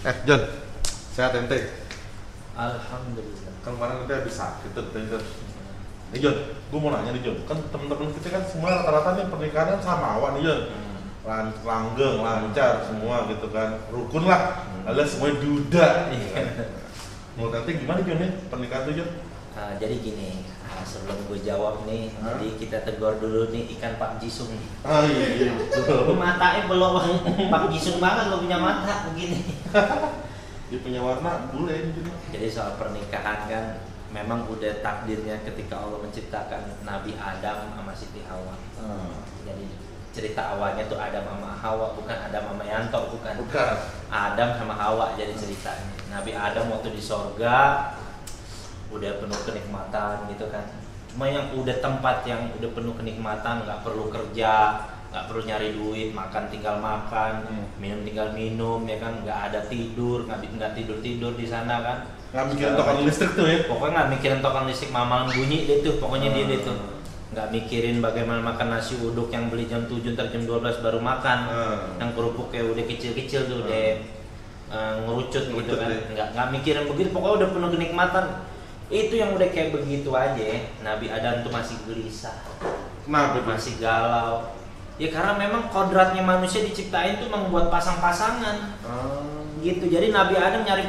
John, sehat ente? Alhamdulillah. Kan kemarin ente habis sakit tuh, John. Nih John, gue mau nanya nih John, kan temen-temen kita kan semua rata-rata nih pernikahan sama awan nih John. Langgeng, lancar semua gitu kan, rukun lah, alias semuanya duda. Mau nanti gimana John nih pernikahan tuh John? Jadi gini, sebelum gue jawab nih, jadi kita tegur dulu nih ikan Pak Jisung nih. Iya betul. Lu matanya belum Pak Jisung banget, lo punya mata begini. Dia punya warna bule John. Jadi soal pernikahan kan, memang udah takdirnya ketika Allah menciptakan Nabi Adam sama Siti Hawa. Jadi cerita awalnya tuh Adam sama Hawa, bukan Adam sama Yanto, bukan. Adam sama Hawa jadi ceritanya. Nabi Adam waktu di sorga udah penuh kenikmatan gitu kan. Cuma yang udah tempat yang udah penuh kenikmatan, nggak perlu kerja, nggak perlu nyari duit, makan tinggal makan, minum tinggal minum, ya kan, nggak ada tidur, nggak tidur di sana kan. Nggak mikirin token listrik tuh ya? Pokoknya nggak mikirin token listrik, mamal bunyi deh tuh, pokoknya dia deh tuh. Nggak mikirin bagaimana makan nasi uduk yang beli jam 7 ntar jam 12 baru makan. Yang kerupuk kayak udah kecil-kecil tuh deh ngerucut gitu kan. Nggak mikirin begitu, pokoknya udah penuh kenikmatan. Itu yang udah kayak begitu aja. Nabi Adam tuh masih gelisah. Kenapa? Masih galau. Ya karena memang kodratnya manusia diciptain tuh membuat pasang-pasangan. Gitu. Jadi Nabi Adam nyari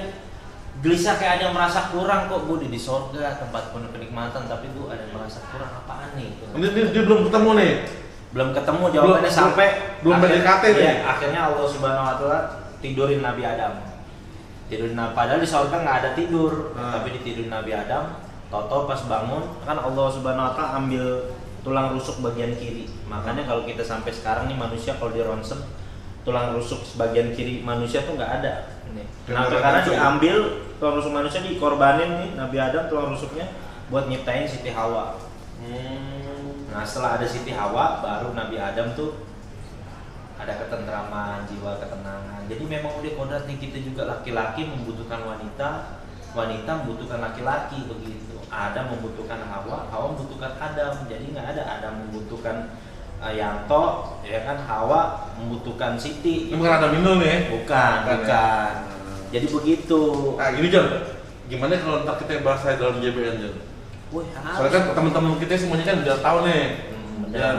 gelisah, kayak ada yang merasa kurang, kok gue di sorga tempat penuh kenikmatan tapi gue ada yang merasa kurang, apaan nih? Dia belum ketemu nih? Belum ketemu jawabannya sampai belum PDKT nih? Ya, akhirnya Allah Subhanahu Wa Taala tidurin Nabi Adam. Padahal di sorga nggak ada tidur, tapi ditidurin Nabi Adam. Toto pas bangun kan Allah Subhanahu Wa Taala ambil tulang rusuk bagian kiri. Makanya kalau kita sampai sekarang nih manusia kalau di ronsen tulang rusuk bagian kiri manusia tuh nggak ada. Kenapa? Karena diambil tulang rusuk manusia, dikorbanin nih Nabi Adam tulang rusuknya buat nyiptain Siti Hawa. Nah setelah ada Siti Hawa baru Nabi Adam tuh ada ketentraman, jiwa ketenangan. Jadi memang udah kodratnya kita juga laki-laki membutuhkan wanita, wanita membutuhkan laki-laki begitu. Adam membutuhkan Hawa, Hawa membutuhkan Adam. Jadi nggak ada Adam membutuhkan Yanto, ya kan, Hawa membutuhkan Siti. Ini bukan Adam Inul nih ya? Bukan. Jadi begitu. Nah gini John, gimana kalau ntar kita bahas saya dalam JBN John? Soalnya kan teman-teman kita semuanya kan udah tahu nih.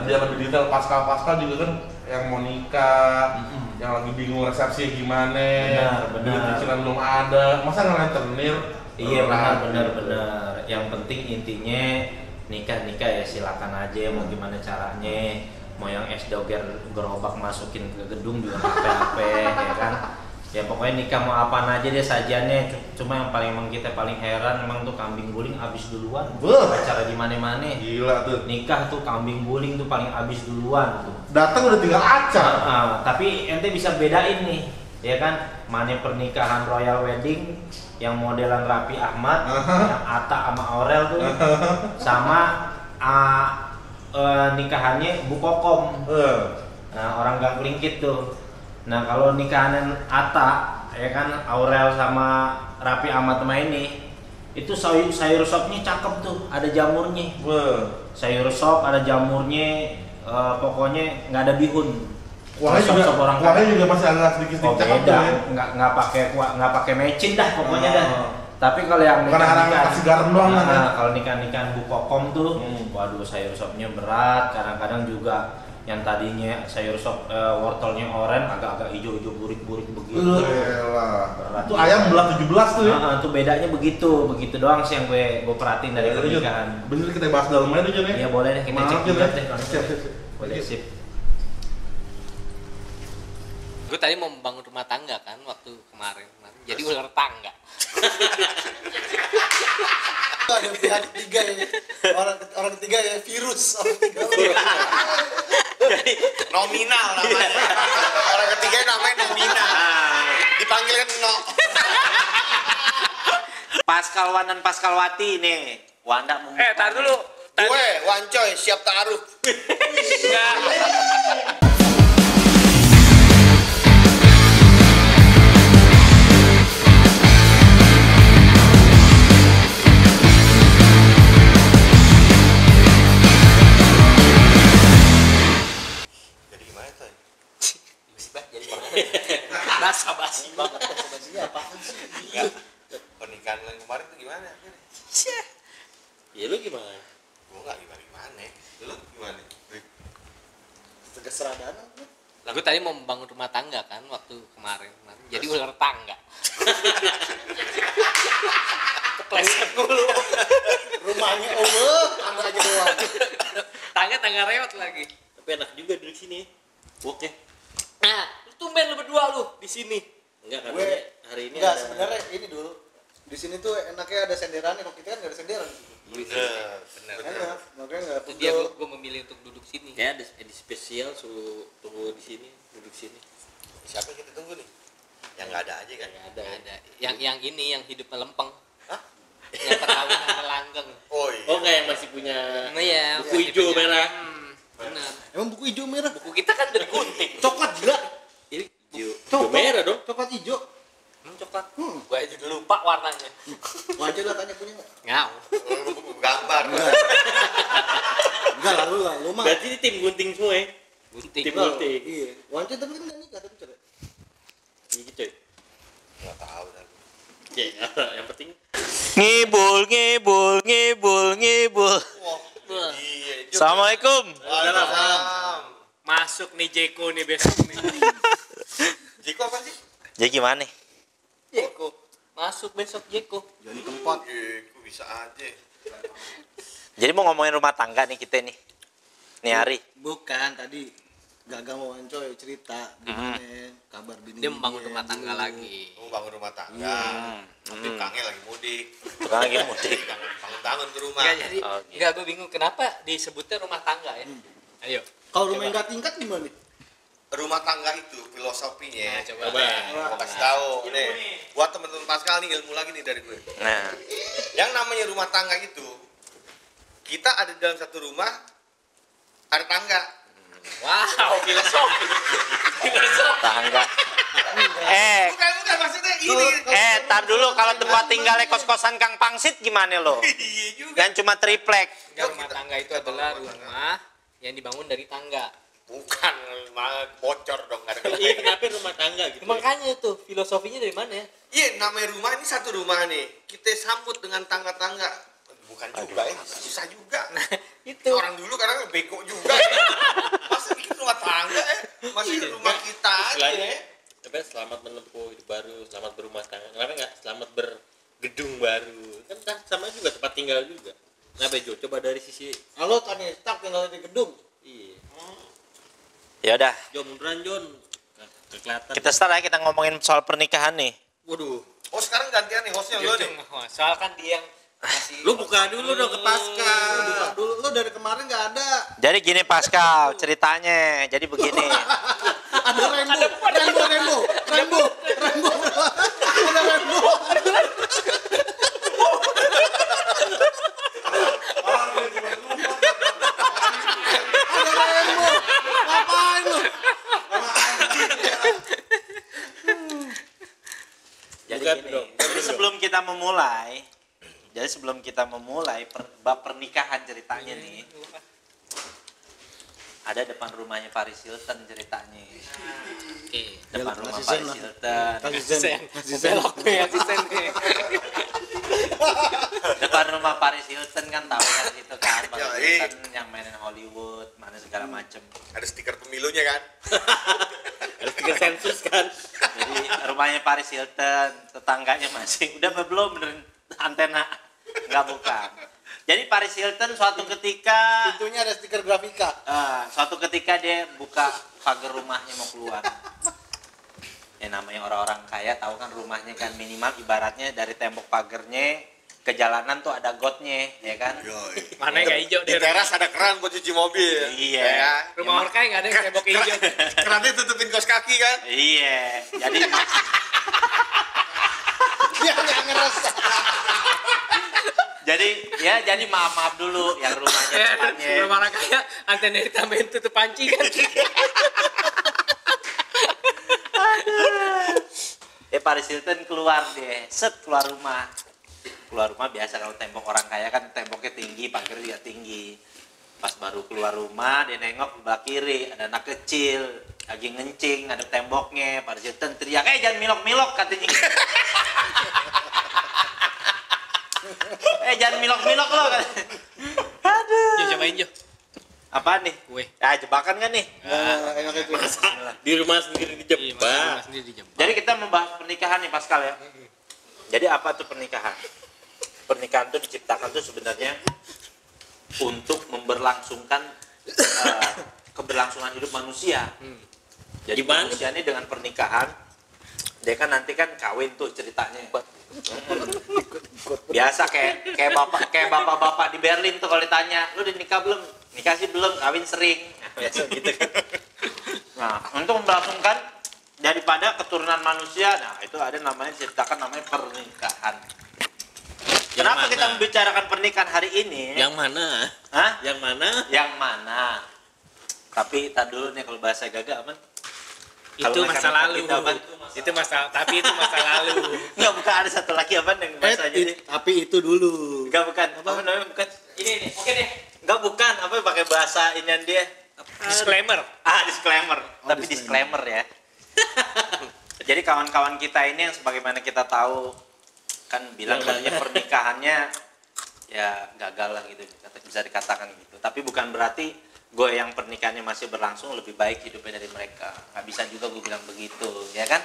Biar lebih detail Pascal juga kan yang mau nikah, yang lagi bingung resepsi gimana, benar. Cicilan belum ada, masa nggak rentenir? Iya benar. Yang penting intinya nikah ya silakan aja, mau gimana caranya, mau yang es doger gerobak masukin ke gedung juga apa ya kan. Ya pokoknya nikah mau apaan aja deh sajiannya. Cuma yang emang kita paling heran emang tuh kambing guling habis duluan. Acara di mana-mana. Gila tuh. Nikah tuh kambing guling tuh paling habis duluan tuh. Datang udah tinggal acar. Tapi ente bisa bedain nih, ya kan? Mana pernikahan royal wedding yang modelan Raffi Ahmad, yang Atta sama Aurel tuh, sama nikahannya Bu Kokom. Nah, orang Gang Klingkit tuh. Nah kalau nikahan Atta, ya kan, Aurel sama Raffi Ahmad sama ini, itu sayur sopnya cakep tuh, ada jamurnya. Sayur sop ada jamurnya, pokoknya nggak ada bihun. Kuahnya juga masih agak sedikit cakep tuh ya. Nggak pakai mecin dah pokoknya dah. Tapi kalau yang nikahan kasih garam doang kan. Kalau nikahan Bu Kokom tuh, waduh sayur sopnya berat, kadang-kadang juga yang tadinya sayur sop wortelnya oren agak-agak hijau-hijau burik-burik begitu. Itu ayam belah 17 tuh ya. Itu bedanya begitu doang sih yang gue perhatiin dari pernikahan. Bener kita bahas dalamnya aja nih. Iya boleh deh, kita cek juga deh. Boleh sip. Gue tadi mau membangun rumah tangga kan waktu kemarin. Jadi ular tangga. Ada pihak ketiga ya, orang ketiga ya, virus Jadi nominal namanya. Orang ketiga namanya nominal. Dipanggil kan no. Paskalwan dan Paskalwati nih. Wanda mau. Tar dulu. gue Wancoy siap taruh. Basa-basi banget. Basa-basinya apaan sih? Enggak. Pernikahan yang kemarin tuh gimana akhirnya? Ya lu gimana? Gua enggak gimana. Lu gimana? Tegas radana. Gue tadi mau membangun rumah tangga kan waktu kemarin. Jadi ular tangga. Kepleset mulu. Rumahnya Allah, tangga aja doang. Tangga reot lagi. Tapi enak juga duduk sini. Walk ya. Nah, lu tumben lu berdua lu di sini. Enggak kan? Gue Hari ini enggak ada- sebenarnya ini dulu. Di sini tuh enaknya ada senderannya, kalau kita kan enggak ada senderan. Benar. Enak, makanya enggak Itu dia pegel. gue memilih untuk duduk sini. Kayak ada edisi spesial suruh tunggu di sini, duduk sini. Siapa yang kita tunggu nih? Yang enggak ada aja kan? Nggak ada. Nggak ada. Yang ini yang hidup melempeng. Hah? Yang perkawinan melanggeng. Oh iya. Oh enggak yang masih punya Iya. buku hijau merah. Benar. Emang buku hijau merah? Buku kita kan dari gunting. Coklat gila. Ini hijau merah dong. Coklat hijau. Coklat. Gue aja dulu lupa warnanya. Wajar lah tanya punya enggak? Ngau. Buku gambar. Enggak lah lu mah. Berarti ini tim gunting semua ya? Gunting. Tim gunting. Iya. Wajar tapi kan enggak nikah tapi coba. Iya gitu ya. Enggak tahu dah. Ya, yang penting Ngibul. Wah. Iya. Assalamualaikum. Waalaikumsalam. Masuk nih Jeko nih besok nih. Jiko apa sih? Jadi gimana? Jeko. Masuk besok Jeko. Jadi tempat. Kok bisa aja. Jadi mau ngomongin rumah tangga nih kita nih. Nih hari. Bukan tadi Gagang mau Wancoy cerita gimana kabar bini. Dia membangun rumah tangga lagi. Mau bangun rumah tangga. Tapi Kangnya lagi mudik. Tukang lagi mudik. Bangun-bangun ke rumah. Enggak jadi. Oh, gitu. Enggak gue bingung kenapa disebutnya rumah tangga ya. Ayo. Kalau rumah enggak tingkat gimana nih? Rumah tangga itu filosofinya. Nah, coba. Gua kasih tahu nih. Buat teman-teman Pascal nih ilmu lagi nih dari gue. Nah, Yang namanya rumah tangga itu kita ada dalam satu rumah ada tangga. wow, filosofi. Tangga. Bukan maksudnya ini. Tar dulu kalau tempat tinggalnya kos-kosan Kang Pangsit gimana lo? Iya juga. Yang cuma triplek. Enggak, rumah tangga itu adalah rumah yang dibangun dari tangga. Bukan malah bocor dong nggak ada. iya kenapa rumah tangga gitu. Makanya tuh filosofinya dari mana ya? Iya namanya rumah ini satu rumah nih. Kita sambut dengan tangga-tangga. Bukan juga ya, susah juga. Nah, itu. Orang dulu kadang bego juga. Masa bikin rumah tangga masih rumah kita aja. Istilahnya apa selamat menempuh hidup baru, selamat berumah tangga. Kenapa enggak selamat bergedung baru? Kan sama juga tempat tinggal juga. Kenapa Jo? Coba dari sisi Halo Tony Stark tinggal di gedung. iya. Ya udah, Jo munduran Jon. Kelihatan. kita start ya, kita ngomongin soal pernikahan nih. Waduh. Oh sekarang gantian nih hostnya lo nih. Soal kan dia yang masih Lu buka dulu dong ke Pascal. Buka dulu lu dari kemarin enggak ada. Jadi gini Pascal, ceritanya. Jadi begini. Ada Rainbow. Ada Rainbow. Ngapain lu? Jadi Bukan gini. dong. Jadi sebelum kita memulai bab pernikahan ceritanya nih. Ada depan rumahnya Paris Hilton ceritanya. Oke. Depan Ya, rumah kasih Paris zen lah. Hilton. Kasih Zen. Belok nih asisten nih. Depan rumah Paris Hilton kan tahu kan itu kan Paris Yoi. Hilton yang mainin Hollywood, mana segala macem. Ada stiker pemilunya kan. Harus tiga sensus kan. Jadi rumahnya Paris Hilton, tetangganya masih udah belum benerin antena nggak buka. Jadi Paris Hilton suatu ketika Pintunya ada stiker grafika. suatu ketika dia buka pagar rumahnya mau keluar. Ya namanya orang-orang kaya tahu kan rumahnya kan minimal ibaratnya dari tembok pagarnya ke jalanan tuh ada gotnya, ya kan? Mana yang hijau Di deh. teras ada keran buat cuci mobil. Iya. Ya. Rumah orang kaya nggak ada yang tembok hijau. Kerannya tutupin kaos kaki kan. Iya. Jadi Dia enggak ngerasa. jadi maaf dulu yang rumahnya depannya. Rumah orang kaya antena ditambahin tutup panci kan. Paris Hilton keluar deh, keluar rumah. Keluar rumah biasa kalau tembok orang kaya kan temboknya tinggi, pagar juga tinggi. Pas baru keluar rumah dia nengok sebelah kiri ada anak kecil lagi ngencing, ada temboknya, pada Jaten teriak, jangan milok-milok katanya. Jangan milok-milok lo katanya. Aduh. Jo, cobain Jo. Apaan nih? Kue. Jebakan kan nih? Enak itu. Di rumah sendiri Iya, dijebak. rumah sendiri dijebak. Jadi kita membahas pernikahan nih Pascal ya. Jadi apa tuh pernikahan? Pernikahan tuh diciptakan tuh sebenarnya untuk memberlangsungkan keberlangsungan hidup manusia. Jadi Gimana? manusia ini dengan pernikahan, dia kan nanti kan kawin tuh ceritanya. Biasa kayak bapak-bapak di Berlin tuh kalau ditanya, lu udah nikah belum? Nikah sih belum, kawin sering. Nah, biasa gitu kan. Nah, untuk memberlangsungkan daripada keturunan manusia, nah itu ada namanya diciptakan namanya pernikahan. Kenapa mana? kita membicarakan pernikahan hari ini? Yang mana? Hah? Yang mana? Yang mana? Tapi tak dulu nih kalau bahasa Gaga aman. Itu masa lalu. Itu masa, tapi itu masa lalu. Enggak, bukan, ada satu lagi apa yang bahasanya nih? Tapi itu dulu. Enggak, bukan. Apa namanya? Bukan. Ini. Oke deh. Enggak, bukan. Apa pakai bahasa inian dia? Disclaimer. Disclaimer. Tapi disclaimer ya. Jadi kawan-kawan kita ini yang sebagaimana kita tahu kan bilang katanya pernikahannya ya gagal lah gitu, bisa dikatakan gitu. Tapi bukan berarti gue yang pernikahannya masih berlangsung lebih baik hidupnya dari mereka. Nggak bisa juga gue bilang begitu, ya kan?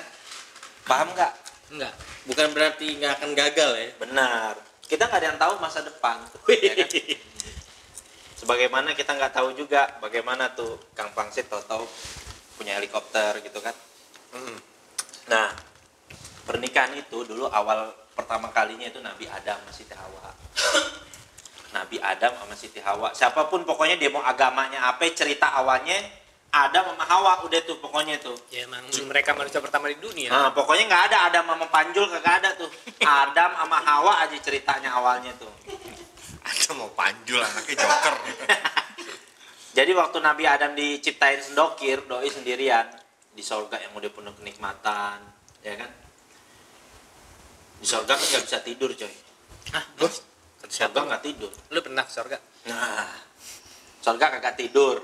Paham nggak? Enggak. Bukan berarti nggak akan gagal ya. Benar. Kita nggak ada yang tahu masa depan. Ya kan? Sebagaimana kita nggak tahu juga bagaimana tuh Kang Pangsit tahu-tahu punya helikopter gitu kan. Nah, pernikahan itu dulu awal pertama kalinya itu Nabi Adam sama Siti Hawa. Nabi Adam sama Siti Hawa. Siapapun pokoknya dia mau agamanya apa, cerita awalnya Adam sama Hawa udah tuh pokoknya tuh. Ya emang mereka manusia pertama di dunia. Nah, pokoknya nggak ada Adam sama Panjul, kagak ada tuh. Adam sama Hawa aja ceritanya awalnya tuh. Ada mau Panjul anaknya joker. Jadi waktu Nabi Adam diciptain sendokir, doi sendirian di surga yang udah penuh kenikmatan, ya kan? Di surga kan nggak bisa tidur, coy. Bos? Surga nggak tidur. Lu pernah ke surga? Nah, surga kagak tidur.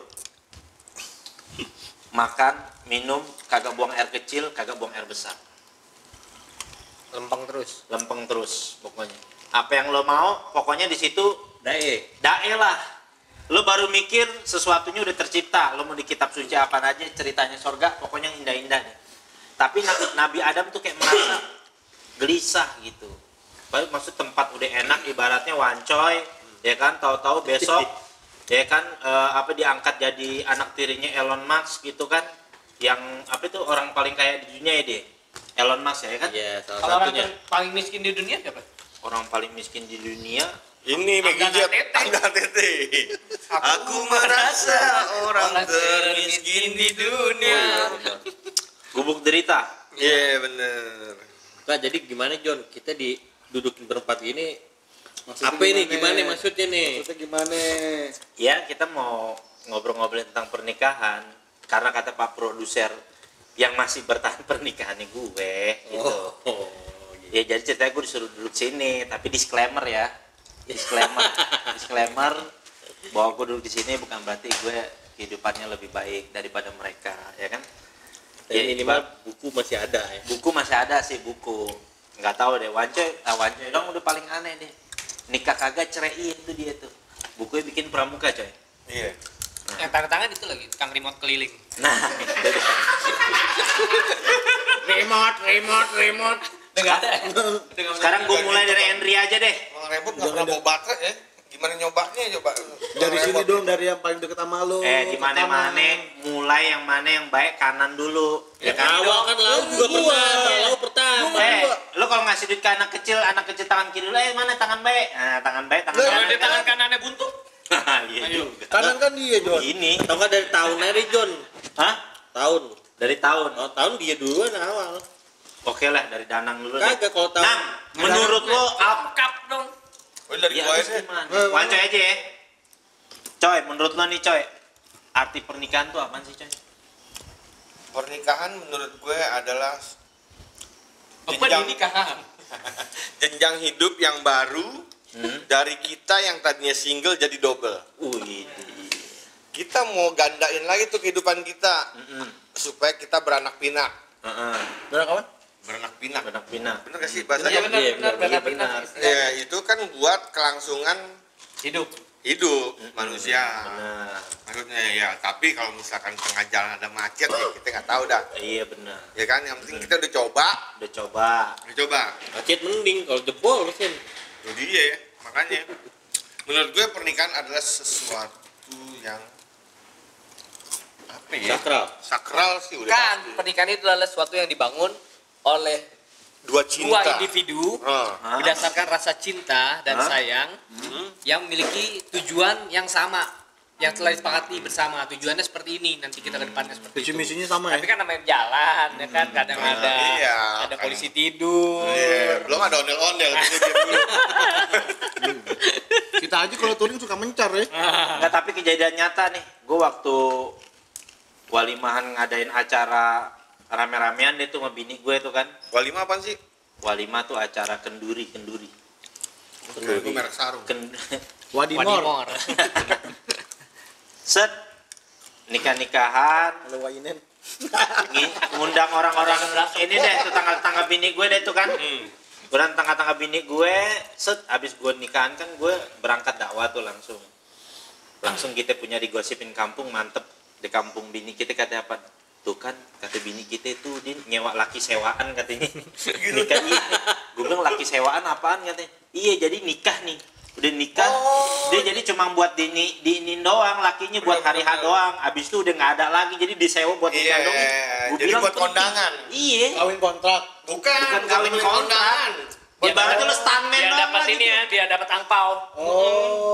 Makan, minum, kagak buang air kecil, kagak buang air besar. Lempeng terus. Lempeng terus pokoknya. Apa yang lo mau, pokoknya di situ dae lah. Lo baru mikir sesuatunya udah tercipta. Lo mau di kitab suci apa aja ceritanya surga, pokoknya indah-indah deh. Tapi Nabi Adam tuh kayak merasa gelisah gitu. Baru maksud tempat udah enak, ibaratnya wancoy, ya kan? Tahu-tahu besok ya kan diangkat jadi anak tirinya Elon Musk gitu kan, yang apa itu orang paling kaya di dunia ya dia, Elon Musk ya kan. Iya, salah Kalau orang satunya. paling miskin di dunia siapa? Orang paling miskin di dunia Ini Megijat Angga Tete. Aku merasa orang termiskin di dunia. gubuk derita. Iya bener. Nah, jadi gimana John? Kita didudukin berempat gini. Apa ini? Gimana maksudnya nih? Maksudnya gimana? Ya, kita mau ngobrol-ngobrol tentang pernikahan karena kata Pak produser yang masih bertahan pernikahannya gue gitu. Oh, Ya jadi ceritanya gue disuruh duduk sini, tapi disclaimer ya. Disclaimer bahwa gue duduk di sini bukan berarti gue kehidupannya lebih baik daripada mereka, ya kan? ya, minimal buku masih ada ya. Buku masih ada sih, buku. Nggak tahu deh, Wancoy dong udah paling aneh deh. Nikah kagak ceraiin tuh dia tuh. Bukunya bikin pramuka, coy. Iya. Yang tanda tangan itu lagi, tukang remote keliling. Nah, Remote. Enggak ada. sekarang gue mulai dari Henry aja deh. Bang Rebot nggak pernah bawa baterai ya? Gimana nyobanya coba? Dari sini dong, dari yang paling deket sama lu. Di mana-mana mulai yang mana yang baik kanan dulu. Ya kan awal kan lalu juga pertama, lalu pertama. Lu kalau ngasih duit ke anak kecil tangan kiri dulu, mana tangan baik? Nah, tangan baik, tangan Kalau kanan. di tangan kanannya buntu. Iya juga. Kanan kan dia, John. Ini, Atau nggak dari tahun aja John? hah? Tahun. Dari tahun. Oh, tahun dia duluan awal. Oke lah, dari Danang dulu deh. Kagak kalau tahun. Nang, menurut lo Lengkap dong. Oh dari ya, gua terus aja. gimana? Wancoy aja ya. Coy, menurut lo nih, coy. Arti pernikahan tuh apaan sih, coy? Pernikahan menurut gue adalah Apa di nikahan? jenjang hidup yang baru dari kita yang tadinya single jadi double. Wih. Kita mau gandain lagi tuh kehidupan kita. supaya kita beranak pinak. Heeh. Benar kawan? Beranak pinak. Benak pinak. Bener gak sih Iya bahasanya? benar benar Iya, benar. Ya, itu kan buat kelangsungan Hidup. hidup manusia. Benar. Maksudnya ya, tapi kalau misalkan tengah jalan ada macet ya kita nggak tahu dah. Iya benar. Ya kan, yang penting kita udah coba. Udah coba. Udah coba. Macet mending kalau jebol mesin. Itu dia ya, makanya. Menurut gue pernikahan adalah sesuatu yang apa ya? Sakral. Sakral sih udah. Kan pasti. pernikahan itu adalah sesuatu yang dibangun oleh Dua dua cinta. individu Hah? berdasarkan rasa cinta dan Hah? sayang yang memiliki tujuan yang sama yang telah disepakati bersama. Tujuannya seperti ini, nanti kita ke depannya seperti Visi itu. misinya sama ya. Tapi kan namanya jalan, ya kan kadang ada Iya, ada kan. polisi tidur. Iya, belum ada ondel-ondel. Gitu, Kita aja kalau touring suka mencar ya. Enggak, tapi kejadian nyata nih. Gue waktu walimahan ngadain acara rame-ramean deh tuh sama bini gue tuh kan. Walima apaan sih? Walimah tuh acara kenduri. Itu merek sarung. Wadimor. Wadimor. Set nikah-nikahan Kalau wainen. ngundang orang-orang ini deh tuh tangga-tangga bini gue deh tuh kan. Kemudian tangga-tangga bini gue, set abis gue nikahan kan gue berangkat dakwah tuh langsung kita punya digosipin kampung mantep. Di kampung bini kita kata apa? Tuh kan kata bini kita itu dia nyewa laki sewaan katanya. Nikah iya. Gue bilang laki sewaan apaan katanya? Iya jadi nikah nih. Udah nikah, dia jadi cuma buat diinin doang, lakinya buat hari H doang. Abis itu udah nggak ada lagi, jadi disewa buat nikah doang. Gua jadi bilang buat penting. kondangan. Iya. Kawin kontrak. Bukan kawin kontrak. Ibaratnya lo stuntman Dia doang dapat lah ini gitu. ya, dia dapat angpau.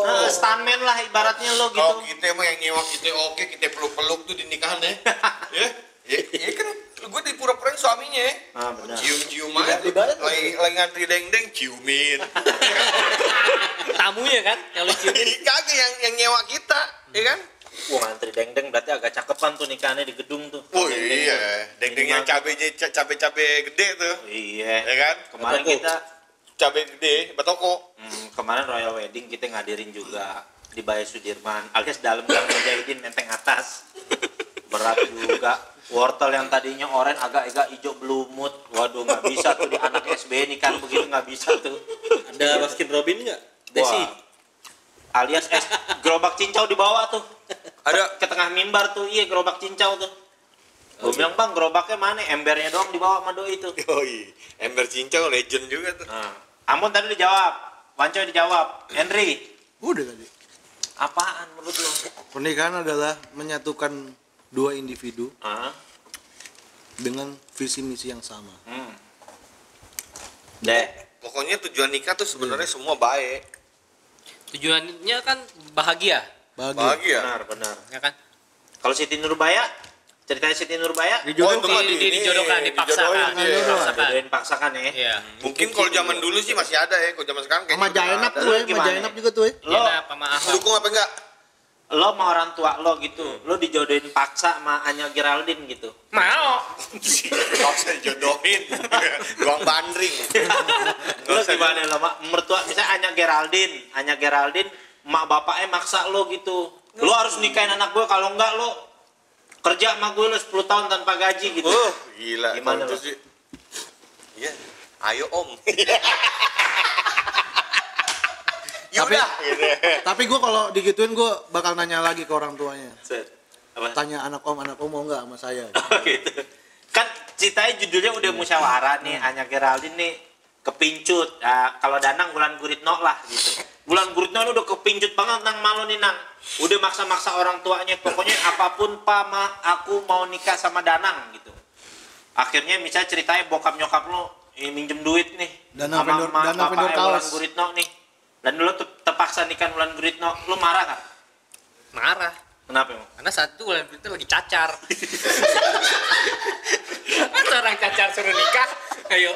Nah, stuntman lah ibaratnya lo gitu. Kalau kita emang yang nyewa kita oke, kita peluk-peluk tuh di nikahan ya. Ya kan gue di pura-pura suaminya. Ah, benar. Cium-cium aja. Ibarat tuh. Lagi ngantri deng-deng ciumin. Tamunya kan yang lucu. Kagak yang nyewa kita, ya kan? Wah, ngantri deng-deng berarti agak cakepan tuh nikahannya di gedung tuh. Oh iya, deng-deng yang cabe gede tuh. Iya. Ya kan? Kemarin kita Cabe gede, batoko. kemarin Royal Wedding kita ngadirin juga di Baya Sudirman alias dalam Gang Mujahidin Menteng Atas. Berat juga. Wortel yang tadinya oranye agak hijau belumut. Waduh, nggak bisa tuh di anak SB ini kan begitu nggak bisa tuh. Ada Baskin Robin nggak? Desi. Wah. Alias gerobak cincau di bawah tuh. Ada. Ke tengah mimbar tuh, iya gerobak cincau tuh. Gue bilang bang gerobaknya mana? Embernya doang di bawah sama doi itu. Yoi, ember cincau legend juga tuh. Nah, Amun tadi dijawab, Wanco dijawab, Henry. Udah tadi. Apaan menurut lo? Pernikahan adalah menyatukan dua individu Ah, dengan visi misi yang sama. Deh, Pokoknya tujuan nikah tuh sebenarnya semua baik. Tujuannya kan bahagia, Bahagia. benar. ya kan? Kalau Siti Nurbaya, ceritanya Siti Nurbaya, Oh, itu mah Dijodohkan, dipaksakan. jodohin paksakan ya. Iya. Mungkin kalau zaman dulu sih masih ada ya, kalau zaman sekarang kayaknya Sama udah Jainab ada. tuh ya, sama Gimana? Jainab juga tuh ya. Lo, Apa Ahok? Dukung apa enggak? lo sama orang tua lo gitu, lo dijodohin paksa sama Anya Geraldine gitu. Mau. Gak usah dijodohin. Doang bandring. Lo gimana lo, mertua misalnya Anya Geraldine, mak bapaknya maksa lo gitu. Lo harus nikahin anak gue, kalau enggak lo kerja sama gue lo 10 tahun tanpa gaji gitu. Gila. Gimana Kalau lo? itu sih? Iya. Ayo om. Tapi- Yaudah. Gitu. Tapi gue kalau digituin gue bakal nanya lagi ke orang tuanya. Set. Apa? Tanya anak om mau nggak sama saya? Gitu. Kan ceritanya judulnya udah musyawarah nih, Anya Geraldine nih kepincut. Nah, kalau Danang Wulan Guritno lah gitu. Wulan Guritno ini udah kepincut banget nang malu nih nang. Udah maksa-maksa orang tuanya, pokoknya apapun pa ma, aku mau nikah sama Danang gitu. Akhirnya misalnya ceritanya bokap nyokap lo minjem duit nih. Dana sama vendor bapaknya kaos. Wulan Guritno nih. Dan lo terpaksa nikah Wulan Guritno, lo marah kan? Marah. Kenapa emang? Karena satu Wulan Guritno lagi cacar. Masa orang cacar suruh nikah? Ayo.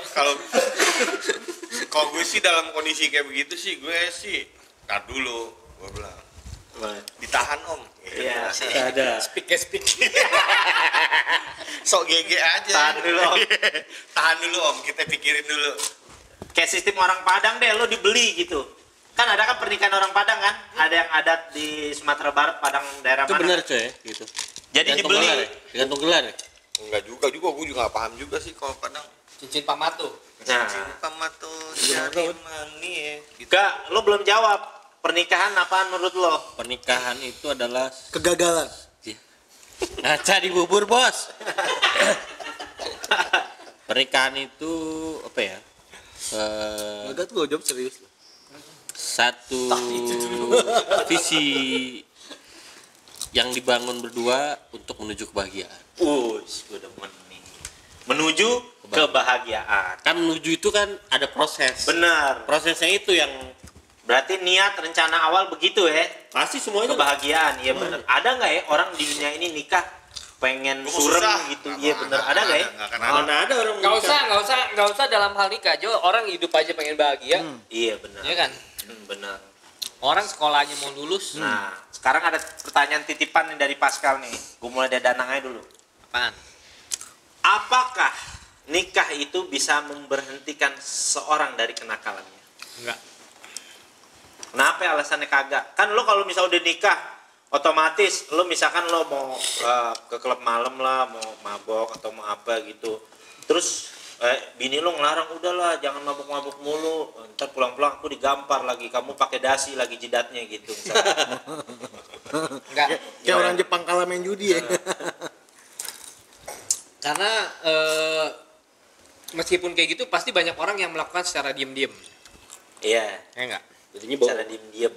Kalau gue sih dalam kondisi kayak begitu sih, gue sih tar dulu, gue bilang ditahan om. Iya. Ada. Speak. Sok GG aja. Tahan dulu, Om. Tahan dulu om, kita pikirin dulu. Kayak sistem orang Padang deh, lo dibeli gitu. Kan ada kan pernikahan orang Padang kan? Ada yang adat di Sumatera Barat, Padang daerah Itu mana? benar coy, gitu. Jadi Tergantung dibeli. gelar ya? Tergantung gelar ya? Enggak juga gue juga nggak paham juga sih kalau kadang Cincin pamatu. Nah, sama tuh dari mani ya gitu. Gak, lo belum jawab. Pernikahan apaan menurut lo? Pernikahan itu adalah Kegagalan. ngaca di bubur, Bos. Pernikahan itu apa ya? Enggak tuh jawab serius. Satu visi yang dibangun berdua untuk menuju kebahagiaan. Gue demen nih. Menuju kebahagiaan. Kan menuju itu kan ada proses. Benar. Prosesnya itu yang Berarti niat rencana awal begitu ya? pasti semuanya Kebahagiaan, iya benar. Ada nggak ya orang di dunia ini nikah pengen surem gitu? Iya benar. Ada nggak ya? mana ada orang Nggak usah dalam hal nikah, Jo. Orang hidup aja pengen bahagia, Iya benar. ya kan? Benar. Orang sekolahnya mau lulus, Nah, sekarang ada pertanyaan titipan nih dari Pascal nih. Gue mulai dari Danang aja dulu. apaan? Apakah nikah itu bisa memberhentikan seorang dari kenakalannya? Enggak. Kenapa alasannya kagak? Kan lo kalau misal udah nikah, otomatis lo misalkan lo mau ke klub malam lah, mau mabok atau mau apa gitu. Terus bini lo ngelarang, udahlah jangan mabok-mabok mulu. Ntar pulang-pulang aku digampar lagi, kamu pakai dasi lagi jidatnya gitu. Enggak. Kayak orang Jepang kalah main judi ya. Karena meskipun kayak gitu pasti banyak orang yang melakukan secara diam-diam. Iya, Ya enggak? jadinya cara diem-diem.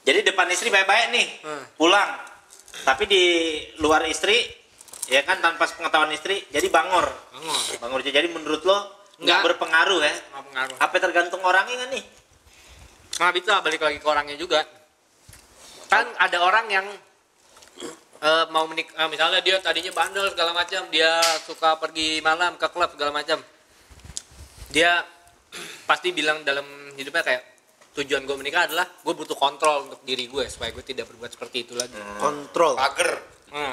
Jadi depan istri baik-baik nih, pulang. Tapi di luar istri, ya kan tanpa pengetahuan istri, jadi bangor. Bangor. Jadi menurut lo nggak Nggak. berpengaruh ya? Nggak pengaruh. Apa tergantung orangnya kan nih? Nah, bisa balik lagi ke orangnya juga. Kan ada orang yang mau menikah, misalnya dia tadinya bandel segala macam, dia suka pergi malam ke klub segala macam. Dia pasti bilang dalam hidupnya kayak tujuan gue menikah adalah gue butuh kontrol untuk diri gue supaya gue tidak berbuat seperti itu lagi. Kontrol. Pager.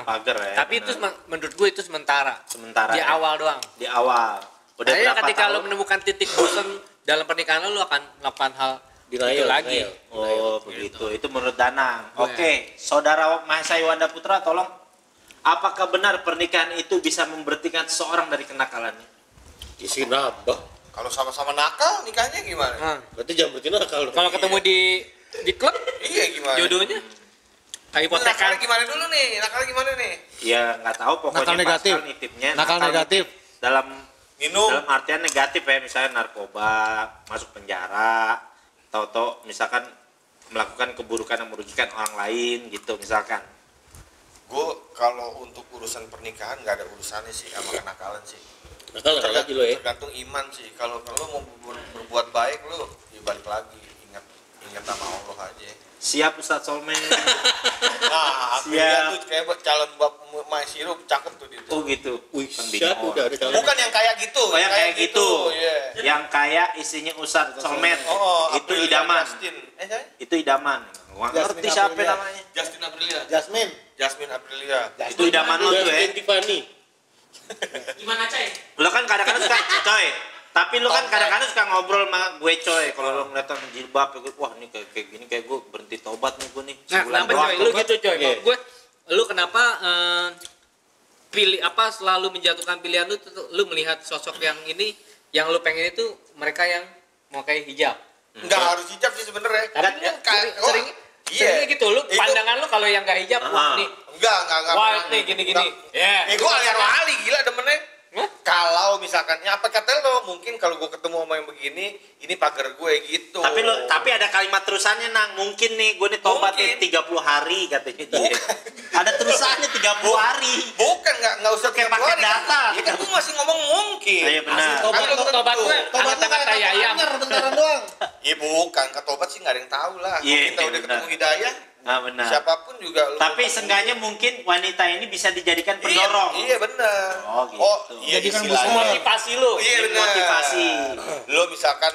Pagar ya. Tapi itu menurut gue itu sementara. Sementara Di ya. awal doang. Di awal. Udah Jadi berapa ketika tahun? lo menemukan titik bosan dalam pernikahan lo akan melakukan hal itu lagi. Oh begitu. Itu menurut Danang. Oke, saudara Mahesa Iwanda Putra, tolong. Apakah benar pernikahan itu bisa memberhentikan seseorang dari kenakalannya? isi nambah. Kalau sama-sama nakal nikahnya gimana? Nah, Berarti jangan berarti nakal. kalau ketemu di klub Iya gimana? jodohnya kayak Nakalnya hipotekan. gimana dulu nih? Nakalnya gimana nih? Ya nggak tahu pokoknya Nakal negatif. Pascal nitipnya Nakal negatif. dalam Minum. dalam artian negatif ya, misalnya narkoba, masuk penjara, tahu-tahu misalkan melakukan keburukan yang merugikan orang lain gitu misalkan. Gue kalau untuk urusan pernikahan nggak ada urusannya sih sama kenakalan sih. Nakal lagi lo ya. Tergantung iman sih. Kalau mau berbuat baik lo ya balik lagi ingat sama Allah aja. Siap Ustadz Solmen. Nah, Aprilia tuh kayak calon bab Maisiro cakep tuh dia. Oh gitu. Wih, Kan siap bingung. udah ada calon. Bukan yang kayak gitu. Oh yang kayak gitu. Iya. Yang kayak isinya Ustadz Solmen. Oh, Itu Aprilia idaman. Justin. Saya? Itu idaman. Gua nggak ngerti Jasmine siapa Aprilia. namanya. Justin Aprilia. Jasmine. Jasmine Aprilia. Itu idaman lo tuh ya. Tiffany. Gimana, Cai? Lo kan kadang-kadang suka coy. Tapi lo kan kadang-kadang suka ngobrol sama gue coy. Kalau lo ngeliat orang jilbab, gue, wah ini kayak gini kayak gue berhenti tobat nih gue nih. Nah, Sebulan kenapa doang coy? Lu tobat. gitu coy. Iya. Gue lu kenapa pilih apa selalu menjatuhkan pilihan lu melihat sosok yang ini yang lu pengen itu mereka yang mau kayak hijab. Enggak harus hijab sih sebenarnya. Tapi Ya, seringnya gitu lu Itu- pandangan lu kalau yang gak hijab wah nih Enggak. wah nih gini-gini. Ya. Gue ali gila demennya. Hah? Kalau misalkan ya apa kata lo mungkin kalau gue ketemu sama yang begini ini pagar gue gitu. Tapi ada kalimat terusannya nang, mungkin nih gue nih tobatnya Mungkin. 30 hari katanya dia. Ada terusannya 30 hari. bukan nggak usah Kayak 30 pakai hari. data. Ya kan gue masih ngomong mungkin. Iya benar. Kan belum tentu. Tobat gue Tobat lu kata-kata kayak ayam. anyer bentaran doang. Iya bukan ketobat sih nggak ada yang tahu lah. Kalau Iya, kita udah benar. ketemu hidayah, Nah, benar. siapapun juga. lu Tapi ketemu. seenggaknya mungkin wanita ini bisa dijadikan pendorong. Iya benar. Oh, gitu. iya Jadikan istilahnya. Motivasi lu. Iya benar. Motivasi. Lo misalkan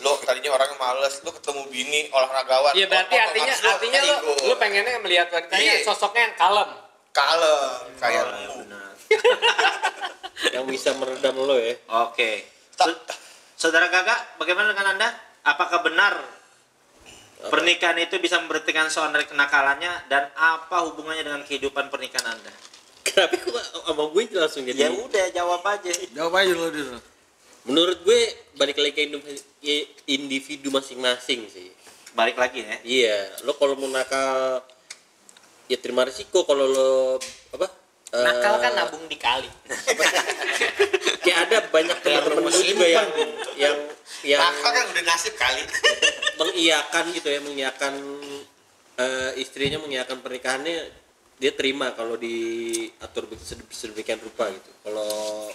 lo tadinya orangnya males, lo ketemu bini olahragawan. Iya berarti artinya lu pengennya melihat wanitanya Iya. sosoknya yang kalem. kalem kayak Oh, iya lu. benar. Yang bisa meredam lo ya. Oke. Saudara Kakak, bagaimana dengan Anda? Apakah benar pernikahan itu bisa memberhentikan seorang dari kenakalannya dan apa hubungannya dengan kehidupan pernikahan Anda? Kenapa kok sama gue langsung jadi? Ya udah jawab aja. Jawab aja dulu. Menurut gue balik lagi ke individu masing-masing sih. Balik lagi ya. Iya, lo kalau mau nakal ya terima risiko. Kalau lo apa? Nakal kan nabung di kali. Kayak ada banyak teman-teman gue juga yang Nakal kan udah nasib kali. mengiyakan gitu ya, mengiyakan istrinya mengiyakan pernikahannya, dia terima kalau diatur sedemikian rupa gitu. Kalau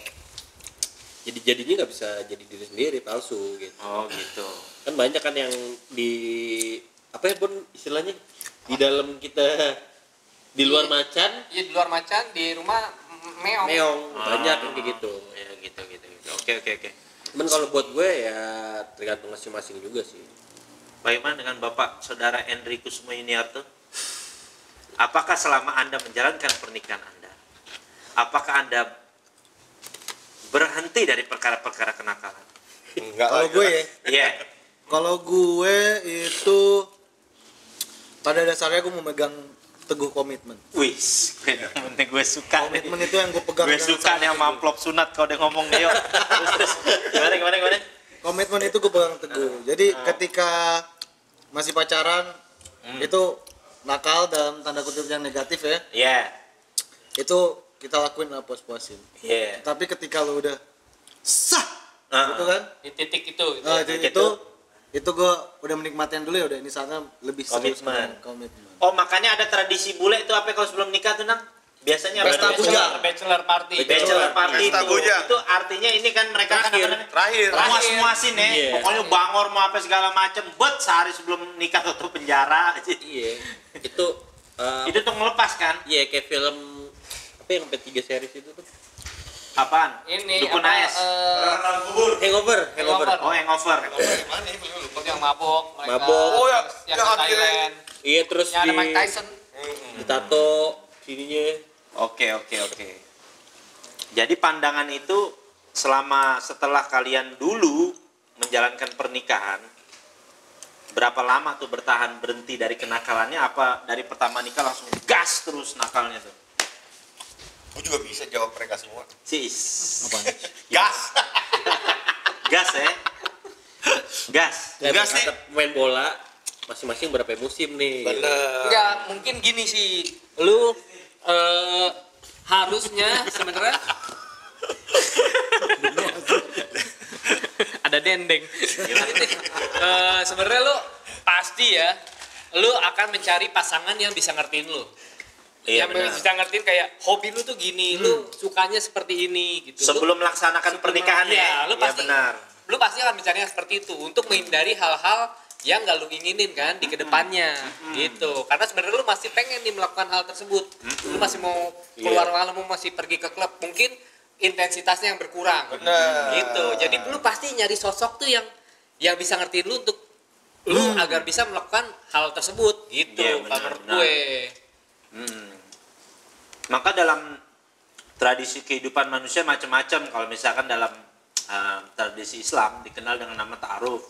jadinya nggak bisa jadi diri sendiri, palsu gitu. Oh gitu. Kan banyak kan yang di apa ya Bon istilahnya di dalam kita di luar macan, Iya, di luar macan, di rumah meong. meong banyak yang kayak gitu. Ya gitu. Oke. Cuman kalau buat gue ya tergantung masing-masing juga sih. Bagaimana dengan Bapak Saudara Enrikus Moyuniarto? Apakah selama Anda menjalankan pernikahan Anda, apakah Anda berhenti dari perkara-perkara kenakalan? Enggak Kalau gue ya, Iya. kalau gue itu pada dasarnya gue memegang teguh komitmen. Wis, penting gue suka. Komitmen itu yang gue pegang. Gue dengan suka nih sangat sama amplop sunat kalau dia ngomong nih. Yuk. Terus. Gimana? komitmen itu gue pegang teguh. Jadi ketika masih pacaran itu nakal dalam tanda kutip yang negatif ya. Iya. Itu kita lakuin lah puas-puasin. Iya. Tapi ketika lo udah sah Ah. gitu kan. Di titik itu gitu. Itu gue udah menikmatin dulu ya, udah ini saatnya lebih serius Komitmen. dengan komitmen. Oh, makanya ada tradisi bule itu apa kalau sebelum nikah tuh, Nang? Biasanya Pesta apa? bujang. Bachelor party. Bachelor party Pesta itu. bujang. Itu artinya ini kan mereka kan apa Terakhir. muas-muasin ya. Iya. Pokoknya bangor mau apa segala macem. Bet sehari sebelum nikah tutup penjara. Iya. Itu Itu tuh ngelepas kan? iya kayak film apa yang sampai 3 series itu tuh? Apaan? Ini Dukun apa? AS. Hangover. Oh, hangover. Gimana ya? Belum lupa. Yang mabok. Mereka. Mabok. Oh, ya. Terus yang Yang ke akhirnya- Thailand. Iya terus Yang ada Mike Tyson. ditato sininya. Oke. Jadi pandangan itu setelah kalian dulu menjalankan pernikahan, berapa lama tuh bertahan berhenti dari kenakalannya? Apa dari pertama nikah langsung gas terus nakalnya tuh? Gue juga bisa jawab mereka semua. Sis. Apaan? Gas. Gas ya? Gas. Enggak Kayak sih. kata pemain bola masing-masing berapa musim nih. Bener. Enggak, mungkin gini sih. Lu harusnya sebenarnya ada dendeng. Sebenarnya lu pasti ya, lu akan mencari pasangan yang bisa ngertiin lu. Iya, yang benar. bisa ngertiin kayak hobi lu tuh gini, lu sukanya seperti ini gitu. Sebelum melaksanakan pernikahan ya, ya? lu pasti benar. lu pasti akan mencari yang seperti itu untuk menghindari hal-hal yang gak lu inginin kan di kedepannya gitu. Karena sebenarnya lu masih pengen nih melakukan hal tersebut. Lu masih mau keluar malam, mau masih pergi ke klub, mungkin intensitasnya yang berkurang. Bener. Gitu. Jadi lu pasti nyari sosok tuh yang bisa ngertiin lu untuk lu agar bisa melakukan hal tersebut gitu. Iya, Kalau benar, menurut benar. gue. Maka dalam tradisi kehidupan manusia macam-macam. Kalau misalkan dalam tradisi Islam dikenal dengan nama ta'aruf.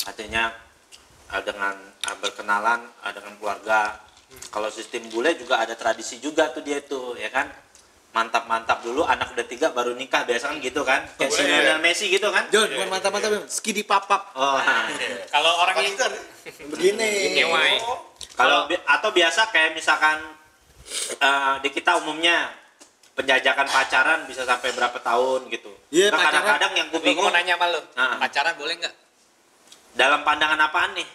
Artinya dengan berkenalan dengan keluarga. Kalau sistem bule juga ada tradisi juga tuh dia tuh, ya kan? Mantap-mantap dulu, anak udah 3 baru nikah, biasa kan gitu kan? Kayak si Lionel Messi gitu kan? John, bukan mantap-mantap, skidi papap. Oh, Kalau orang Apa yang itu ada? Begini. ngewai. kalau atau biasa kayak misalkan di kita umumnya penjajakan pacaran bisa sampai berapa tahun gitu. Iya, Nah, pacaran. kadang-kadang yang gue Gue bingung mau nanya sama lu, Ah. pacaran boleh nggak? dalam pandangan apaan nih?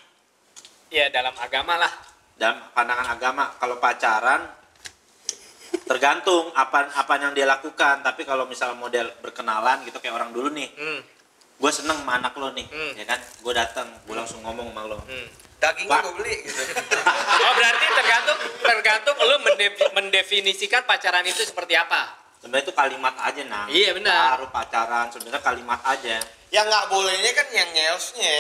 Ya dalam agama lah. Dalam pandangan agama, kalau pacaran tergantung apa yang dia lakukan. Tapi kalau misalnya model berkenalan gitu kayak orang dulu nih, gue seneng sama anak lo nih, ya kan? Gue datang, gue langsung ngomong sama lo. Dagingnya Pak. gue beli gitu. Oh berarti tergantung lu mendefinisikan pacaran itu seperti apa? Sebenarnya itu kalimat aja nah. Iya, benar. Baru pacaran sebenarnya kalimat aja. Yang nggak bolehnya kan yang nyelsnya.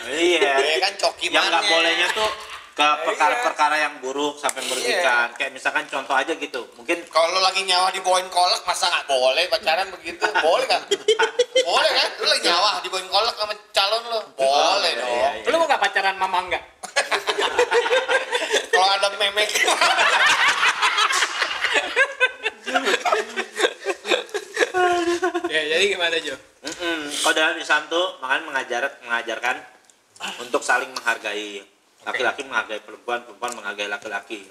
Iya. Ya kan coki Yang nggak bolehnya tuh ke perkara-perkara yang buruk sampai merugikan. Kayak misalkan contoh aja gitu. Mungkin Kalau lo lagi nyawa dibawain kolak, masa nggak boleh pacaran begitu? Boleh nggak? Boleh kan? Lo lagi nyawa dibawain kolak sama calon lo? Boleh iya, dong. iya. Lu mau nggak pacaran mama enggak? Kalau ada memek, Kalau dalam Islam tuh makanya mengajarkan untuk saling menghargai. Laki-laki menghargai perempuan, perempuan menghargai laki-laki.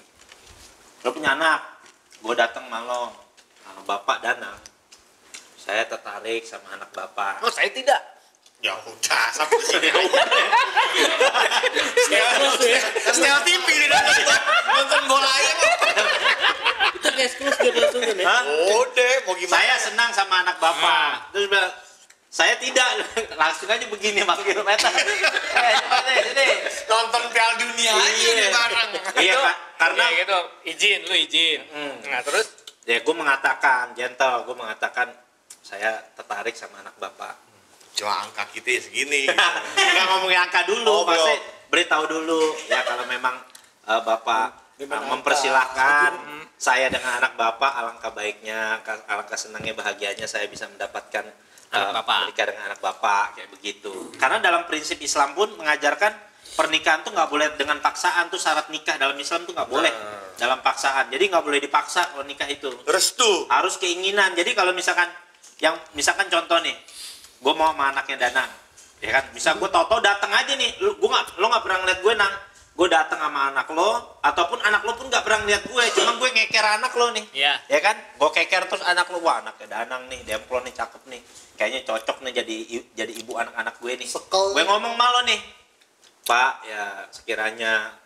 Lo punya anak, gue datang malam, bapak danang. Saya tertarik sama anak bapak. Oh, saya tidak. Ya udah, sampai sini. Setiap TV di nonton bola aja. Itu kayak eksklusif dia langsung kan ya. Hah? Udah, mau gimana? Saya senang sama anak bapak. Terus bilang, saya tidak. Langsung aja begini manggil Meta. Coba deh. Nonton Piala Dunia aja udah bareng. Iya, Pak. Karena Ya, gitu. Izin, lu izin. Nah, terus ya gue mengatakan, gentle, gue mengatakan saya tertarik sama anak bapak. Cuma angka kita ya segini. Nggak ngomongin angka dulu, Oh, pasti belum. beritahu dulu. Ya kalau memang bapak mempersilahkan saya dengan anak bapak, alangkah baiknya, alangkah senangnya, bahagianya saya bisa mendapatkan Anak bapak. menikah dengan anak bapak kayak begitu. Karena dalam prinsip Islam pun mengajarkan pernikahan tuh nggak boleh dengan paksaan, tuh syarat nikah dalam Islam tuh nggak boleh dalam paksaan. Jadi nggak boleh dipaksa kalau nikah itu. Restu. Harus keinginan. Jadi kalau misalkan misalkan contoh nih, gue mau sama anaknya Danang, ya kan? Bisa gue tau-tau datang aja nih, lo nggak pernah ngeliat gue nang, gue datang sama anak lo, ataupun anak lo pun nggak pernah ngeliat gue, cuma gue ngeker anak lo nih, Iya. ya kan? Gue keker terus anak lo, wah anaknya Danang nih, demplon nih, cakep nih, kayaknya cocok nih jadi ibu anak-anak gue nih. Sekel. Gue ngomong sama lo nih, Pak, ya sekiranya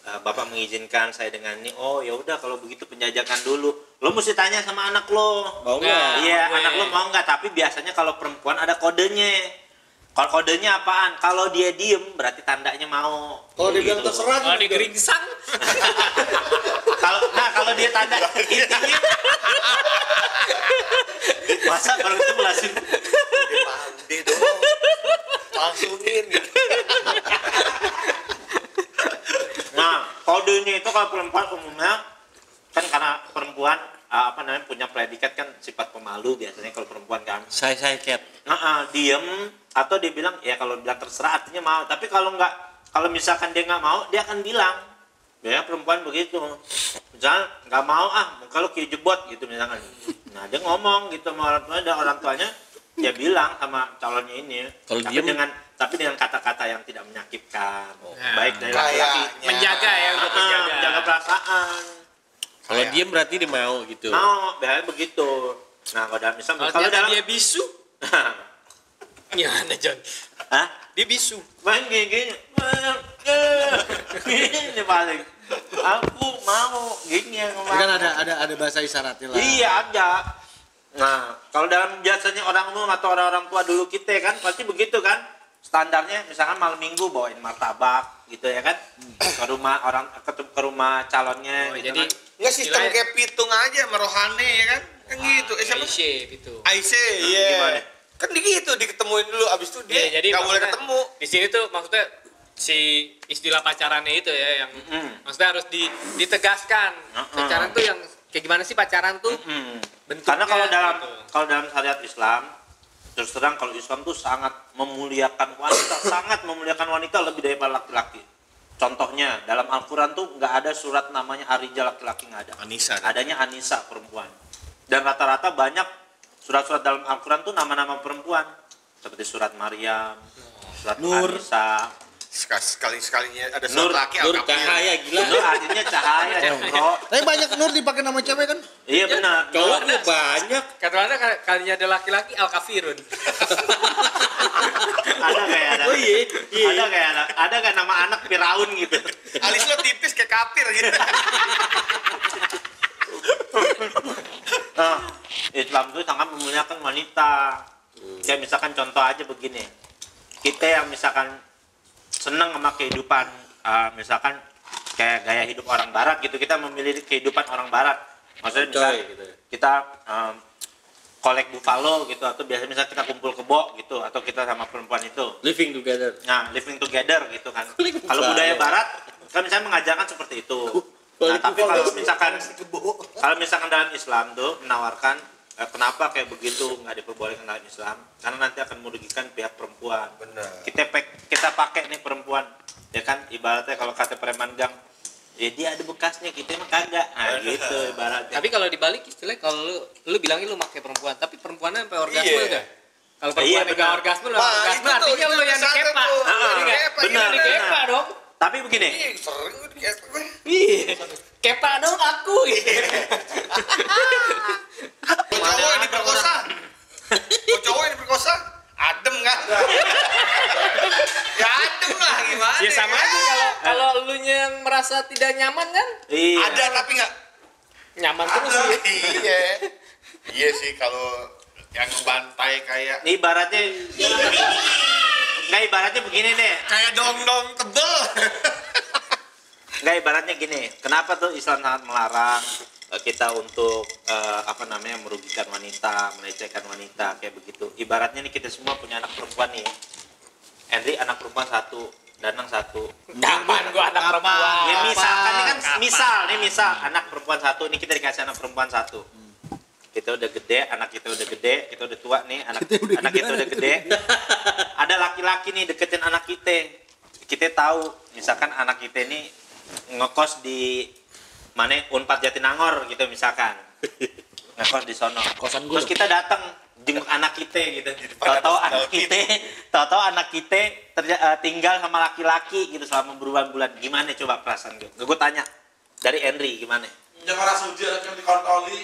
Bapak mengizinkan saya dengan ini. Oh ya udah kalau begitu penjajakan dulu. Lo mesti tanya sama anak lo. Mau nggak? Iya, gue. anak lo mau nggak? Tapi biasanya kalau perempuan ada kodenya. Kalau kodenya apaan? Kalau dia diem berarti tandanya mau. Kalau dia bilang Gitu. terserah kalau gitu. digeringsang, Kalau dia tanda intinya masa baru itu langsung Pandai dong. Langsungin gitu. Nah, kodenya itu kalau perempuan umumnya kan karena perempuan punya predikat kan sifat pemalu biasanya kalau perempuan kan. Saya cat. Diem atau dia bilang ya kalau bilang terserah artinya mau. Tapi kalau misalkan dia nggak mau dia akan bilang. Ya perempuan begitu. Misalnya nggak mau kalau kayak jebot gitu misalkan. Nah dia ngomong gitu sama orang tuanya dia bilang sama calonnya ini. Kalau tapi diem- dengan kata-kata yang tidak menyakitkan. Nah, Baik dari kayaknya. laki-lakinya. menjaga ya, untuk menjaga. Menjaga perasaan. Kalau diem berarti dia mau gitu. Mau, biasanya begitu. Nah, kalau dalam Islam, Kalau kalau ternyata dalam dia bisu, gimana John? Hah? Dia bisu. Main gini, ini paling. Aku mau gini yang Ini kan ada bahasa isyaratnya lah. Iya ada. Nah, kalau dalam biasanya orang umum atau orang-orang tua dulu kita kan pasti begitu kan. Standarnya misalkan malam minggu bawain martabak gitu ya kan. Ke rumah calonnya Oh, gitu jadi kan. Enggak sistem kayak pitung aja sama rohani ya kan? Kan gitu. Siapa? shape itu. Aisyah, iya. Gimana? Kan gitu diketemuin dulu abis itu dia Iya, jadi nggak boleh maksudnya ketemu. Di sini tuh maksudnya si istilah pacarannya itu ya yang maksudnya harus ditegaskan. Pacaran tuh yang kayak gimana sih pacaran tuh? Bentuknya, Karena gitu. kalau dalam syariat Islam terus terang kalau Islam tuh sangat memuliakan wanita, sangat memuliakan wanita lebih daripada laki-laki. Contohnya dalam Al-Quran tuh nggak ada surat namanya Arija laki-laki, nggak ada. Anissa. Adanya Anissa perempuan. Dan rata-rata banyak surat-surat dalam Al-Quran tuh nama-nama perempuan seperti surat Maryam, surat Nur. Anissa. Sekali-sekalinya ada Nur, surat laki Nur Al-Kafir. cahaya gila. Nur artinya cahaya, bro. Tapi banyak nur dipakai nama cewek kan? Iya benar. Cowok juga banyak. Kata-kata kalinya ada laki-laki al-kafirun. Ada kayak ada. Oh iya. Ada kayak nama anak Firaun gitu. Alis lo tipis kayak kafir gitu. Nah, Islam itu sangat memuliakan wanita. Kayak misalkan contoh aja begini. Kita yang misalkan senang sama kehidupan, misalkan kayak gaya hidup orang barat gitu, kita memilih kehidupan orang barat. Maksudnya misalkan gitu. kita kolek buffalo gitu, atau biasanya misalnya kita kumpul kebo gitu, atau kita sama perempuan itu. Living together. Nah, living together gitu kan. Kolek Kalau buffalo. budaya barat kan misalnya mengajarkan seperti itu. Nah, tapi kalau misalkan dalam Islam tuh menawarkan kenapa kayak begitu nggak diperbolehkan dalam Islam, karena nanti akan merugikan pihak perempuan. Benar. Kita pakai nih perempuan, ya kan, ibaratnya kalau kata preman gang, ya dia ada bekasnya, kita emang kagak. Nah, gitu ibaratnya. Tapi kalau dibalik istilahnya kalau lu bilangin lu pakai perempuan, tapi perempuannya sampai orgasme Iya. enggak? Kalau Iya, perempuan nggak benar. orgasme, Nah, orgasme itu tuh, artinya itu lu yang kesana dikepa. tuh. Ngerti nggak? Dikepa, benar, Iya, dikepa benar. dong. Tapi begini, Ih, sering gue dikepa gue. Iya. Kepa dong aku. Gitu. Kok cowok yang diperkosa? Kok cowok yang diperkosa? Adem kan? Ya adem lah gimana? Ya sama kan? aja kalau lu yang merasa tidak nyaman kan? iya. Ada tapi nggak. Nyaman terus Ada. sih. Iya. Iya sih kalau yang ngebantai kayak Ini ibaratnya nggak ibaratnya begini deh. kayak dong-dong tebel. Nggak ibaratnya gini. Kenapa tuh Islam sangat melarang kita untuk merugikan wanita, melecehkan wanita kayak begitu. Ibaratnya nih kita semua punya anak perempuan nih. Henry anak perempuan 1, Danang 1. Kapan gua anak perempuan? Ya misalkan ini kan misal anak perempuan 1 ini kita dikasih anak perempuan 1. Kita udah gede, anak kita udah gede, kita udah tua nih, anak kita udah gede. Ada laki-laki nih deketin anak kita. Kita tahu misalkan anak kita ini ngekos di mana Unpad Jatinangor gitu misalkan. Ngekos di sono. Terus kita datang jenguk anak kita gitu. Tahu-tahu anak kita tinggal sama laki-laki gitu selama berbulan-bulan. Gimana coba perasaan gue? Gue tanya dari Henry gimana? Jangan rasa ujian yang dikontoli.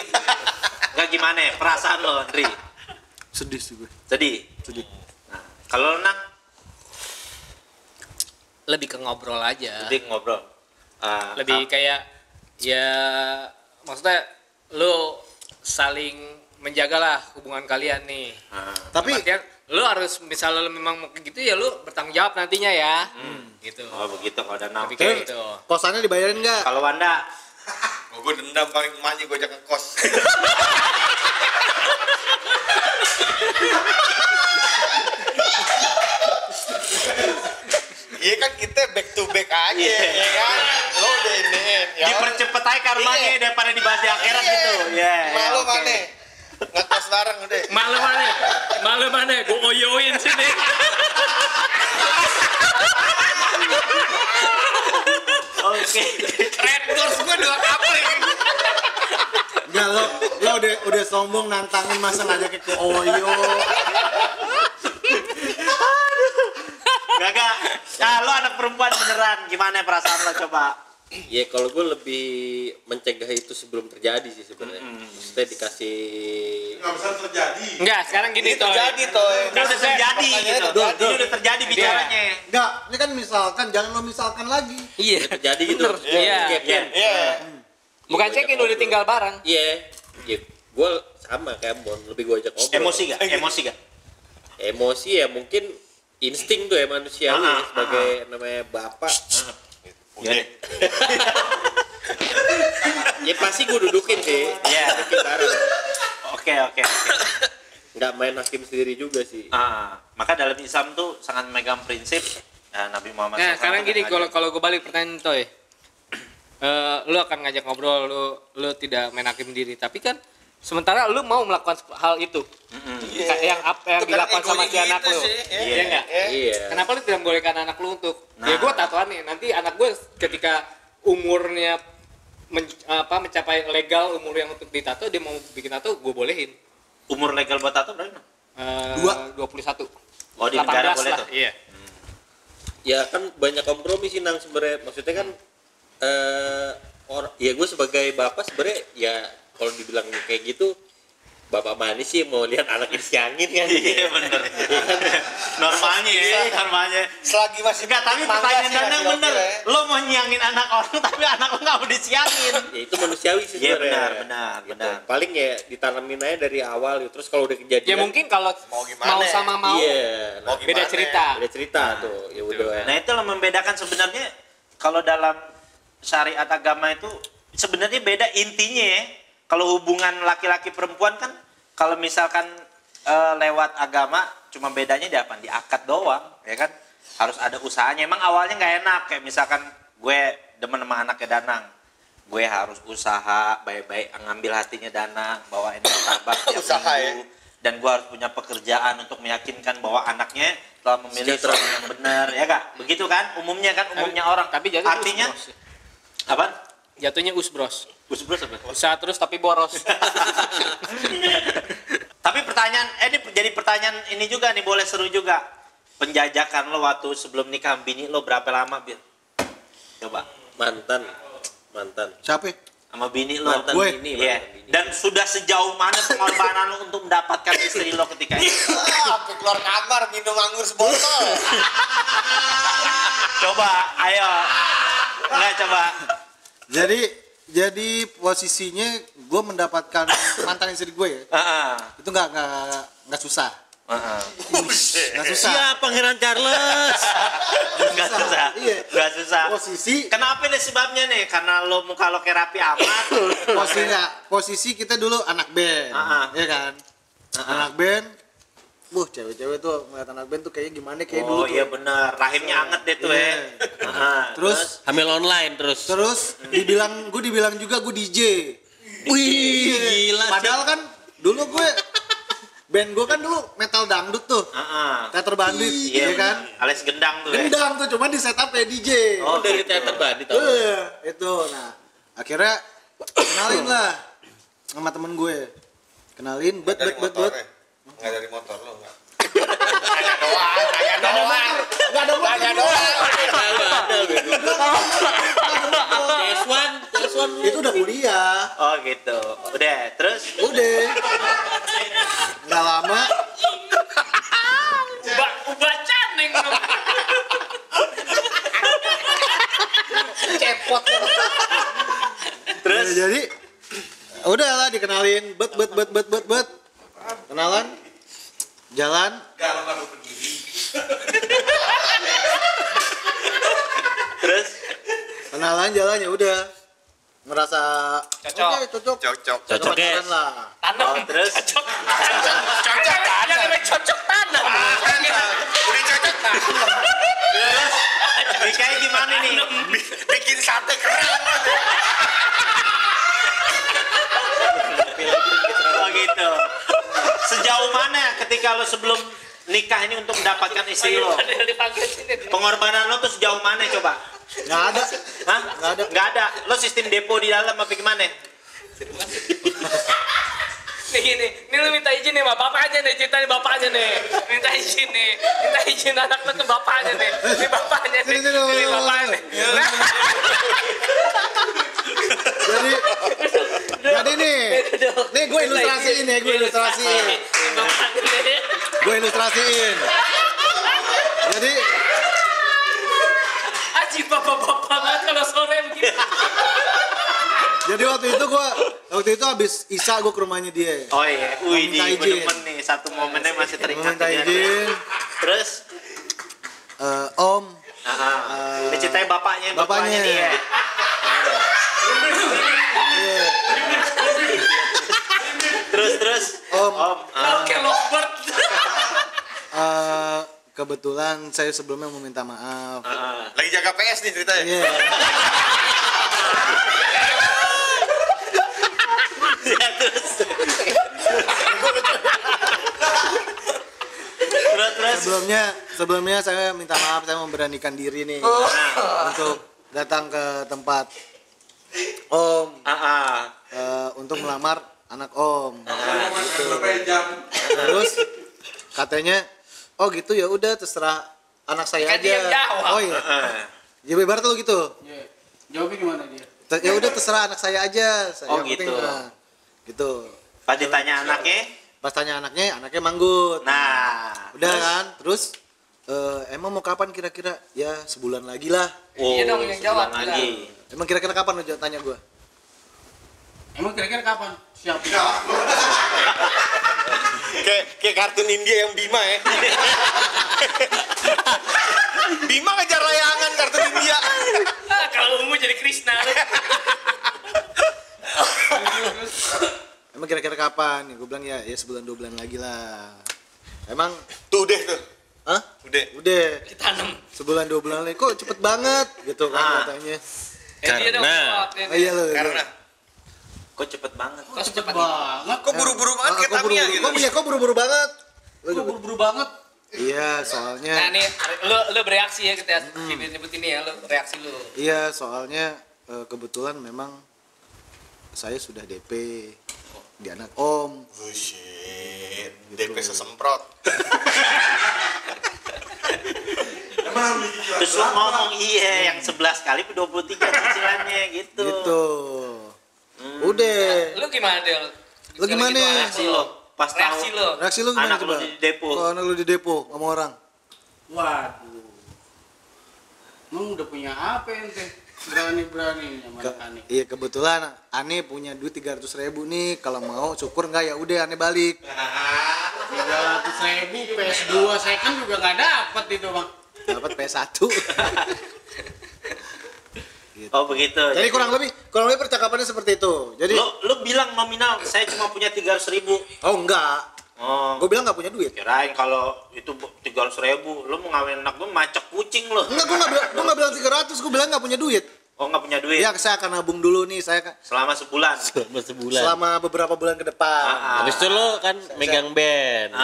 Enggak gimana perasaan lo, Henry? Sedih sih gue. Sedih. Nah, kalau lo nak Lebih ke ngobrol aja. jadi ngobrol. Lebih kayak ya maksudnya lu saling menjagalah hubungan kalian nih. Tapi Artinya, lu harus misalnya lu memang mau kayak gitu ya lu bertanggung jawab nantinya ya. Gitu. Oh begitu kalau Danang. Tapi kayak gitu. kosannya dibayarin nggak? Kalau Wanda Gue dendam paling emaknya gue ajak ke kos. Iya kan kita back to back aja, ya kan? Lo udah iniin, ya. dipercepet aja karmanya Iya. daripada dibahas di akhirat Iya. gitu. Ya. Malu oke. mana? Ngekos bareng udah. Malu mana? Gue oyoin sini. Oke. Red Doors gue 2 kapling. Enggak, lo udah sombong nantangin masa ngajaknya ke Oyo. Gak. Nah, lo anak perempuan beneran. Gimana perasaan lo coba? Ya kalau gue lebih mencegah itu sebelum terjadi sih sebenarnya. Maksudnya dikasih Nggak bisa terjadi. Enggak, sekarang gini Itu toh. jadi toh. Ini udah terjadi gitu. Terjadi. Ini udah terjadi bicaranya. Enggak, ini kan misalkan, jangan lo misalkan lagi. Iya. terjadi gitu. Iya. Kayak Iya. Bukan check-in udah tinggal bareng. Iya. Ya, gue sama kayak Bon, lebih gue ajak ngobrol. Emosi gak? Emosi ya mungkin insting tuh ya manusiawi ya, sebagai namanya bapak. Udah. Ya pasti gue dudukin sih. Iya. Dudukin bareng. Oke. Nggak main hakim sendiri juga sih. Maka dalam Islam tuh sangat memegang prinsip Nabi Muhammad Nah, SAW sekarang tuh gini ngajarin. kalau gue balik pertanyaan Toy. Lu akan ngajak ngobrol, lu tidak main hakim diri, tapi kan sementara lu mau melakukan hal itu. Kayak yang Itu kan dilakukan sama si egonya anak gitu lu. sih, Iya enggak? Iya. Kenapa lu tidak membolehkan anak lu untuk Nah. ya gue tatoan nih, nanti anak gue ketika umurnya mencapai legal umur yang untuk ditato, dia mau bikin tato, gue bolehin. Umur legal buat tato berapa? 21. Oh, di negara 18 boleh lah, tuh? Iya. Ya kan banyak kompromi sih Nang sebenarnya. Maksudnya kan ya gue sebagai bapak sebenarnya ya kalau dibilang kayak gitu bapak manis sih mau lihat anak disiangin kan. Iya bener. Normalnya. Selagi masih Enggak, tapi mangga pertanyaan sih, Danang masih bener. oke ya. Lo mau nyiangin anak orang tapi anak lo nggak mau disiangin. Ya itu manusiawi sih Iya sebenarnya. benar. Paling ya ditanamin aja dari awal gitu. Terus kalau udah kejadian Ya mungkin kalau Mau gimana? mau sama mau iya. Mau Nah, beda gimana? cerita. beda cerita tuh. Ya udah. Nah itu yang membedakan sebenarnya kalau dalam syariat agama itu sebenarnya beda intinya ya. Kalau hubungan laki-laki perempuan kan kalau misalkan lewat agama cuma bedanya di apa? Di akad doang, ya kan? Harus ada usahanya. Emang awalnya nggak enak kayak misalkan gue demen sama anaknya Danang. Gue harus usaha baik-baik ngambil hatinya Danang, bawain martabak tiap Usaha, minggu. Dan gue harus punya pekerjaan untuk meyakinkan bahwa anaknya telah memilih Sejahtera. suami yang benar, ya kak? Begitu kan? Umumnya orang. Tapi jatuhnya artinya usbros. apa? Jatuhnya usbros. Usbros apa? Usaha terus tapi boros. Tapi pertanyaan, ini jadi pertanyaan ini juga nih, boleh seru juga. Penjajakan lo waktu sebelum nikah bini lo berapa lama, Bir? Coba. Mantan. Siapa? Sama bini lo. Mantan Gue. bini, Iya. mantan bini. Dan sudah sejauh mana pengorbanan lo untuk mendapatkan istri lo ketika itu? Sampai keluar kamar minum anggur sebotol. Coba, ayo. Enggak, coba. Jadi posisinya gue mendapatkan mantan istri gue ya. Itu nggak susah. Nggak susah. Siap Pangeran Charles. Enggak susah. Iya. Enggak susah. Posisi Kenapa nih sebabnya nih? Karena lo muka lo kayak rapi amat. posisi kita dulu anak band, ya kan? Anak band. Cewek-cewek tuh ngeliat anak band tuh kayaknya gimana kayak dulu. Oh iya benar, rahimnya anget deh tuh Iya. Terus Hamil online terus. gue dibilang juga gue DJ. Wih, gila sih. Padahal kan dulu gue band gue kan dulu metal dangdut tuh. Teater bandit, Iya ya kan? Alias gendang tuh ya. Gendang tuh, cuma di setup ya DJ. Oh, dari teater bandit tau. Itu. Nah, akhirnya kenalin lah sama temen gue. Kenalin, bet. Enggak dari motor lo enggak. Tanya doang. Tes1 Itu udah kuliah. Oh gitu. Udah, terus Udah. Nggak lama. Ubah caneng. Cepot. terus Jadi udahlah dikenalin, bet. Kenalan. Jalan. terus Kenalan jalannya udah. Ngerasa Cocok. oke, cocok. Cocok ya. Pacaran lah. oh, terus Cocok tanam. Yang namanya cocok tanam. Udah cocok nah. nikahnya gimana nih? Bikin sate kerang. Oh gitu. Sejauh mana ketika lo sebelum nikah ini untuk mendapatkan istri lo? Pengorbanan lo tuh sejauh mana coba? Nggak ada. Hah? Nggak ada. Nggak ada. Lo sistem depo di dalam apa gimana? Nih gini, ini lu minta izin nih sama bapaknya nih, ceritanya bapaknya nih. Minta izin anak lu ke bapaknya nih. Ini bapaknya nih. Ini bapaknya nih. Jadi nih gue ilustrasiin ya, gue ilustrasiin. Jadi Anjing bapak-bapak banget kalau sore begini. Jadi waktu itu habis Isa gue ke rumahnya dia. Oh iya, wih Minta di izin. demen nih, satu momennya masih teringat. Minta izin. Terus, Om. diceritain bapaknya Bapaknya. dia. Iya. Terus, Om. Oke, lovebird. Kebetulan saya sebelumnya mau minta maaf. Lagi jaga PS nih ceritanya. Iya. Sebelumnya saya minta maaf, saya memberanikan diri nih untuk datang ke tempat Om untuk melamar anak Om. Terus katanya, oh gitu ya udah terserah anak saya Kan dia aja. jawab. Oh iya. Ya ibarat lu gitu. Iya. Jawabnya gimana dia? Ya udah terserah anak saya aja. Oh, Yang penting, gitu. gitu. Pas ditanya anaknya, Pas tanya anaknya manggut. nah, Udah kan, terus emang mau kapan kira-kira? Ya sebulan lagi lah. Iya dong, yang jawab. sebulan lagi. Emang kira-kira kapan lu tanya gue? Emang kira-kira kapan? Siap. Kayak kartun India yang Bima ya. Bima ngejar layangan kartun India. Kalau umum jadi Krishna. Emang kira-kira kapan? Gue bilang ya sebulan 2 bulan lagi lah. Emang Tuh deh tuh. hah? Udah. Ditanam. Sebulan 2 bulan lagi kok cepet banget gitu kan katanya. Dia dong jawab. Oh iya lu. Karena Kok cepet banget? Kok cepat banget. kok buru-buru banget kayak Kok Tamiya gitu. Kok buru-buru banget? Kok buru-buru banget? Iya, Nah soalnya nih, lu bereaksi ya kita nyebut ini ya, lu reaksi lu. iya, soalnya kebetulan memang saya sudah DP Dia anak om. Bullshit. DP sesemprot. Emang harus dicicilan Terus lu ngomong iya yang 11 kali 23 cicilannya gitu. Gitu. Udah. Lu gimana Del? Lu gimana? Reaksi lo pas Reaksi tahu lo. Reaksi lu gimana anak coba? lu di depo. Kalau anak lu di depo sama orang. Waduh. Emang udah punya apa ente? Berani-berani sama anak Ani. Iya kebetulan Ane punya duit 300.000 nih. Kalau mau syukur nggak ya udah Ane balik. 300.000 PS2 second juga nggak dapet itu bang. Dapat PS1. Gitu. Oh begitu. Jadi kurang lebih percakapannya seperti itu. Jadi lu bilang nominal saya cuma punya 300.000. oh enggak. Oh. Gue bilang nggak punya duit. Kirain kalau itu 300.000 lu mau ngawin anak gue macet kucing lo. Enggak, gue nggak bilang 300, gue bilang nggak punya duit. Oh nggak punya duit. Ya saya akan nabung dulu nih, Selama sebulan. selama beberapa bulan ke depan. Habis itu lo kan megang band.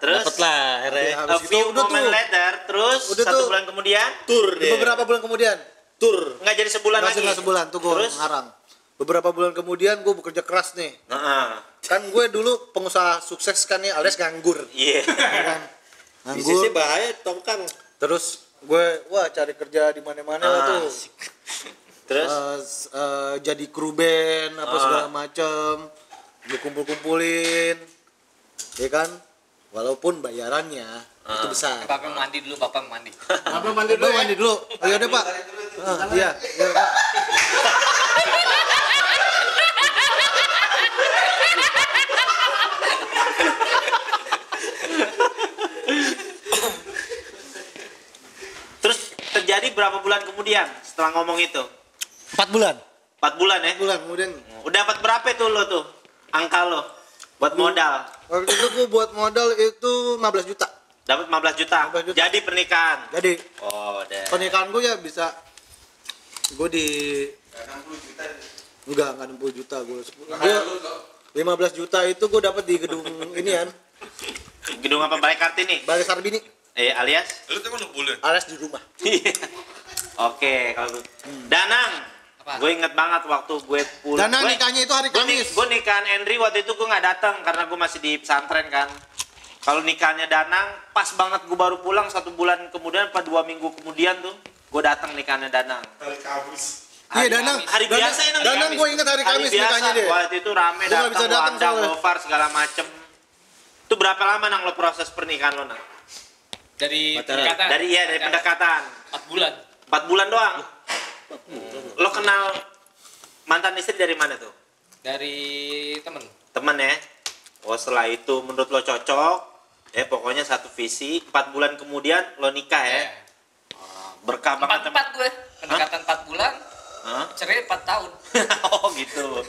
Terus Dapet lah akhirnya. Ya, a habis itu few udah moment tuh. later, terus Udah satu tuh. bulan kemudian Tur deh. Beberapa bulan kemudian tur. nggak jadi sebulan lagi. Nggak sebulan tuh gue Terus? ngarang. Beberapa bulan kemudian gue bekerja keras nih. Heeh. Kan gue dulu pengusaha sukses kan nih alias nganggur. Iya. Ya kan? Bisnisnya Nganggur. bahaya tongkang. Terus gue cari kerja di mana-mana lah tuh. Terus Jadi kru band apa segala macem, dikumpul-kumpulin, ya kan? Walaupun bayarannya itu besar. Bapak mandi dulu, Bapak mandi. Apa mandi dulu Bang, ya? mandi dulu. Oh, iya deh Pak. Iya, iya Pak. terus terjadi berapa bulan kemudian setelah ngomong itu? 4 bulan. 4 bulan ya? 4 bulan kemudian. Udah dapat berapa tuh lo tuh? Angka lo buat modal. Waktu itu gue buat modal itu 15 juta. Dapat 15 juta. 15 juta. Jadi pernikahan. Jadi Oh, deh. pernikahan gue ya bisa gue di enggak 60 juta gue 15 juta itu gue dapat di gedung ini kan Gedung apa Balai Kartini? Balai Sarbini Alias? Lu tuh kan boleh. alias di rumah. Oke, kalau Danang. Apa? Gue inget banget waktu gue pulang. Danang nikahnya itu hari Kamis. Gue nikahan Henry waktu itu gue nggak datang karena gue masih di pesantren kan. Kalau nikahnya Danang, pas banget gue baru pulang 1 bulan kemudian, apa 2 minggu kemudian tuh, gue datang nikahnya Danang. Hari Kamis. Iya Danang. Hari biasa ya Danang gue inget hari Kamis biasa, nikahnya deh. waktu itu rame Gua nggak bisa datang, datang Wanda, soalnya. Gofar segala macem. Itu berapa lama nang lo proses pernikahan lo nang? Dari Pacaran. pendekatan. Dari pendekatan. 4 bulan. 4 bulan doang. Lo kenal mantan istri dari mana tuh? Dari temen. Temen ya. Oh setelah itu menurut lo cocok, ya pokoknya satu visi. 4 bulan kemudian lo nikah ya. Berkah banget. 4 gue. Pendekatan 4 bulan. Hah? Cerai 4 tahun. Oh gitu.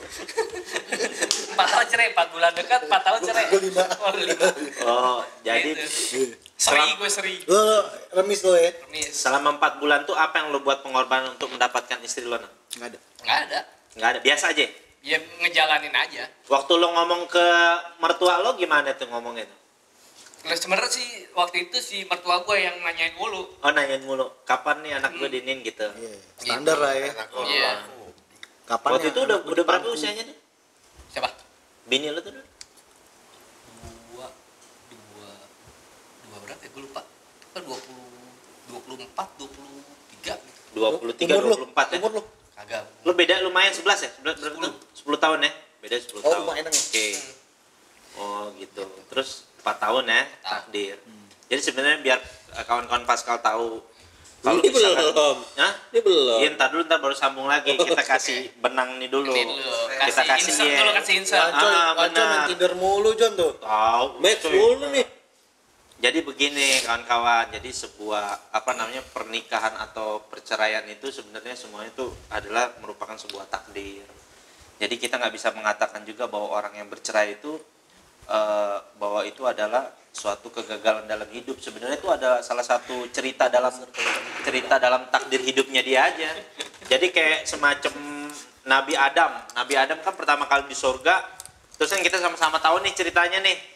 4 tahun cerai, 4 bulan dekat, 4 tahun cerai. Gue 5. Oh, 5. Oh jadi Seri, gue seri. Lo remis lo ya? Permis. selama 4 bulan tuh apa yang lo buat pengorbanan untuk mendapatkan istri lo? Nang? Nggak ada. Nggak ada. Nggak ada, biasa aja. Ya ngejalanin aja. Waktu lo ngomong ke mertua lo gimana tuh ngomongnya tuh? Terus sebenarnya sih waktu itu si mertua gue yang nanyain mulu. Oh nanyain mulu, kapan nih anak gue dinin gitu? Iya, standar lah ya. Iya. Kapan Waktu itu udah berapa usianya nih? Siapa? Bini lo tuh? Dua berapa ya? Gue lupa. Kan 24, 23 gitu. 23, Umur lo? 24 ya? Umur lo? Kagak. Lo beda lumayan 11 ya? 10 tahun ya? Beda 10 Oh, tahun. lumayan, ya. Oke. Oh gitu. Terus 4 tahun ya takdir. Jadi sebenarnya biar kawan-kawan Pascal tahu kalau Ini misalkan belum. Hah? Ini belum. Iya, ntar baru sambung lagi. Kita kasih benang nih dulu. Ini dulu. Kita kasih insert ya. dulu, kasih insert. Wancoy, Ah, Wancoy main benar. Tinder mulu John tuh. Tahu. Max cuy. mulu nih. Jadi begini kawan-kawan, jadi sebuah pernikahan atau perceraian itu sebenarnya semuanya itu adalah merupakan sebuah takdir. Jadi kita nggak bisa mengatakan juga bahwa orang yang bercerai itu bahwa itu adalah suatu kegagalan dalam hidup. Sebenarnya itu ada salah satu cerita dalam takdir hidupnya dia aja. Jadi kayak semacam Nabi Adam. Nabi Adam kan pertama kali di surga, terus kan kita sama-sama tahu nih ceritanya nih.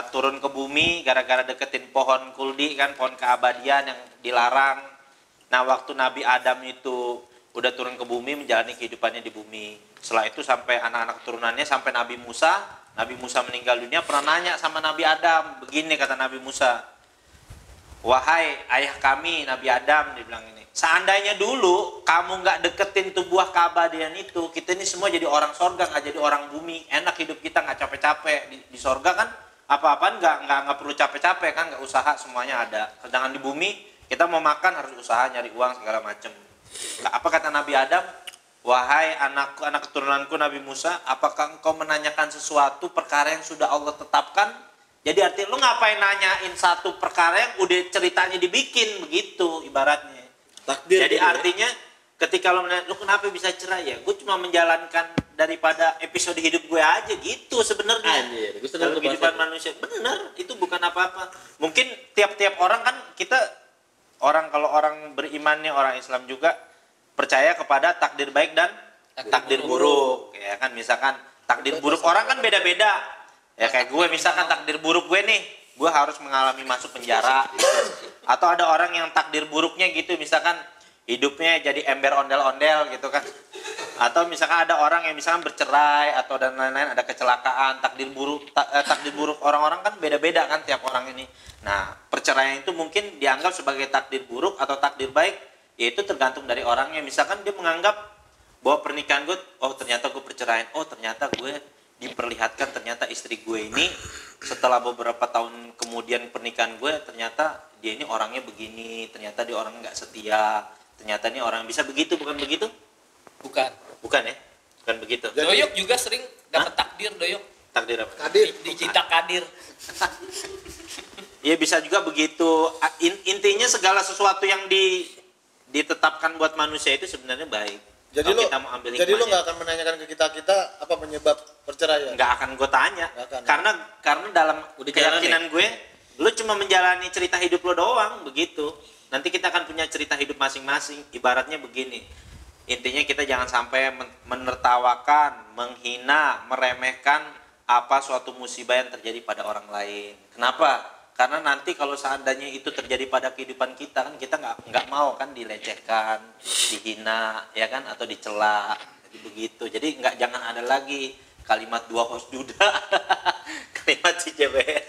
Turun ke bumi gara-gara deketin pohon kuldi kan, pohon keabadian yang dilarang. Nah waktu Nabi Adam itu udah turun ke bumi menjalani kehidupannya di bumi, Setelah itu sampai anak-anak keturunannya, sampai Nabi Musa meninggal dunia, pernah nanya sama Nabi Adam. Begini kata Nabi Musa, wahai ayah kami Nabi Adam, dia bilang ini, seandainya dulu kamu nggak deketin tuh buah keabadian itu, kita ini semua jadi orang sorga, nggak jadi orang bumi. Enak hidup kita, nggak capek-capek. Di sorga kan apa-apaan nggak perlu capek-capek kan, nggak usaha, semuanya ada. Sedangkan di bumi kita mau makan harus usaha, nyari uang segala macem. Apa kata Nabi Adam? Wahai anak keturunanku Nabi Musa, apakah engkau menanyakan sesuatu perkara yang sudah Allah tetapkan? Jadi artinya lu ngapain nanyain satu perkara yang udah ceritanya dibikin, begitu ibaratnya. Takdir. Jadi artinya ketika lu menanya, lu kenapa bisa cerai ya? Gue cuma menjalankan daripada episode hidup gue aja gitu sebenarnya. Dalam kehidupan manusia. Bener, itu bukan apa-apa. Mungkin tiap-tiap orang kan kalau orang berimannya orang Islam juga percaya kepada takdir baik dan takdir buruk. Ya kan, misalkan takdir buruk orang kan beda-beda. Ya kayak gue misalkan takdir buruk gue nih, gue harus mengalami masuk penjara. Atau ada orang yang takdir buruknya gitu, misalkan hidupnya jadi ember ondel-ondel gitu kan. Atau misalkan ada orang yang misalkan bercerai atau dan lain-lain, ada kecelakaan. Takdir buruk orang-orang kan beda-beda kan tiap orang ini. Nah, perceraian itu mungkin dianggap sebagai takdir buruk atau takdir baik, yaitu tergantung dari orangnya. Misalkan dia menganggap bahwa pernikahan gue, oh ternyata gue perceraian, oh ternyata gue diperlihatkan, ternyata istri gue ini setelah beberapa tahun kemudian pernikahan gue, ternyata dia ini orangnya begini, ternyata dia orang nggak setia, ternyata ini orang bisa begitu, bukan begitu? Bukan ya? Bukan begitu. Doyok juga sering dapat takdir, Doyok. Takdir apa? Dicinta kadir. Iya bisa juga begitu. Intinya segala sesuatu yang ditetapkan buat manusia itu sebenarnya baik. Jadi lu nggak akan menanyakan ke kita apa penyebab perceraian? Nggak akan gue tanya. Karena dalam keyakinan gue, lu cuma menjalani cerita hidup lo doang, begitu. Nanti kita akan punya cerita hidup masing-masing. Ibaratnya begini. Intinya kita jangan sampai menertawakan, menghina, meremehkan apa suatu musibah yang terjadi pada orang lain. Kenapa? Karena nanti kalau seandainya itu terjadi pada kehidupan kita, kan kita nggak mau kan dilecehkan, dihina, ya kan, atau dicela. Jadi begitu. Jadi jangan ada lagi kalimat dua host duda, kalimat si JBR.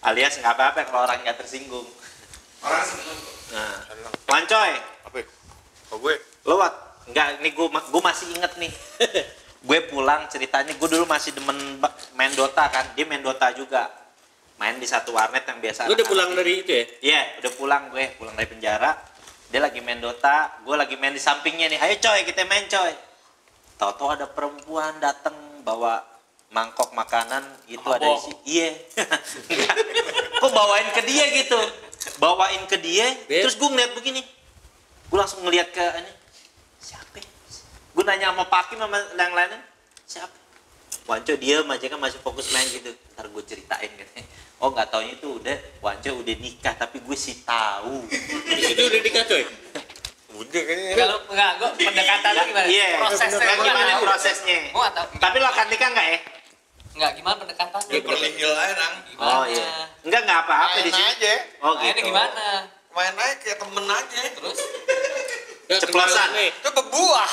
Alias nggak apa-apa kalau orang nggak tersinggung. Orang tersinggung. Nah, Wancoy. Apa? Oh gue. Lewat. Enggak, nih gue masih inget nih. Gue pulang ceritanya, gue dulu masih demen main Dota kan. Dia main Dota juga. Main di satu warnet yang biasa. Lu udah pulang dari itu ya? Iya, udah pulang dari penjara. Dia lagi main Dota, gue lagi main di sampingnya nih. Ayo coy, kita main coy. Tahu-tahu ada perempuan datang bawa mangkok makanan itu ada isi. Iya. Kok bawain ke dia gitu? Bawain ke dia, terus gue ngeliat begini. Gue langsung ngeliat ke ini. Siapa? Gue nanya sama Pakim sama yang lainnya. Siapa? Wanco dia aja kan masih fokus main gitu. Ntar gue ceritain katanya. Oh nggak taunya itu Wanco udah nikah, tapi gue sih tahu. Itu udah nikah coy? Udah kayaknya. Kalau enggak, gue pendekatannya gimana? Iya. Prosesnya Gimana prosesnya? Gue nggak tahu. Tapi lo akan nikah nggak ya? Enggak, gimana pendekatannya? Perlihil aja nang. Gimana? Oh iya. Enggak apa-apa di Main sini. aja. Oh Mainnya gitu. gimana? Main aja kayak temen aja. Terus? Ceplosan. Itu berbuah.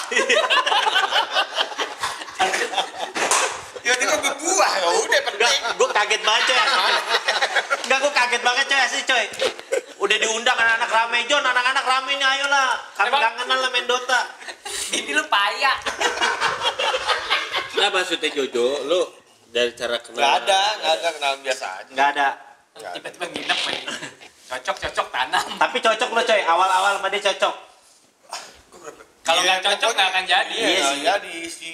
Tiba-tiba berbuah, ya udah penting. Gue kaget banget coy. Enggak, gue kaget banget coy sih coy. Udah diundang anak-anak rame, Jon, anak-anak rame nih, ayolah. Kami kangenan lah main Dota. Ini lu payah. Nah maksudnya Jojo, lu dari cara kenal? Nggak ada kenalan biasa aja. Nggak ada. Tiba-tiba nginep main. Cocok tanam. Tapi cocok lo coy, awal-awal sama dia cocok. Kalau nggak cocok nggak akan jadi. Iya sih. Jadi si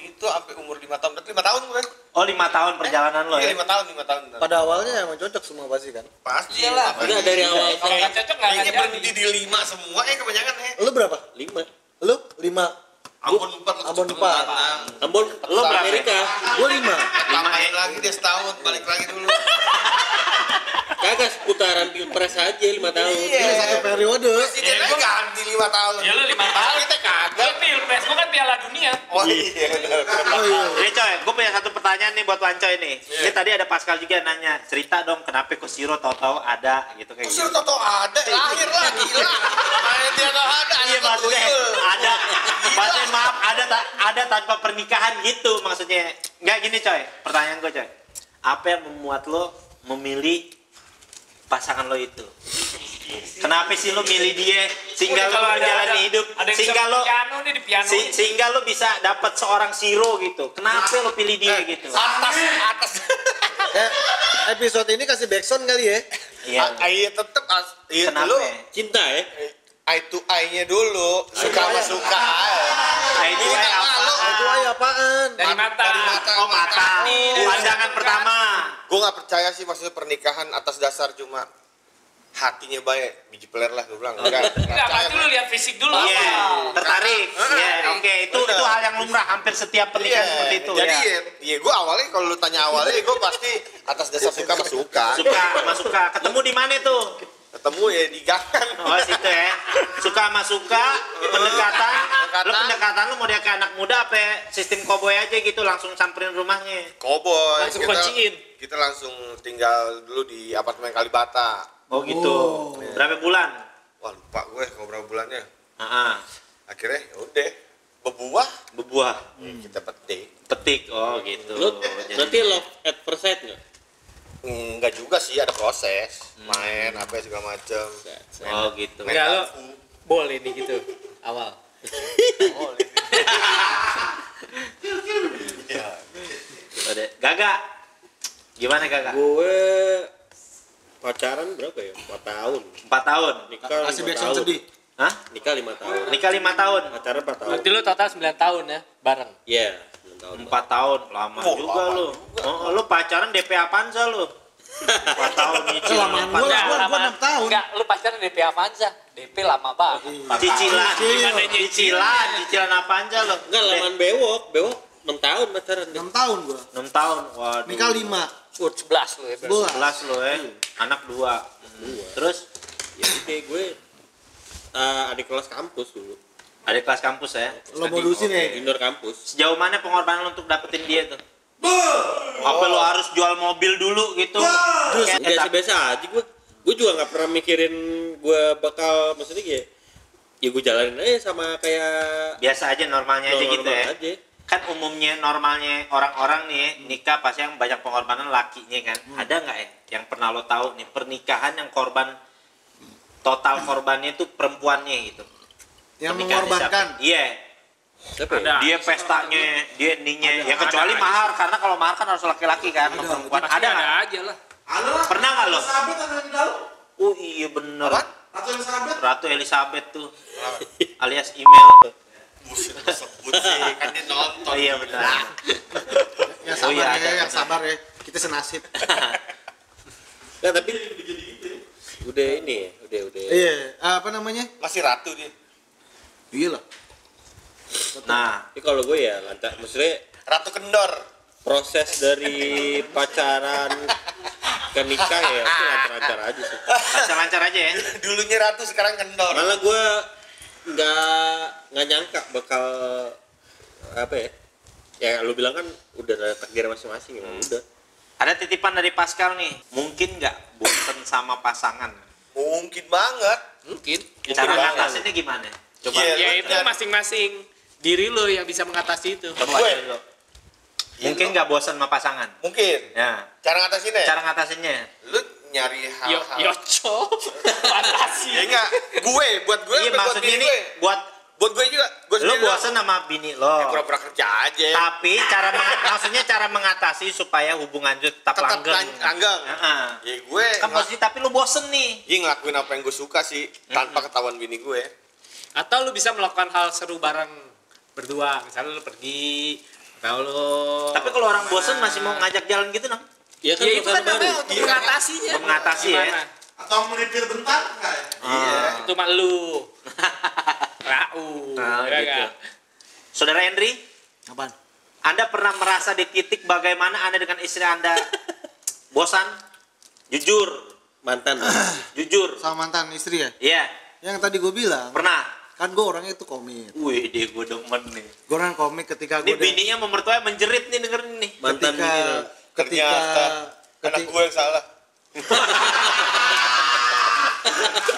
itu sampai umur 5 tahun. Berarti 5 tahun gue. Oh 5 tahun perjalanan lo Iya ya? 5 tahun. Pada awalnya emang cocok semua pasti kan? Pasti Iyalah. Enggak dari awal. Kalau nggak cocok nggak akan Kayaknya jadi. berhenti di 5 semua kebanyakan ya. Lu berapa? 5. Lu 5. Ambon 4. Ambon 4. Ambon, Lo berapa? Amerika. Gua 5. Tambahin lagi dia setahun, balik lagi dulu. Kagak seputaran pilpres aja 5 tahun. Ini satu periode. Presiden aja ganti 5 tahun. Ya lu 5 tahun. Kita kagak. Pilpres, gua kan Piala Dunia. Oh Oh iya. Ini coy, gue punya satu pertanyaan nih buat Wancoy nih. Ini tadi ada Pascal juga nanya, cerita dong kenapa Kusiro tahu-tahu ada gitu kayak Kusiro gitu. tahu ada, lahir lah gila. Main dia tahu ada. Iya maksudnya ada, maksudnya maaf ada tanpa pernikahan gitu maksudnya. Nggak gini coy, pertanyaan gue coy. Apa yang membuat lo memilih pasangan lo itu? Kenapa sih lo milih dia sehingga lo menjalani hidup sehingga lo bisa dapat seorang Siro gitu? Kenapa lo pilih dia gitu? Atas. Episode ini kasih backsound kali ya. Iya tetep iya Kenapa? dulu. Cinta ya. Eye to eye-nya dulu, suka sama suka. Eye to eye apaan? Itu apaan? Dari mata. Oh mata. Pandangan pertama. Gue nggak percaya sih maksudnya pernikahan atas dasar cuma hatinya baik, biji peler lah gue bilang. Enggak Pasti lu lihat fisik dulu. Iya, tertarik. Iya, oke. Itu hal yang lumrah hampir setiap pernikahan seperti itu. Jadi ya. gue awalnya kalau lu tanya awalnya gue pasti atas dasar suka sama suka. Suka. Ketemu di mana tuh? Ketemu ya di gangan. Oh situ ya. Suka sama suka, pendekatan lu mau dia ke anak muda apa sistem koboi aja gitu langsung samperin rumahnya. Koboi. Langsung kunciin. Kita langsung tinggal dulu di apartemen Kalibata. Oh gitu. Berapa bulan? Wah lupa gue kalau berapa bulannya. Akhirnya ya udah berbuah. Kita petik. Oh gitu. Lu berarti love at first sight nggak? Enggak juga sih, ada proses main apa segala macam. Oh gitu. Enggak lo boleh nih gitu awal. Gaga. Gimana Gaga? Gue pacaran berapa ya? 4 tahun. 4 tahun. Nikah Kasih 5 backsound tahun. sedih. Hah? Nikah 5 tahun. Nikah 5 tahun. Pacaran 4 tahun. Berarti lu total 9 tahun ya bareng. Iya, 9 tahun. 4 tahun. Lama juga lu. Oh, lu pacaran DP apaan sih lu? 4 tahun nyicil. Lamaan gua 6 tahun. Enggak, lu pacaran DP Avanza. DP lama banget. Cicilan apaan aja lu? Enggak, lamaan bewok 6 tahun pacaran. 6 tahun gua. 6 tahun. Waduh. Nikah 5. 11 lu ya. 11 lu ya. Anak 2. Terus Ya udah gue adik kelas kampus dulu. adik kelas kampus ya. Lo modusin ya. Junior kampus. Sejauh mana pengorbanan lu untuk dapetin dia tuh? Apa lu harus jual mobil dulu gitu? Biasa-biasa aja gue. Gue juga nggak pernah mikirin gue bakal maksudnya kayak ya gue jalanin aja sama kayak biasa aja normalnya aja gitu ya. Aja. Kan umumnya normalnya orang-orang nih nikah pasti yang banyak pengorbanan lakinya kan. Ada nggak ya yang pernah lo tahu nih pernikahan yang total korbannya itu perempuannya gitu? Yang Pernikahan mengorbankan. Iya. Dia pestanya, dia ininya. Ya kecuali mahar karena kalau mahar kan harus laki-laki kan, sama perempuan. Ada nggak? Ada aja lah. Pernah nggak lo? Elizabeth ada di dalam. Oh iya bener. Ratu Elizabeth. Ratu Elizabeth tuh alias email. Sebut sih kan dia nonton. Oh iya benar. Ya sabar iya, ada, yang benar. sabar ya. Kita senasib. Nggak, tapi udah ini ya, udah. Iya, apa namanya? Masih ratu dia. Iya lah. Nah, Tapi kalau gue ya lancar, maksudnya Ratu kendor. proses dari pacaran ke nikah ya itu lancar-lancar aja sih. lancar-lancar aja ya. Dulunya ratu sekarang kendor. Malah gue nggak nyangka bakal apa ya? Ya lu bilang kan udah ada takdir masing-masing ya udah. Ada titipan dari Pascal nih. Mungkin nggak bosen sama pasangan? Mungkin banget. Mungkin. Cara ngatasinnya gimana? Coba. Iya, Ya lu itu nyari- masing-masing diri lo yang bisa mengatasi itu. Coba Gue. aja dulu. Mungkin nggak bosen sama pasangan? Mungkin. Ya. Cara ngatasinnya? Cara ngatasinnya? Lu nyari hal-hal. Yoco. Fantasi. Ya enggak, buat gue Iya apa buat maksudnya bini ini gue? buat Gue juga. Gue lo sendiri bosen sama bini lo. Ya pura-pura kerja aja. Tapi maksudnya cara mengatasi supaya hubungan itu tetap Tetap langgeng. langgeng. Heeh. Ya gue Kan posisi tapi lo bosen nih. Iya ngelakuin apa yang gue suka sih tanpa ketahuan bini gue. Atau lu bisa melakukan hal seru bareng berdua. Misalnya lu pergi atau lu Tapi kalau orang bosen masih mau ngajak jalan gitu nang? Ya kan ya itu kan suasana baru. namanya untuk mengatasinya. Untuk mengatasi ya. Gimana? Atau melipir bentar enggak ya? Iya. Itu mak lu. Rau. Nah, Ya gitu. kan? Saudara Henry, Apaan? Anda pernah merasa di titik bagaimana Anda dengan istri Anda bosan? Jujur, Mantan. jujur. Sama mantan istri ya? Iya, Yang tadi gue bilang. pernah. kan gue orangnya itu komit. Wih, dia gue demen nih. Gue orang komit ketika Ini gue bininya sama mertuanya menjerit nih dengerin nih. Mantan bini lo. Ternyata anak gue yang salah.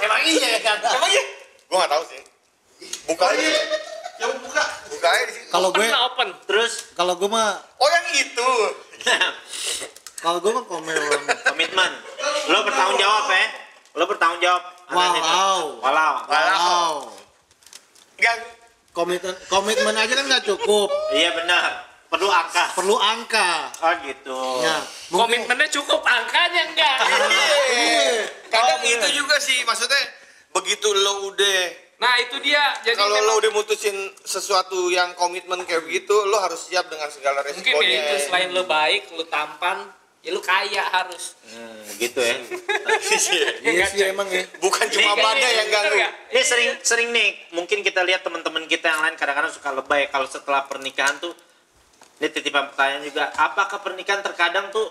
Emang iya kan? Emang iya? Gue nggak tahu sih. Buka aja. Ya buka. Buka aja di situ. kalau gue Open. Terus kalau gue mah Oh yang itu. kalau gue mah komit orang. komitmen. Lo bertanggung jawab ya. Lo bertanggung jawab. Wow. Enggak. Komitmen aja kan nggak cukup, Iya benar. Perlu angka. perlu angka. Oh gitu. Ya, mungkin Komitmennya cukup, angkanya enggak. Kadang itu juga sih maksudnya begitu lo udah Nah itu dia. Jadi kalau memang lo udah mutusin sesuatu yang komitmen kayak begitu, lo harus siap dengan segala mungkin resikonya. ya itu selain lo baik, lo tampan, ya lo kaya harus. Gitu ya. iya sih emang ya. Bukan cuma Ini badai kayaknya yang ganggu. bener nggak? Ini sering nih, mungkin kita lihat teman-teman kita yang lain kadang-kadang suka lebay kalau setelah pernikahan tuh. Ini titipan pertanyaan juga, apakah pernikahan terkadang tuh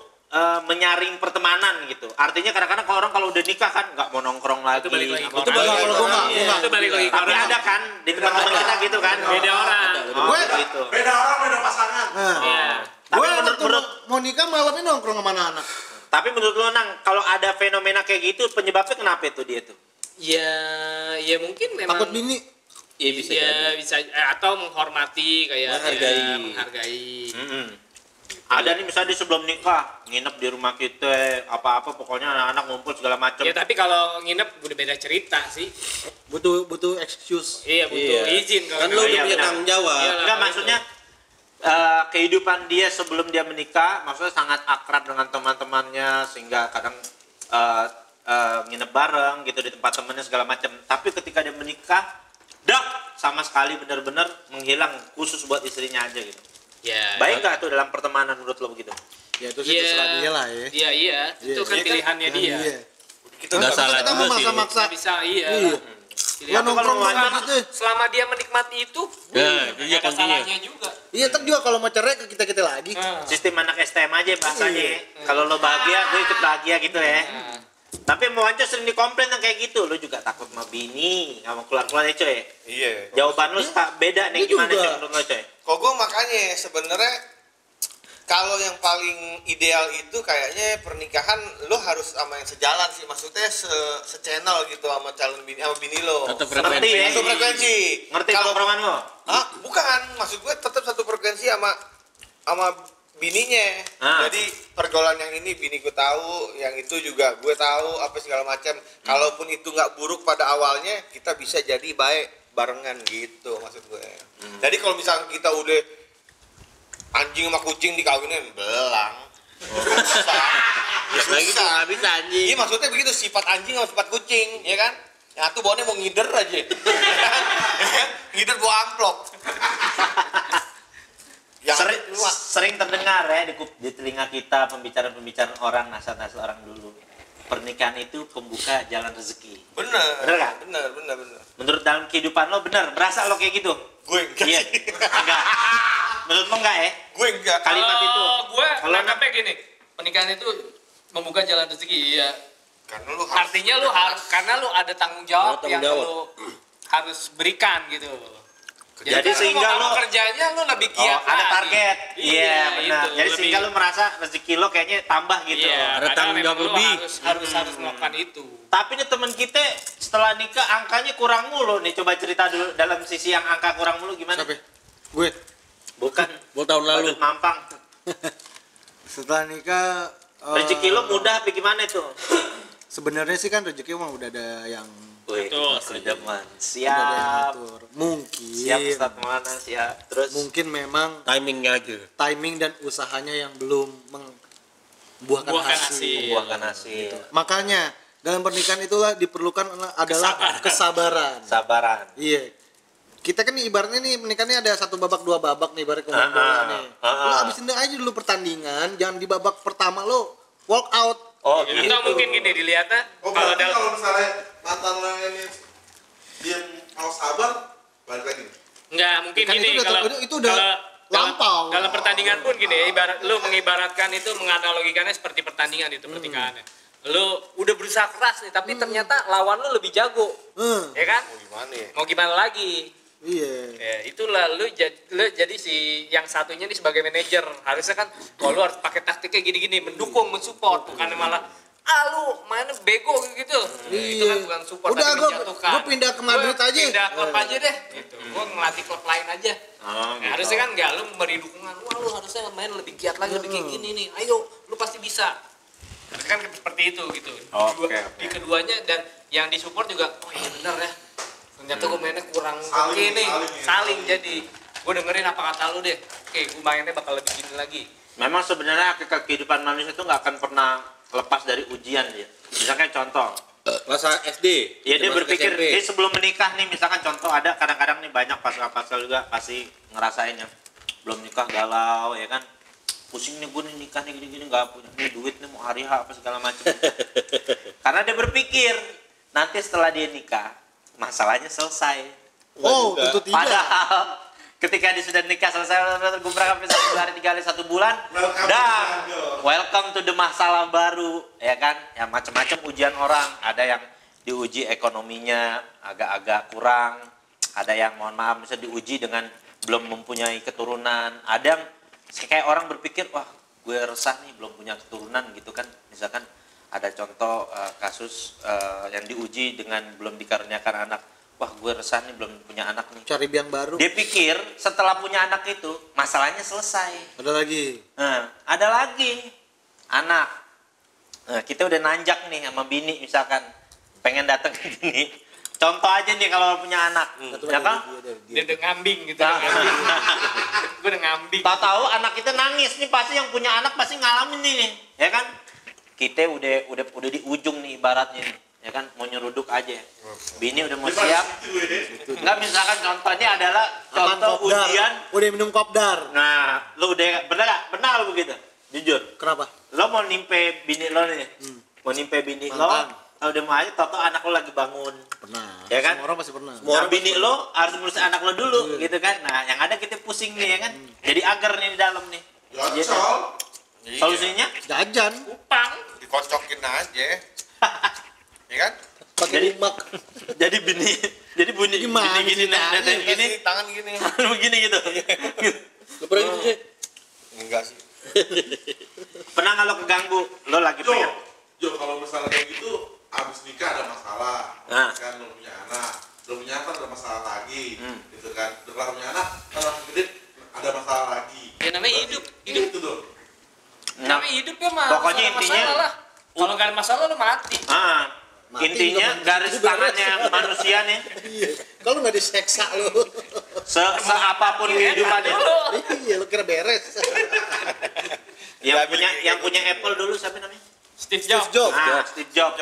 menyaring pertemanan gitu? Artinya kadang-kadang kalau udah nikah kan nggak mau nongkrong lagi. Itu balik lagi ke Itu orang. balik Kalau lagi gua nggak, ke gua nggak. Itu balik lagi ke Tapi orang. ada kan di teman-teman kita gitu kan? Beda orang. Gue Gitu. Beda orang, beda pasangan. nah, Iya. Tapi gue menurut mau nikah malam ini nongkrong sama anak-anak. Tapi menurut lo Nang, kalau ada fenomena kayak gitu penyebabnya kenapa itu dia tuh? Ya mungkin memang. Takut bini. Iya bisa Iya jadi. bisa atau menghormati kayak Menghargai. ya, menghargai. Ada nih misalnya dia sebelum nikah nginep di rumah kita apa-apa pokoknya anak-anak ngumpul segala macam. Ya tapi kalau nginep udah beda cerita sih. Butuh excuse. Iya butuh Iya. izin kalau Kan lo udah Iya, punya benar. tanggung jawab. Iya. Enggak maksudnya kehidupan dia sebelum dia menikah maksudnya sangat akrab dengan teman-temannya sehingga kadang nginep bareng gitu di tempat temennya segala macam. Tapi ketika dia menikah, sama sekali benar-benar menghilang khusus buat istrinya aja gitu. Ya. Baik nggak tuh dalam pertemanan menurut lo begitu? Ya itu sih terserah dia lah ya. Iya. Itu kan Iya. pilihannya dia. Nggak salah Kita juga mau sih. maksa-maksa. Nggak bisa iya. Iya. Pilihan Lo nongkrong selama, sama gitu. selama dia menikmati itu, Nah, itu dia nggak ada kuncinya. salahnya juga. Iya, ntar juga kalau mau cerai ke kita lagi. Sistem anak STM aja bahasanya. Kalau lo bahagia, gue ikut bahagia gitu ya. Tapi mau aja sering dikomplain yang kayak gitu. Lo juga takut sama bini, sama keluar-keluarnya coy. Iya. Jawaban lo beda nih Ini gimana juga. coy menurut lo coy? Kok gue makanya sebenarnya kalau yang paling ideal itu kayaknya pernikahan lo harus sama yang sejalan sih, maksudnya se-channel gitu sama calon bini sama bini lo. Satu Ngerti frekuensi. ya? Satu frekuensi. Ngerti Kalau tongkrongan lo? Hah? Bukan, maksud gue tetap satu frekuensi sama bininya. Jadi pergaulan yang ini bini gue tahu, yang itu juga gue tahu apa segala macam. Kalaupun itu nggak buruk pada awalnya, kita bisa jadi baik barengan gitu maksud gue. Jadi kalau misalnya kita udah anjing sama kucing dikawinin belang. Susah. Ya, Lagi tuh susah. nggak bisa anjing. Iya maksudnya begitu, sifat anjing sama sifat kucing, ya kan? Yang satu baunya mau ngider aja. Ngider bawa amplop. Sering terdengar ya di telinga kita pembicaraan-pembicaraan orang, nasihat-nasihat orang dulu. Pernikahan itu pembuka jalan rezeki. Bener. Bener nggak? Bener. Menurut dalam kehidupan lo bener? Berasa lo kayak gitu? Gue enggak Iya. sih. Enggak. Menurut lo enggak ya? Gue enggak. Kalimat itu. Gue Kalau nangkapnya gini, pernikahan itu membuka jalan rezeki, iya. Karena lu Artinya lu harus, karena lu ada tanggung jawab Tanggung yang jawab. lu harus berikan gitu. Jadi sehingga lu kerjanya lu lebih giat ada lagi. target. Iya, benar. itu, Jadi lebih- sehingga lu merasa rezeki lo kayaknya tambah gitu. Iya, Ada padahal tanggung jawab memang lu lebih. harus melakukan itu. Tapi nih teman kita setelah nikah angkanya kurang mulu nih. Coba cerita dulu dalam sisi yang angka kurang mulu gimana? Siapa? Gue. Bukan. Buat tahun lalu. Badut Mampang. Setelah nikah Rezeki lo mudah apa gimana itu? sebenarnya sih kan rezeki emang udah ada yang Wih, Betul. kerjaman. udah ada yang Siap. ngatur. Mungkin Siap Ustaz Maulana, siap. Terus mungkin memang Timingnya aja. timing dan usahanya yang belum membuahkan Buahkan hasil. hasil. buahkan hasil. Makanya dalam pernikahan itulah diperlukan adalah kesabaran. Sabaran. Iya. Kita kan nih ibaratnya nih pernikahannya ada satu babak dua babak nih ibarat pemain bola nih. Lo abisin aja dulu pertandingan, jangan di babak pertama lo walk out. Oh, Ya, gitu. enggak mungkin gini dilihatnya Oh kalau berarti dalam kalau misalnya mantan lo yang ini dia mau sabar, balik lagi. enggak mungkin Kan gini itu udah- kalau itu udah lampau. dalam pertandingan pun gini lu mengibaratkan itu menganalogikannya seperti pertandingan itu pernikahannya. Lu udah berusaha keras nih, tapi ternyata lawan lu lebih jago. Ya kan? Mau gimana lagi? Iya. Ya, itulah lu jadi si yang satunya nih sebagai manajer. Harusnya kan lu harus pakai taktiknya gini-gini, mendukung, mensupport, bukan malah lu mainnya bego gitu. Itu kan bukan support, udah tapi menjatuhkan. gue pindah ke Madrid aja. Pindah klub aja deh. Gitu. Gue ngelatih klub lain aja. Nah, harusnya kan enggak, lu memberi dukungan. Wah, lu harusnya main lebih giat lagi, lebih kayak gini nih. Ayo, lu pasti bisa. Kan seperti itu gitu. Di keduanya dan yang disupport juga, oh iya benar ya. Ternyata gue mainnya kurang oke nih. Saling jadi. Gue dengerin apa kata lu deh. Oke, gue mainnya bakal lebih gini lagi. Memang sebenarnya kehidupan manusia itu nggak akan pernah lepas dari ujian dia. Misalkan contoh, masa SD. Ya dia berpikir, dia sebelum menikah nih, misalkan contoh ada kadang-kadang nih banyak pasal-pasal juga pasti ngerasainnya. Belum nikah galau ya kan. Pusing nih gue nih nikah nih gini-gini nggak punya nih duit nih mau hari H apa segala macam. Karena dia berpikir nanti setelah dia nikah masalahnya selesai. Oh, tentu tidak. Padahal ketika dia sudah nikah selesai gue berangkat 1 hari 3 kali 1 bulan dah welcome to the masalah baru ya kan, ya macam-macam ujian orang. Ada yang diuji ekonominya agak-agak kurang, ada yang mohon maaf bisa diuji dengan belum mempunyai keturunan, ada yang kayak orang berpikir wah gue resah nih belum punya keturunan gitu kan. Misalkan ada contoh kasus yang diuji dengan belum dikaruniakan anak, wah gue resah nih belum punya anak nih, cari biang baru. Dia pikir setelah punya anak itu masalahnya selesai. Ada lagi. Nah, ada lagi anak. Nah, kita udah nanjak nih sama bini misalkan pengen datang ke sini. Contoh aja nih kalau punya anak, ya kan? Dia udah ngambing gitu. Gue udah ngambing. Tahu anak kita nangis nih, pasti yang punya anak pasti ngalamin nih, ya kan? Kita udah di ujung nih ibaratnya nih. Ya kan mau nyeruduk aja, bini udah mau siap. Enggak, misalkan contohnya adalah contoh ujian udah minum kopdar. Nah lu udah benar lu begitu jujur. Kenapa? Lo mau nimpe bini lo nih, mau nimpe bini Mantan. lo udah mau aja toto anak lo lagi bangun, Pernah. ya kan? Semua orang pasti pernah. Nah, bini lo harus ngurus anak lo dulu gitu kan. Nah yang ada kita pusing nih ya kan, jadi agar nih di dalam nih. Solusinya jajan, upang, dikocokin aja. Ya kan? pakai limak. Jadi bini Gimana gini Gini, tangan gini. begini gitu. Lu pernah gitu sih? Enggak sih. Pernah nggak lo keganggu, lo lagi pengen? Jo, kalau misalnya kayak gitu, abis nikah ada masalah, kan lo punya anak, ada masalah lagi, gitu kan. Setelah punya anak, kalau gede ada masalah lagi. Ya namanya hidup Itu tuh. namanya hidup ya mah. Pokoknya intinya kalau nggak ada masalah lu mati. Mati intinya juga garis tangannya manusia nih. Kalau nggak diseksa lu. Seapapun kehidupannya. Iya, lu kira beres. yang punya Apple dulu siapa namanya? Steve Jobs. Steve Jobs.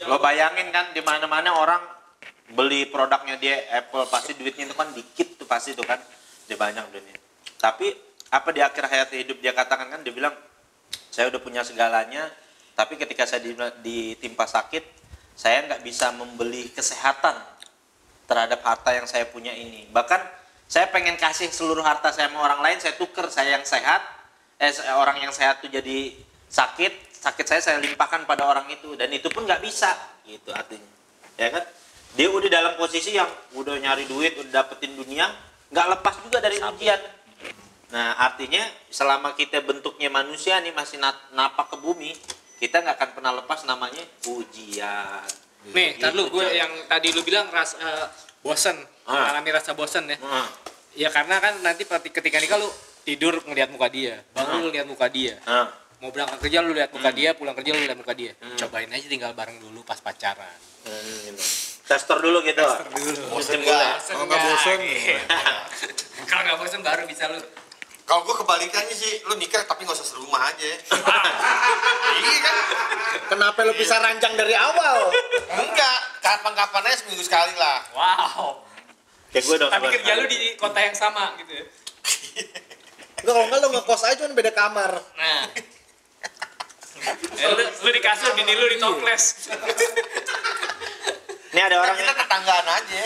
Lo bayangin kan di mana-mana orang beli produknya dia Apple, pasti duitnya itu kan dikit tuh pasti tuh kan. Dia banyak duitnya. Tapi apa di akhir hayat hidup dia katakan kan, dia bilang saya udah punya segalanya, tapi ketika saya ditimpa sakit, saya nggak bisa membeli kesehatan terhadap harta yang saya punya ini. Bahkan saya pengen kasih seluruh harta saya sama orang lain, saya tuker, saya yang sehat, orang yang sehat tuh jadi sakit saya limpahkan pada orang itu, dan itu pun nggak bisa, gitu artinya, ya kan? Dia udah dalam posisi yang udah nyari duit, udah dapetin dunia, nggak lepas juga dari ujian. Nah artinya selama kita bentuknya manusia nih masih napak ke bumi, kita nggak akan pernah lepas namanya ujian. Nih, tar lu gue yang tadi lu bilang bosen, mengalami rasa bosen ya. Ya karena kan nanti ketika nikah lu tidur ngeliat muka dia, bangun lu lihat muka dia. Mau berangkat kerja lu lihat muka dia, pulang kerja lu lihat muka dia. Cobain aja tinggal bareng dulu pas pacaran. Tester dulu gitu. Bosen enggak? Kalau nggak bosen, Kalau nggak bosen baru bisa lu. Kalau gue kebalikannya sih, lu nikah tapi nggak usah serumah aja. Iya kan? kenapa lu bisa ranjang dari awal? Enggak, kapan-kapan aja seminggu sekali lah. Wow. Kayak gue dong. Tapi kerja lu di kota yang sama gitu ya. Enggak, kalau nggak lu ngekos aja cuma beda kamar. Nah. Lu di kasur, bini lu di toples. Ini ada orang Kita tetanggaan aja.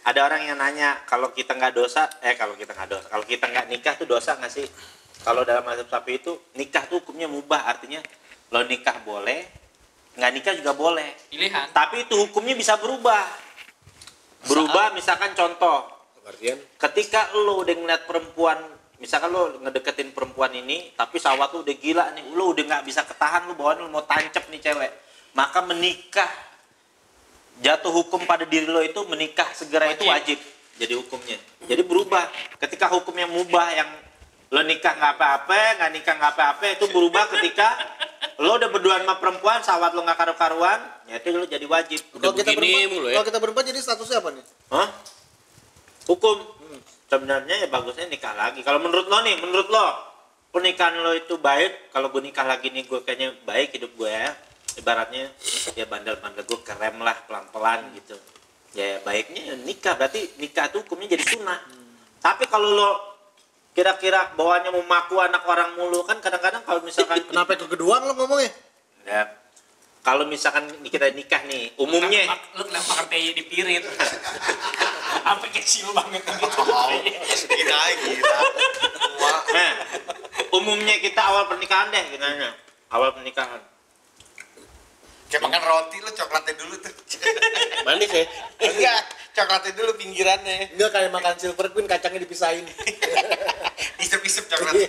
Ada orang yang nanya, kalau kita nggak kalau kita nggak nikah tuh dosa nggak sih? Kalau dalam mazhab Syafi'i itu nikah tuh hukumnya mubah, artinya lo nikah boleh, nggak nikah juga boleh. Pilihan. Tapi itu hukumnya bisa berubah. Berubah misalkan contoh. Artian Ketika lo udah ngeliat perempuan, misalkan lo ngedeketin perempuan ini, tapi sawat lo udah gila nih, lo udah nggak bisa ketahan, lo bawaan lo mau tancap nih cewek, maka menikah, jatuh hukum pada diri lo itu menikah segera itu wajib, jadi hukumnya. Jadi berubah. Ketika hukumnya mubah yang lo nikah nggak apa-apa, nggak nikah nggak apa-apa, itu berubah ketika lo udah berduaan sama perempuan, sawat lo nggak karu-karuan, ya itu lo jadi wajib. udah begini mulu ya. Kalau kita berempat jadi statusnya apa nih? Hah? Hukum. Sebenarnya ya bagusnya nikah lagi. Kalau menurut lo nih, menurut lo pernikahan lo itu baik, kalau gue nikah lagi nih gue kayaknya baik hidup gue ya. Ibaratnya ya bandel-bandel gue kerem lah pelan-pelan gitu. Ya baiknya ya nikah, berarti nikah itu hukumnya jadi sunnah. Tapi kalau lo kira-kira bawaannya mau maku anak orang mulu, kan kadang-kadang kalau misalkan Kenapa ke kedua lo ngomongnya? ya, kalau misalkan kita nikah nih, umumnya Lu kenapa makan peye di pirit? Sampai kecil banget gitu. Masukin naik gila. nah, umumnya kita awal pernikahan deh gimana? Awal pernikahan. Kayak makan roti lo coklatnya dulu tuh. Manis ya. Enggak, coklatnya dulu pinggirannya. Enggak kayak makan Silver Queen, kacangnya dipisahin. Isep-isep coklatnya.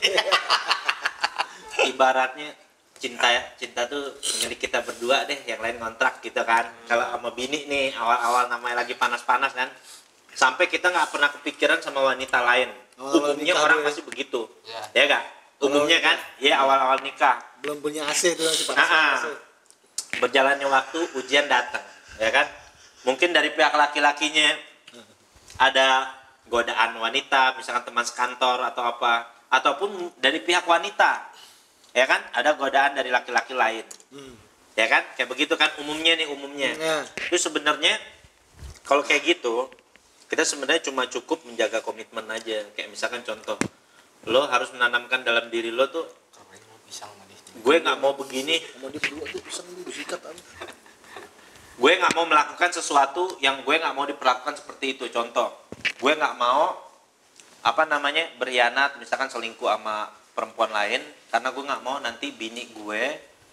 Ibaratnya cinta tuh milik kita berdua deh, yang lain ngontrak gitu kan. Kalau sama bini nih awal-awal namanya lagi panas-panas kan, sampai kita nggak pernah kepikiran sama wanita lain. Umumnya orang pasti begitu, ya gak? Umumnya kan, ya awal-awal nikah. Belum punya AC tuh masih panas. AC. Berjalannya waktu, ujian datang, ya kan? Mungkin dari pihak laki-lakinya ada godaan wanita, misalkan teman sekantor atau apa, ataupun dari pihak wanita, ya kan? Ada godaan dari laki-laki lain, ya kan? Kayak begitu kan umumnya nih umumnya. Itu sebenarnya kalau kayak gitu, kita sebenarnya cuma cukup menjaga komitmen aja. Kayak misalkan contoh, lo harus menanamkan dalam diri lo tuh, gue nggak mau begini. Gue nggak mau melakukan sesuatu yang gue nggak mau diperlakukan seperti itu. Contoh, gue nggak mau berkhianat, misalkan selingkuh sama perempuan lain, karena gue nggak mau nanti bini gue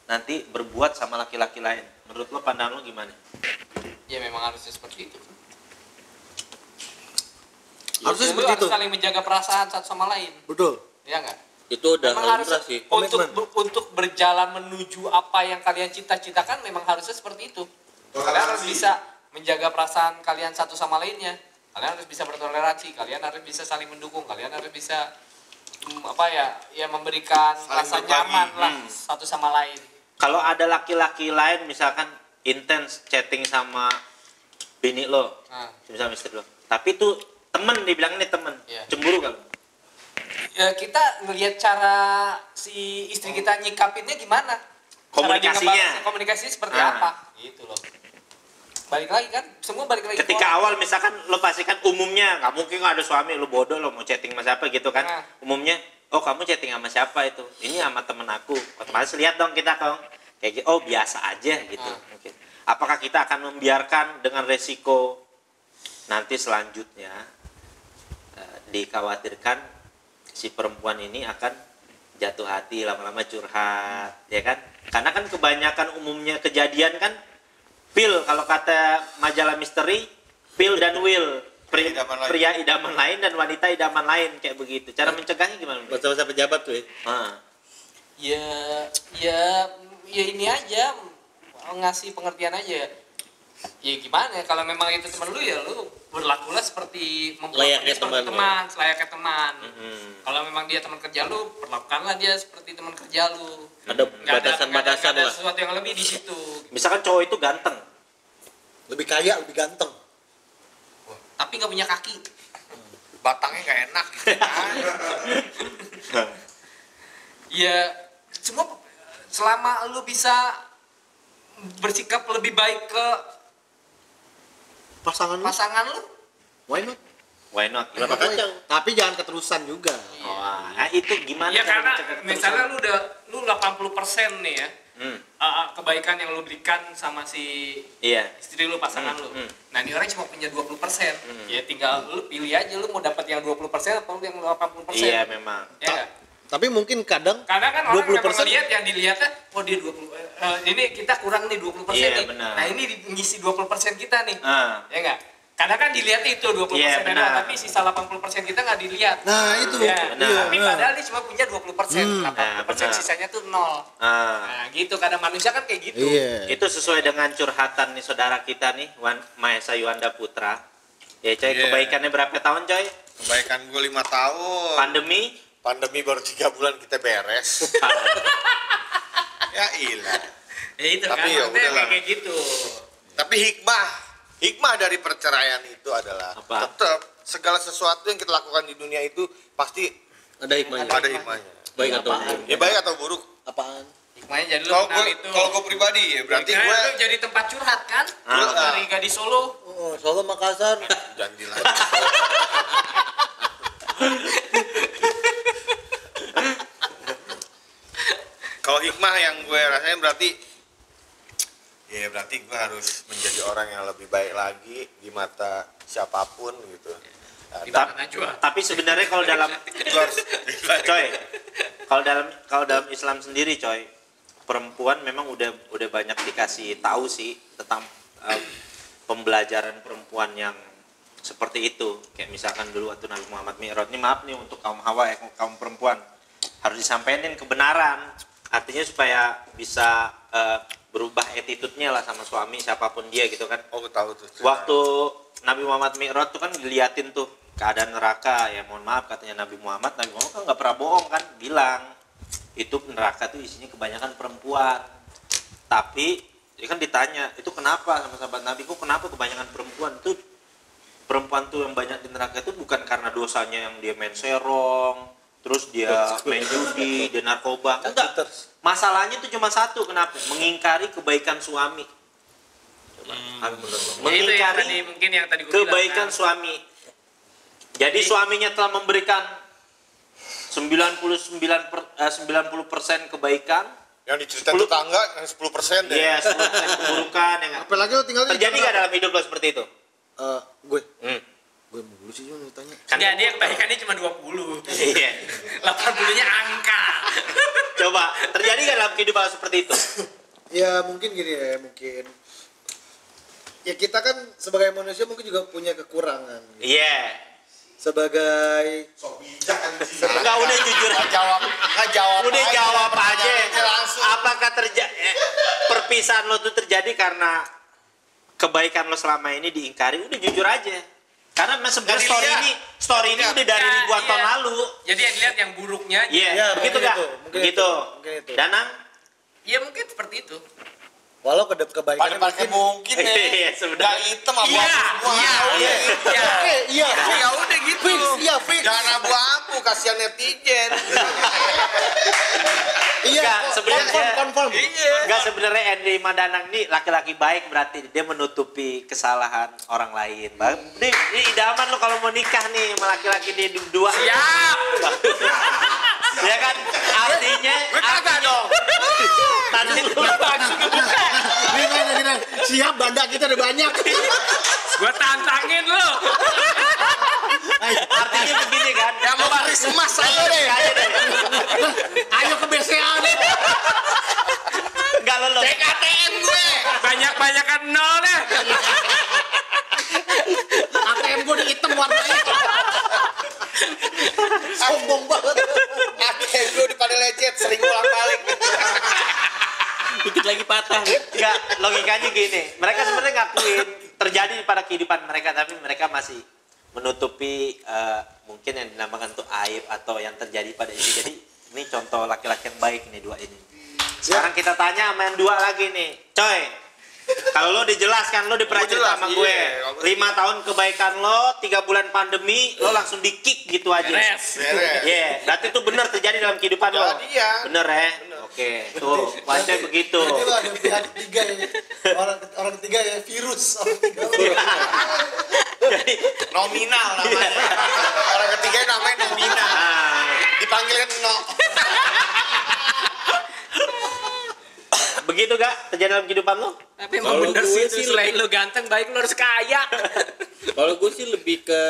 nanti berbuat sama laki-laki lain. Menurut lo pandangan lo gimana? Ya memang harusnya seperti itu. Harusnya Lu seperti itu. harus saling menjaga perasaan satu sama lain. Betul. Ya enggak? Itu udah Memang harus lumrah sih. untuk berjalan menuju apa yang kalian cita-citakan memang harusnya seperti itu. Kalian harus bisa menjaga perasaan kalian satu sama lainnya. Kalian harus bisa bertoleransi, kalian harus bisa saling mendukung, kalian harus bisa memberikan Saling rasa berbagi. nyaman lah satu sama lain. Kalau ada laki-laki lain misalkan intens chatting sama bini lo, misalnya istri lo, tapi itu temen, dibilang ini temen, cemburu kan? Ya, kita ngelihat cara si istri kita nyikapinnya gimana, Komunikasinya. komunikasinya seperti apa, gitu loh. Balik lagi kan, semua balik lagi. Ketika awal misalkan lo pasti kan umumnya nggak mungkin nggak ada suami, lo bodoh lo mau chatting sama siapa gitu kan? Umumnya, oh kamu chatting sama siapa itu? Ini sama temen aku. Otomatis lihat dong kita dong, kayak gitu. Oh biasa aja gitu. Mungkin. Apakah kita akan membiarkan dengan resiko nanti selanjutnya dikhawatirkan si perempuan ini akan jatuh hati, lama-lama curhat, ya kan? Karena kan kebanyakan umumnya kejadian kan Pil, kalau kata majalah misteri, Pil dan Will, pria idaman lain dan wanita idaman lain, kayak begitu. Cara mencegahnya gimana? Masa-masa pejabat tuh ya? Ya ini aja, ngasih pengertian aja. Ya gimana? Kalau memang itu teman lu ya lu berlakulah seperti layaknya teman, selayaknya teman. Kalau memang dia teman kerja lu, perlakukanlah dia seperti teman kerja lu. Ada batasan-batasan lah. Ada lah. sesuatu yang lebih di situ. Misalkan cowok itu ganteng, Lebih kaya, lebih ganteng. Tapi nggak punya kaki. Batangnya nggak enak gitu kan. Ya semua selama lu bisa bersikap lebih baik ke Pasangan lu, lu, why not? Berapa kacang? tapi jangan keterusan juga. Nah, itu gimana? ya cara karena mencegah misalnya keterusan? lu 80% nih ya kebaikan yang lu berikan sama si istri lu, pasangan lu. Nah ini orang cuma punya 20%. Ya tinggal lu pilih aja lu mau dapat yang 20% atau yang 80%. Iya memang. Ya, Tapi mungkin kadang Karena kan orang 20% memang lihat yang dilihatnya, oh dia 20, ini kita kurang nih 20% Iya, nih. benar. Nah ini ngisi 20% kita nih, ya nggak? Karena kan dilihat itu 20% Iya, doang, benar. tapi sisa 80% kita nggak dilihat. Nah, itu. Ya, Benar. tapi padahal dia cuma punya 20%, 80% benar. sisanya tuh 0. Nah gitu, kadang manusia kan kayak gitu. Iya. Itu sesuai dengan curhatan nih saudara kita nih, Mahesa Yuanda Putra. Ya coy, Iya. kebaikannya berapa tahun coy? Kebaikan gue 5 tahun. Pandemi Baru 3 bulan kita beres. Ya ilah. Ya itu Tapi kan, ya maksudnya udahlah. kayak gitu. Tapi hikmah dari perceraian itu adalah Apa? tetap segala sesuatu yang kita lakukan di dunia itu pasti Ada hikmahnya. ada hikmahnya. Baik atau Apaan? buruk. Ya baik atau buruk. Apaan? Hikmahnya jadi lu Kalau kenal gue itu. kalau gue pribadi ya berarti Karena gue lu jadi tempat curhat kan? Ah. Dari gadis Solo. Oh, Solo Makassar. jangan bilang. Kalau hikmah yang gue rasain berarti gue harus menjadi orang yang lebih baik lagi di mata siapapun gitu. Nah, Tapi sebenarnya kalau dalam gue harus lebih baik. coy, kalau dalam Islam sendiri coy, perempuan memang udah banyak dikasih tahu sih tentang pembelajaran perempuan yang seperti itu. Kayak misalkan dulu waktu Nabi Muhammad Mi'raj, ini maaf nih untuk kaum hawa ya, kaum perempuan harus disampaikan kebenaran, artinya supaya bisa berubah attitude-nya lah sama suami siapapun dia gitu kan. Oh, gue tahu tuh. Waktu Nabi Muhammad Mi'raj tuh kan diliatin tuh keadaan neraka, ya mohon maaf katanya Nabi Muhammad kan nggak pernah bohong kan, bilang itu neraka tuh isinya kebanyakan perempuan. Tapi dia kan ditanya, itu kenapa sama sahabat Nabi, kok kenapa kebanyakan perempuan? Tuh perempuan tuh yang banyak di neraka itu bukan karena dosanya yang dia main serong, terus dia main judi, dia narkoba. Enggak. Masalahnya tuh cuma satu, kenapa? Mengingkari kebaikan suami. Itu yang tadi mungkin yang tadi gue Kebaikan bilang, kan? suami. Jadi suaminya telah memberikan 90% kebaikan. Yang diceritain tetangga yang 10% deh. Iya, 10% keburukan yang Apalagi lo tinggal di terjadi nggak Jakarta. dalam hidup lo seperti itu? Gue mulu sih cuma ditanya. Enggak, dia kebaikannya cuma 20. Iya. 80-nya angka. Coba, terjadi nggak dalam kehidupan lo seperti itu? Ya mungkin gini ya, mungkin ya kita kan sebagai manusia mungkin juga punya kekurangan. Iya. Sebagai Sok bijak kan sih. Enggak, udah jujur. Nggak jawab Udah aja jawab aja. pertanyaannya langsung. Apakah perpisahan lo tuh terjadi karena kebaikan lo selama ini diingkari? Udah jujur aja. Karena sebenarnya story ini udah dari ribuan tahun lalu. Jadi yang dilihat yang buruknya. Iya, Ya, begitu mungkin nggak? itu, mungkin Begitu. mungkin itu. Danang? Ya mungkin seperti itu. walau kebaikannya Pakai mungkin ya. Iya, sebenarnya. Nggak hitam abu-abu Iya, semua. iya, Udah. iya. iya. Ya udah gitu. Fix, iya fix. Jangan abu-abu, kasihan netizen. Iya, Enggak, sebenarnya confirm. Enggak, sebenarnya Henry Madanang ini laki-laki baik, berarti dia menutupi kesalahan orang lain. Ini idaman lo kalau mau nikah nih sama laki-laki dia dua. Siap. Ya kan, artinya Kagak dong. tadi lu Langsung kebuka. Gini, siap banda kita udah banyak. Gua tantangin lo. artinya begini kan. Ya mau Christmas aja deh. Ayo ke BCA nih. Enggak lo. ATM gue. Banyak-banyakan nol deh. ATM gue di hitam warnanya. Sombong banget. ATM gue di pada lecet, sering bolak-balik. Dikit lagi patah. Enggak, logikanya gini. Mereka sebenarnya ngakuin terjadi pada kehidupan mereka, tapi mereka masih menutupi mungkin yang dinamakan tuh aib atau yang terjadi pada itu. Jadi ini contoh laki-laki yang baik nih dua ini. Sekarang kita tanya sama yang dua lagi nih, coy. Kalau lo dijelaskan, lo dipernah cerita sama gue, 5 tahun kebaikan lo, 3 bulan pandemi, lo langsung di kick gitu aja. Beres. Iya, berarti itu benar terjadi dalam kehidupan lo. Kejadian. Bener ya? Oke, tuh, wajar begitu. Itu ada pihak ketiga ya. Orang ketiga ya virus. Orang ketiga. Jadi, Nominal namanya. Orang ketiga namanya nominal. nah, Dipanggilkan no. begitu gak terjadi dalam kehidupan lo? Tapi emang Kalau bener gue sih sih itu, selain lo ganteng, baik lo harus kaya. Kalau gue sih lebih ke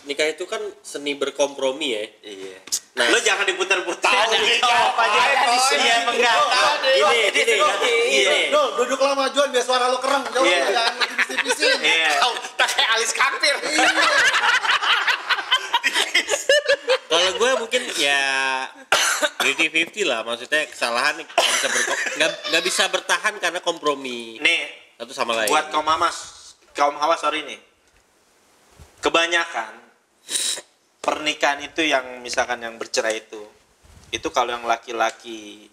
nikah itu kan seni berkompromi ya. Iya. Nah, Lo jangan diputar-putar. Tahu nih, jawab aja. Iya, enggak tahu. Gini. Duh, duduk lama Juan biar suara lo kereng. Jauh Iya. jangan tipis-tipisin. Iya. Tak kayak alis kampir. kalau gue mungkin ya 50-50 lah, maksudnya kesalahan nggak bisa bertahan karena kompromi Nih, satu sama lain. buat kaum hawa sorry nih. Kebanyakan pernikahan itu yang misalkan yang bercerai itu kalau yang laki-laki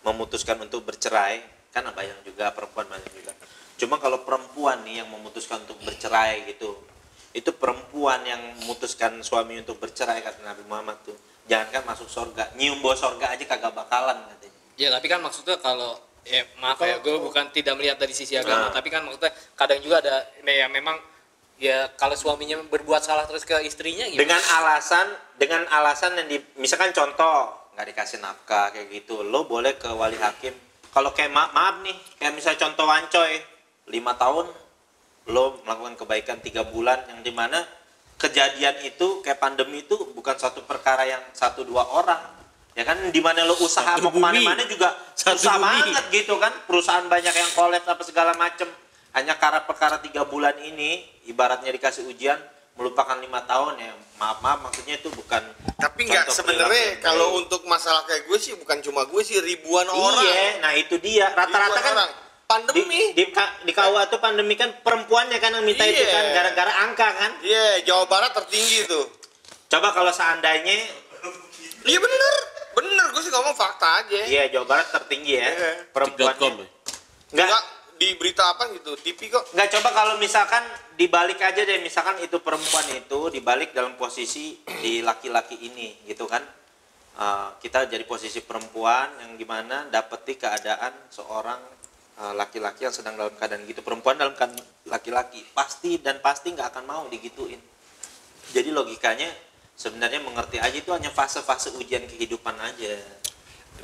memutuskan untuk bercerai, kan banyak juga perempuan banyak juga. Cuma kalau perempuan nih yang memutuskan untuk bercerai gitu, itu perempuan yang memutuskan suami untuk bercerai kata Nabi Muhammad tuh, jangankan masuk surga, nyium bau surga aja kagak bakalan katanya. Ya tapi kan maksudnya kalau ya maaf ya gue bukan tidak melihat dari sisi agama, tapi kan maksudnya kadang juga ada ya memang ya kalau suaminya berbuat salah terus ke istrinya gitu. Dengan alasan yang misalkan contoh nggak dikasih nafkah kayak gitu, lo boleh ke wali hakim. Kalau kayak maaf nih, kayak misalnya contoh Wancoy 5 tahun lo melakukan kebaikan 3 bulan, yang dimana kejadian itu kayak pandemi itu bukan satu perkara yang 1-2 orang, ya kan, dimana lo usaha mau kemana-mana juga susah banget gitu kan, perusahaan banyak yang kolaps apa segala macem, hanya karena perkara 3 bulan ini ibaratnya dikasih ujian melupakan 5 tahun ya, maaf maksudnya itu bukan. Tapi nggak sebenarnya kalau untuk masalah kayak gue sih bukan cuma gue sih, ribuan orang. Iya, nah itu dia rata-rata kan orang. Pandemi di KUA tuh pandemi kan perempuannya kan yang minta itu kan, gara-gara angka kan. Iya, Jawa Barat tertinggi tuh. Coba kalau seandainya Iya bener gue sih ngomong fakta aja. iya Jawa Barat tertinggi ya perempuannya. Enggak di berita apa gitu, TV kok. Enggak, coba kalau misalkan dibalik aja deh, misalkan itu perempuan itu dibalik dalam posisi di laki-laki ini gitu kan. Kita jadi posisi perempuan yang gimana dapeti keadaan seorang laki-laki yang sedang dalam keadaan gitu, perempuan dalam keadaan laki-laki pasti nggak akan mau digituin. Jadi logikanya sebenarnya mengerti aja, itu hanya fase-fase ujian kehidupan aja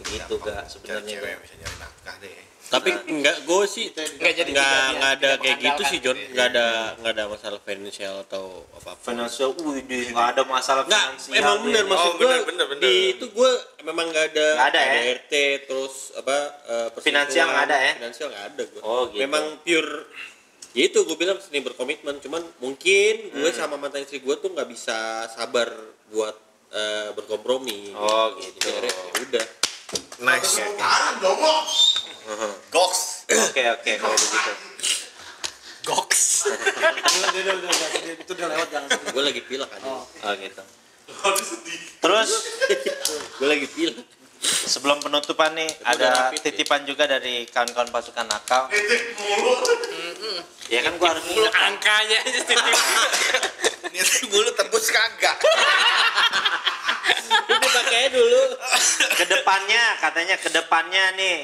begitu gak sebenarnya. Bisa nyari nafkah deh. Tapi gue sih nggak ada kayak gitu sih John, nggak ada masalah finansial atau apa. Finansial, nggak ada masalah finansial. Emang bener maksud gue di itu gue memang nggak ada ya? RT terus apa finansial nggak ada ya? Finansial nggak ada gue. Oh gitu. Memang pure. Ya itu gue bilang seni berkomitmen, cuman mungkin gue sama mantan istri gue tuh nggak bisa sabar buat berkompromi. Oh gitu. Jadi udah. Nice. Goks. Oke kalau begitu. Goks. Itu udah lewat jangan sedih. Gue lagi pilek aja. Oh gitu. Terus Gue lagi pilek. sebelum penutupan nih ada titipan juga dari kawan-kawan pasukan nakal. Ya kan gua harus nginep kan. Angkanya aja titip. Niat bulu tembus kagak. Itu pakai dulu. Kedepannya nih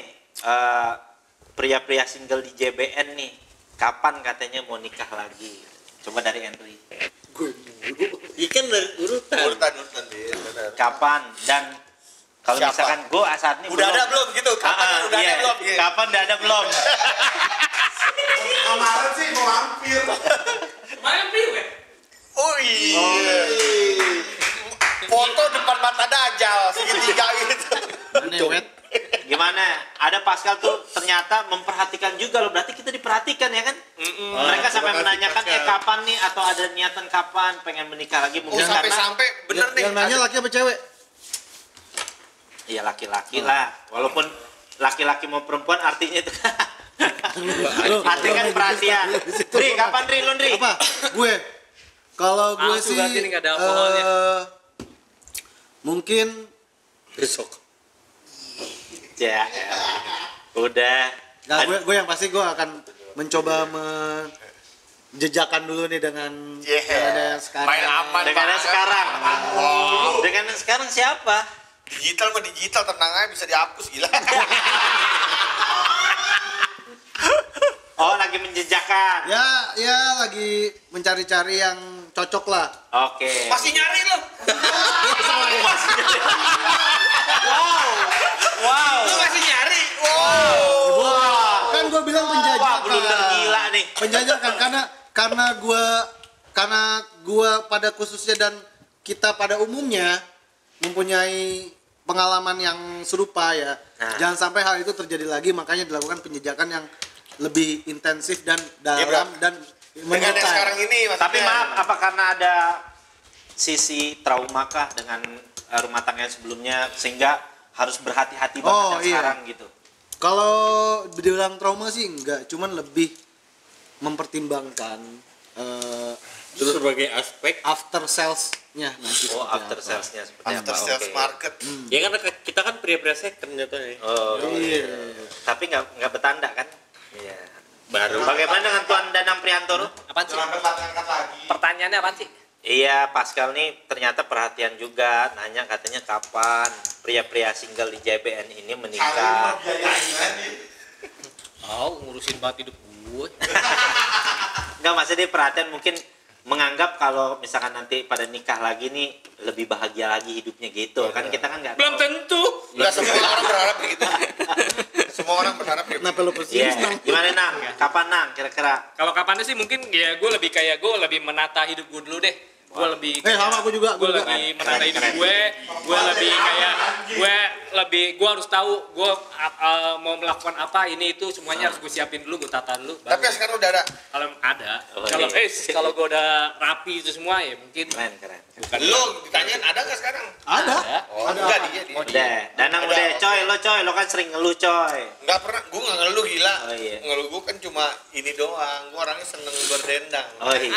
pria-pria single di JBN nih kapan katanya mau nikah lagi? Coba dari Henry. Ikan dari urutan dia, benar. Kapan dan kalau Siapa? misalkan gue saat ini Udah ada belum gitu? Kapan udah ada belum? Gitu. Kapan udah ada belum? Kemarin sih mau hampir. Mampir weh. Oh iya. Foto depan mata Dajjal segitiga gitu. Gimana? Ada Pascal tuh ternyata memperhatikan juga loh. Berarti kita diperhatikan ya kan? Mereka sampai menanyakan kapan nih, atau ada niatan kapan pengen menikah lagi mungkin karena Sampai bener nih. Yang nanya laki apa cewek? iya laki-laki lah. Walaupun laki-laki mau perempuan artinya itu artinya kan perhatian. Ri, kapan Ri? Lu Ri? Apa? Gue. Kalau gue Langsung sih berarti nih nggak ada alkoholnya. Mungkin besok. Ya. Udah. nah, gue yang pasti gue akan mencoba menjejakan dulu nih dengan ada yang sekarang. Main aman. Dengan yang sekarang. Dengan yang sekarang siapa? Digital mah digital, tenang aja bisa dihapus gila. Oh, lagi menjejakan. Ya lagi mencari-cari yang cocok lah. Oke. Masih nyari lo. Wow. Lu masih nyari. Wow. Kan gue bilang penjajakan. Wah, blunder gila nih. Penjajakan karena gue karena gua pada khususnya dan kita pada umumnya mempunyai pengalaman yang serupa ya. Jangan sampai hal itu terjadi lagi, makanya dilakukan penjejakan yang lebih intensif dan dalam dan dengan yang sekarang ini maksudnya. Tapi maaf, apa karena ada sisi traumakah dengan rumah tangga yang sebelumnya sehingga harus berhati-hati banget sekarang gitu? Kalau dibilang trauma sih enggak, cuman lebih mempertimbangkan terus sebagai aspek after sales-nya nanti. Oh, after sales-nya seperti after apa? sales market. Ya kan kita kan pria-pria second jatuhnya. Oh, iya. Tapi nggak bertanda kan? Iya. Baru. Bagaimana dengan Tuan Danang Prihantoro? Apaan sih? Angkat lagi. Pertanyaannya apaan sih? Iya, Pascal nih ternyata perhatian juga, nanya katanya kapan pria-pria single di JBN ini menikah. Ngurusin banget hidup gue. Enggak, maksudnya dia perhatian mungkin menganggap kalau misalkan nanti pada nikah lagi nih lebih bahagia lagi hidupnya gitu. Kan kita kan nggak Belum tahu. tentu. Enggak semua orang berharap begitu. Semua orang berharap begitu. Kenapa lu Iya. Gimana Nang? Kapan Nang kira-kira? Kalau kapannya sih mungkin ya gue lebih menata hidup gue dulu deh. Gue lebih sama aku juga. gue lebih menata hidup gue lebih kayak gue harus tahu gue mau melakukan apa, ini itu semuanya harus gue siapin dulu, gue tata dulu. Tapi sekarang udah ada. Kalau ada, Oh, kalau gue udah rapi itu semua ya mungkin. Keren. Bukan Lu ditanyain ada nggak sekarang? Ada. Oh, enggak dia. Udah, Danang Ada. udah, coy, lo kan sering ngeluh coy. Enggak pernah, gua enggak ngeluh gila. Oh, iya. Ngeluh gua kan cuma ini doang. Gua orangnya seneng berdendang. Oh iya.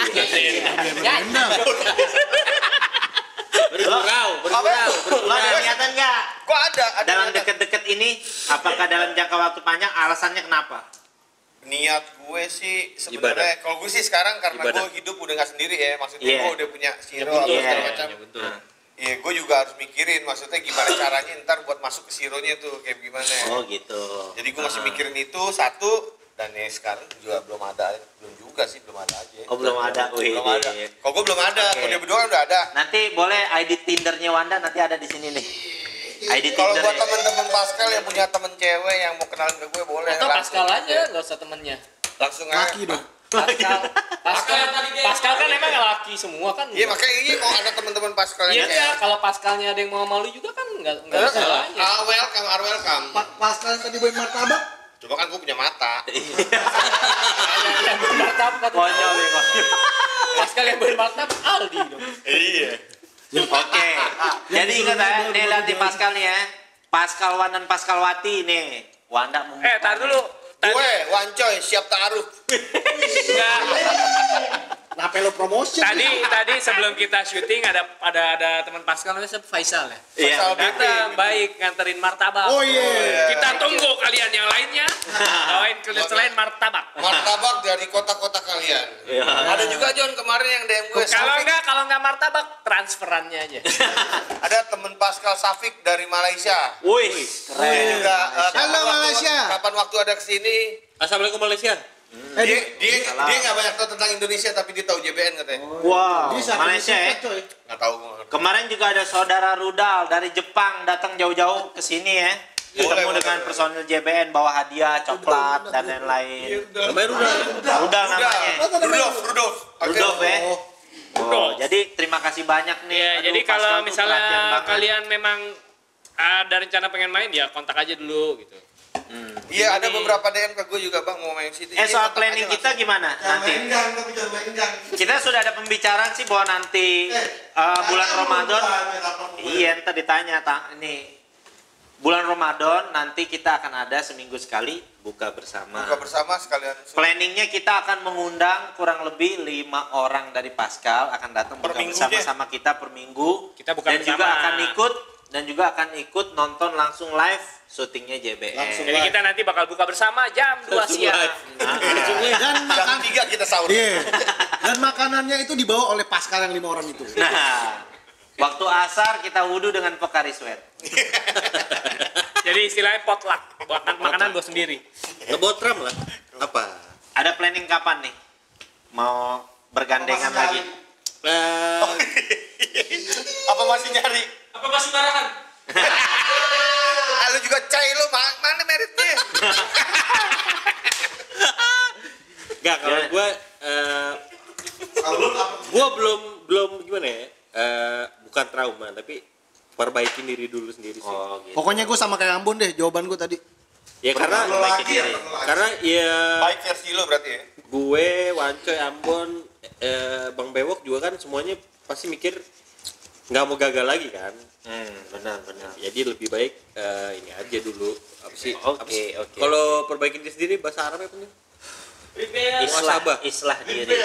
bergurau. Lo ada niatan nggak? Gua ada Dalam niatan. deket-deket ini, apakah dalam jangka waktu panjang, alasannya kenapa? Niat gue sih sebenarnya kalau gue sih sekarang karena Ibadah. gue hidup udah nggak sendiri ya, maksudnya Iya. gue udah punya Siro apa Iya, segala macam. Ya betul. Iya, gue juga harus mikirin maksudnya gimana caranya ntar buat masuk ke Sironya tuh kayak gimana. Oh gitu. Jadi gue masih mikirin itu satu, dan ya sekarang juga belum ada aja. Oh belum ada. Wih, Belum ada. Kalau gue belum ada, Oke. kalau dia berdua udah ada. Nanti boleh ID Tindernya Wanda nanti ada di sini nih. ID Kalau Tinder. buat teman-teman Pascal yang punya temen cewek yang mau kenalin ke gue boleh. Atau langsung. Pascal aja, nggak usah temennya. Langsung aja. Laki dong. Pascal kan emang laki semua kan. Iya makanya ini mau ada teman-teman Pascal Iya, yang kalau Pascalnya ada yang mau malu juga kan nggak ada salahnya. welcome. Pascal yang tadi bawain martabak. Coba kan gue punya mata. Yang bermartabat. Konyol ya konyol. Pascal yang bermartabat Aldi dong. Iya. Oke. Jadi ingat ya, nih lihat di Pascal nih ya. Pascal Wan dan Pascal Wati nih. Wanda mau. Tar dulu. Gue Wancoy siap taruh. Enggak. Kenapa lo promotion? Tadi sebelum kita syuting ada teman Pascal namanya Faisal ya. Iya. Pasal Datang baik nganterin martabak. Oh iya. Kita tunggu kalian yang lainnya. Bawain kalian selain martabak. Martabak dari kota-kota kalian. Iya. Ada juga John kemarin yang DM gue. Kalau nggak martabak transferannya aja. Ada temen Pascal Safik dari Malaysia. Wih, Dia keren. juga Halo, Malaysia. Kapan waktu ada kesini? Assalamualaikum Malaysia. Dia nggak banyak tahu tentang Indonesia tapi dia tahu JBN katanya. Wow, Bisa Malaysia ya. Nggak tahu gue. Kemarin juga ada saudara Rudal dari Jepang datang jauh-jauh ke sini ya. Ketemu dengan personil JBN bawa hadiah, coklat dan lain-lain. Namanya Rudal namanya. Rudolf. Rudolf ya. Oh, jadi terima kasih banyak nih. Iya, Aduh, jadi Pascal kalau tuh perhatian misalnya banget. kalian memang ada rencana pengen main ya kontak aja dulu gitu. Iya ada beberapa DM ke gue juga bang mau main situ. Soal planning kita gimana nanti? Kita sudah ada pembicaraan sih bahwa nanti bulan Ramadan. Iya, ntar ditanya ini bulan Ramadan nanti kita akan ada seminggu sekali buka bersama. Buka bersama sekalian. Planningnya kita akan mengundang kurang lebih 5 orang dari Pascal akan datang buka bersama-sama kita per minggu. Kita buka dan juga akan ikut nonton langsung live syutingnya JBN. Jadi kita nanti bakal buka bersama jam 2 siang. Dan Jam 3 kita sahur. Iya. Dan makanannya itu dibawa oleh Pascal yang 5 orang itu. Nah, waktu asar kita wudhu dengan Pocari Sweat. Jadi istilahnya potluck, buat makanan buat sendiri. Ngebotram lah. Apa? Ada planning kapan nih? Mau bergandengan lagi? Apa masih nyari? Apa masih marahan? Lu juga cai lu mana meritnya? Enggak, kalau gue Kalau lu apa? Gua belum gimana ya? Bukan trauma tapi perbaikin diri dulu sendiri sih. Oh, gitu. Pokoknya gue sama kayak Ambon deh, jawaban gue tadi. Ya karena Perlu lagi ya, karena ya Baik versi lo berarti ya. gue, Wancoy, Ambon, Bang Bewok juga kan semuanya pasti mikir nggak mau gagal lagi kan. Benar. Jadi lebih baik ini aja dulu. Apa sih? Oke. Kalau perbaikin diri sendiri bahasa Arabnya apa nih? Islah diri.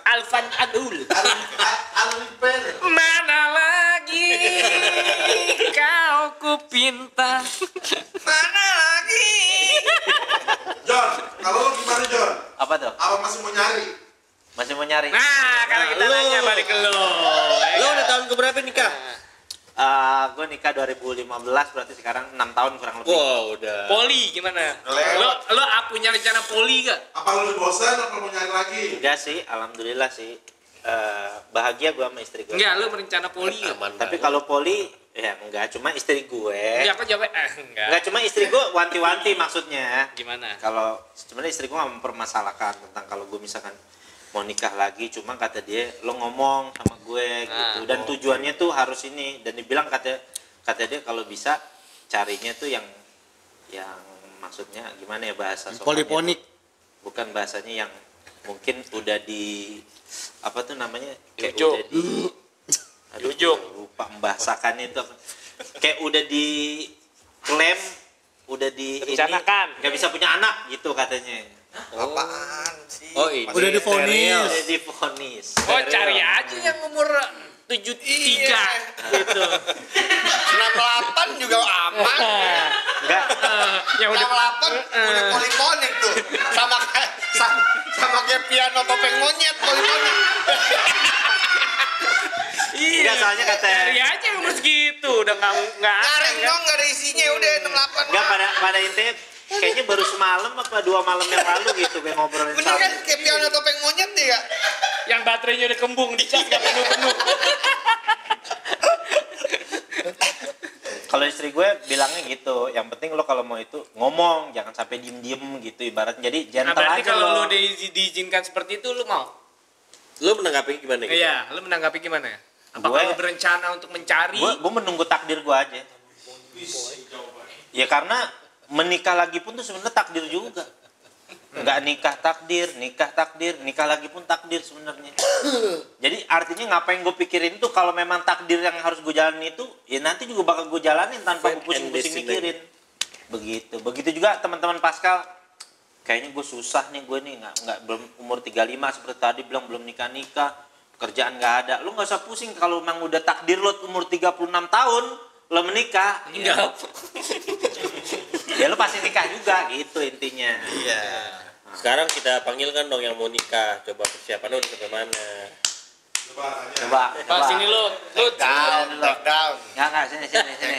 Alfan Adul. Al-repair. Mana lagi kau kupinta. Mana lagi? John, kalau lu gimana John? Apa tuh? Apa masih mau nyari? Masih mau nyari? Nah, kalau kita Lu. nanya balik ke lo. Lo udah tahun keberapa nikah? Gue nikah 2015, berarti sekarang 6 tahun kurang lebih. Wow, udah. Poli gimana? Lo punya rencana poli gak? Apa lu bosan apa mau nyari lagi? Enggak sih, alhamdulillah sih. Bahagia gue sama istri gue. Enggak, lo berencana poli gak? Aman Tapi banget. kalau poli, ya enggak, cuma istri gue. Enggak, kok jawabnya enggak. Enggak, cuma istri gue wanti-wanti maksudnya. Gimana? Kalau sebenarnya istri gue nggak mempermasalahkan tentang kalau gue misalkan mau nikah lagi, cuma kata dia lo ngomong sama gue gitu, dan tujuannya tuh harus ini, dan dibilang kata dia kalau bisa carinya tuh yang maksudnya gimana ya bahasa sopannya Poliponik. tuh, bukan bahasanya yang mungkin udah di apa tuh namanya kayak Jujuk. udah di Jujuk. lupa membahasakannya itu apa, kayak udah di klaim, udah di Rencanakan. nggak bisa punya anak gitu katanya. Apaan sih? Oh, ini. Udah divonis. Udah divonis. Oh, cari aja yang umur 73 gitu. 68 juga aman. Enggak. Yang udah 68 udah poliponik tuh. Sama kayak piano topeng monyet poliponik. iya. Enggak, soalnya kata Cari aja yang umur segitu, udah enggak Ngaring dong, enggak ada isinya udah 68. enggak pada intinya kayaknya baru semalam apa 2 malam yang lalu gitu gue ngobrolin Bener sama. kan kayak piano topeng monyet nih kak? Yang baterainya udah kembung, dicas gak penuh-penuh. Kalau istri gue bilangnya gitu, yang penting lo kalau mau itu ngomong, jangan sampai diem-diem gitu ibaratnya. Jadi Nah, gentle berarti aja kalau lo. lu diizinkan seperti itu, lu mau? Lo menanggapi gimana gitu? Iya, lu menanggapi gimana? Apakah Gue- lu berencana untuk mencari? Gue menunggu takdir gue aja. Ya karena menikah lagi pun tuh sebenarnya takdir juga. Nggak nikah takdir, nikah lagi pun takdir sebenarnya. Jadi artinya ngapain gue pikirin tuh kalau memang takdir yang harus gue jalanin itu, ya nanti juga bakal gue jalanin tanpa gue pusing-pusing mikirin. Begitu juga teman-teman Pascal. Kayaknya gue susah nih, gue nih nggak belum umur 35 seperti tadi bilang belum nikah, kerjaan nggak ada. Lu nggak usah pusing kalau memang udah takdir lo umur 36 tahun lo menikah. Enggak. Ya lo pasti nikah juga gitu intinya. Iya. Sekarang kita panggilkan dong yang mau nikah. Coba persiapannya udah sampai mana? Coba. Pak, sini lu Down. Nggak, sini.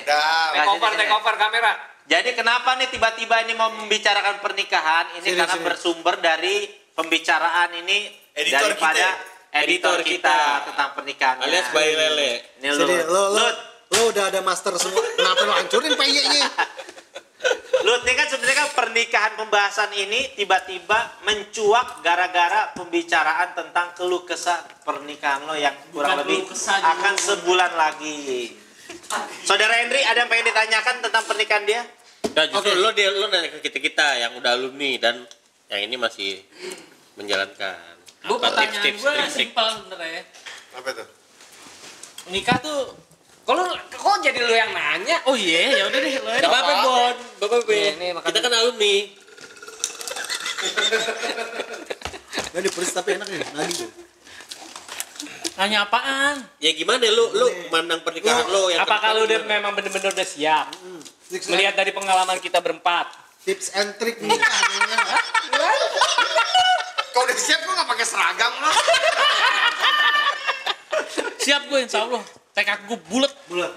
Down. take over kamera. Jadi kenapa nih tiba-tiba ini mau membicarakan pernikahan? Ini Sini, karena sini. bersumber dari pembicaraan ini Editor daripada editor kita. kita tentang pernikahan. Alias bayi lele. Ini Jadi Lut. lo udah ada master semua. Kenapa lo hancurin PY-nya? Lut, ini kan sebenarnya kan pernikahan pembahasan ini tiba-tiba mencuak gara-gara pembicaraan tentang keluh kesah pernikahan lo yang kurang lebih akan sebulan lagi. Saudara Henry, ada yang pengen ditanyakan tentang pernikahan dia? Nah, justru lo nanya ke kita yang udah alumni dan yang ini masih menjalankan. Bu, Apa pertanyaan tips-tips, gue trik-trik? simpel sebenarnya. Apa tuh? Nikah tuh kok jadi lu yang nanya? Oh iya, ya udah deh lu. Gak apa-apa, Bon. Bapak Nih, makan. kita kan alumni. Gak di peris tapi enak nih. Lagi. Nanya apaan? Ya gimana lu mandang pernikahan lo yang Apakah kedepan lu udah gimana? memang bener-bener udah siap? Melihat dari pengalaman kita berempat. Tips and trick nikah. Kau udah siap kok nggak pakai seragam lo? Siap gue insya Allah. Tekad gue bulet. Bulat.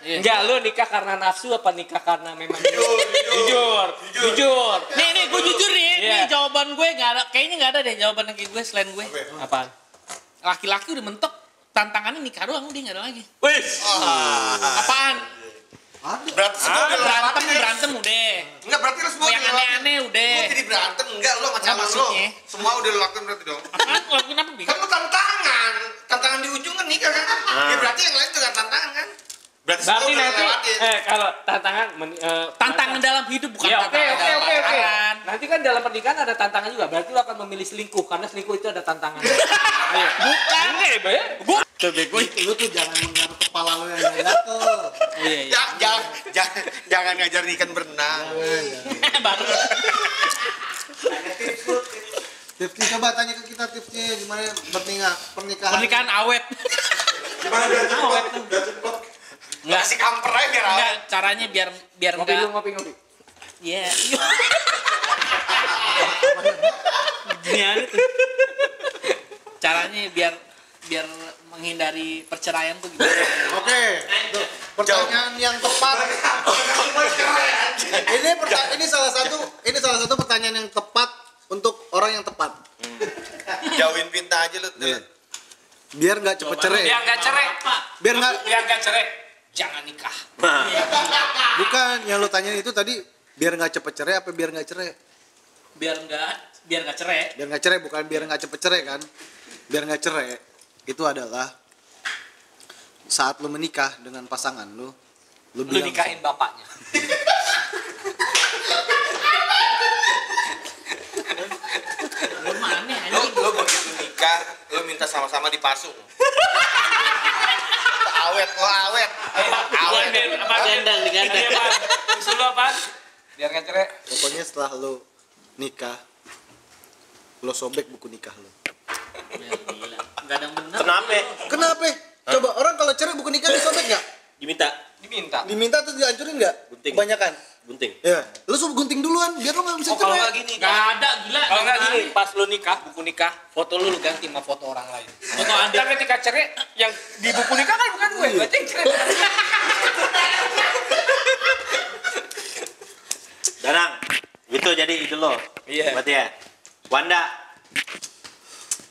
Enggak, lu nikah karena nafsu apa nikah karena memang jujur. Nih gue jujur nih, Iya. nih jawaban gue nggak ada, kayaknya nggak ada deh jawaban yang kayak gue selain gue. Apaan? Laki-laki udah mentok, tantangannya nikah doang, udah nggak ada lagi. Wis. Apaan? Berarti semua udah Berantem udah. Enggak, berarti lo semua Yang udah lewatin. aneh-aneh udah. Lo jadi berantem enggak lo macam Nggak, lo. maksudnya. Semua udah lo lakukan berarti dong. Apaan? Lakuin apa? Bi? Kan lo tantangan. Berarti udah nanti lewatin. kalau tantangan Tantangan dalam hidup bukan ya, oke. tantangan dalam pacaran. Nanti kan dalam pernikahan ada tantangan juga. Berarti lo akan memilih selingkuh karena selingkuh itu ada tantangan. Ayo. Bukan. Lu tuh jangan mengarut kepala lu yang jatuh. Oh iya iya. Jangan ngajarin ikan berenang. Baru. Tipsnya coba tanya ke kita tipsnya gimana pernikahan. Pernikahan awet. Gimana biar cepet? Biar cepet. Enggak Kasih kamper aja biar enggak awet. caranya biar Ngopi enggak. lu, ngopi. Iya. Gimana tuh? Caranya biar menghindari perceraian tuh gimana? Oke. Tuh, pertanyaan yang tepat. Ini salah satu pertanyaan yang tepat untuk orang yang tepat. Jauhin pinta aja lu. Biar nggak cepet cerai. Biar enggak cerai. Biar enggak cerai. Jangan nikah. Bukan yang lu tanyain itu tadi biar nggak cepet cerai apa biar nggak cerai? Biar enggak cerai. Biar nggak cerai bukan biar nggak cepet cerai kan? Biar nggak cerai itu adalah saat lu menikah dengan pasangan lu Lu bilang nikahin bapaknya. Lu mana anjing? Lu begitu nikah, lu minta sama-sama dipasung. Awet. Digandang. Usul lo apaan? Biar nggak cerai. pokoknya setelah lu nikah lu sobek buku nikah lu. Gila. Enggak ada yang benar. Kenapa? Coba orang kalau cerai buku nikah disobek nggak? Diminta. Diminta terus dihancurin nggak? Gunting. Kebanyakan. Gunting. Ya, lu suruh gunting duluan biar lu nggak bisa Kalau cerai. enggak gini. Enggak ada gila. Kalau enggak gini, pas lu nikah, buku nikah, foto lu ganti sama foto orang lain. Foto Anda ketika cerai yang di buku nikah kan bukan gue, berarti yang cerai. Danang, itu jadi ide lo. Iya. Berarti ya. Wanda,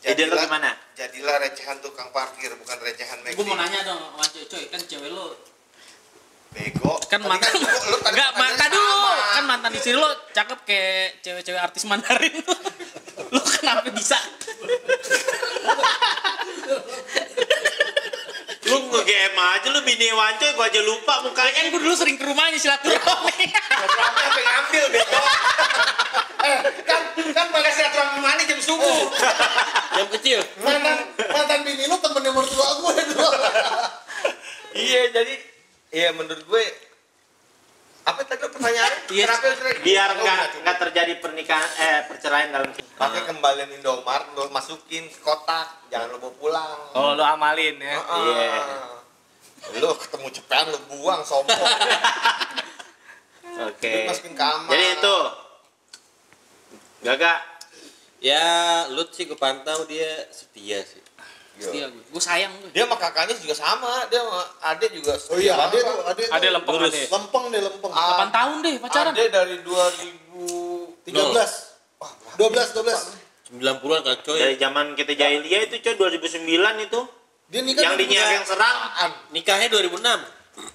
ide lo gimana? Jadilah recehan tukang parkir, bukan recehan McD. Gue mau nanya dong sama coy, kan cewek lu Bego. kan Tadi mantan lu tadi enggak pertanyaannya mantan dulu sama. kan mantan istri lo cakep kayak cewek-cewek artis Mandarin lo kenapa bisa Lu nge-GM aja lu bini wancoy, gua aja lupa mukanya. kan gue dulu sering ke rumahnya silaturahmi Sampai ngambil bego. Kan pada silaturahmi mana jam subuh. Jam kecil. Mantan bini lu temennya mertua gue dulu. Iya menurut gue apa tadi pertanyaannya? Kenapa lu cerai? Biar Oh, nggak terjadi perceraian dalam pakai kembalian Indomaret lu masukin ke kotak, jangan lu bawa pulang. Oh, lo amalin ya. Iya. Lu ketemu cepetan lu buang sombong. Oke. Lu masukin kamar. Jadi itu Gaga. Ya, lu sih gue pantau dia setia sih. setia gue sayang gue Dia sama kakaknya juga sama, dia sama adek juga. Oh iya, setia ade banget. tuh, Ada lempeng ada. lempeng deh lempeng. 8 tahun deh pacaran Adek dari 2013. 12. 90-an kacau ya. Dari zaman kita jahiliyah itu coy 2009 itu. Dia nikah Yang dinyiar yang serang. Nikahnya 2006.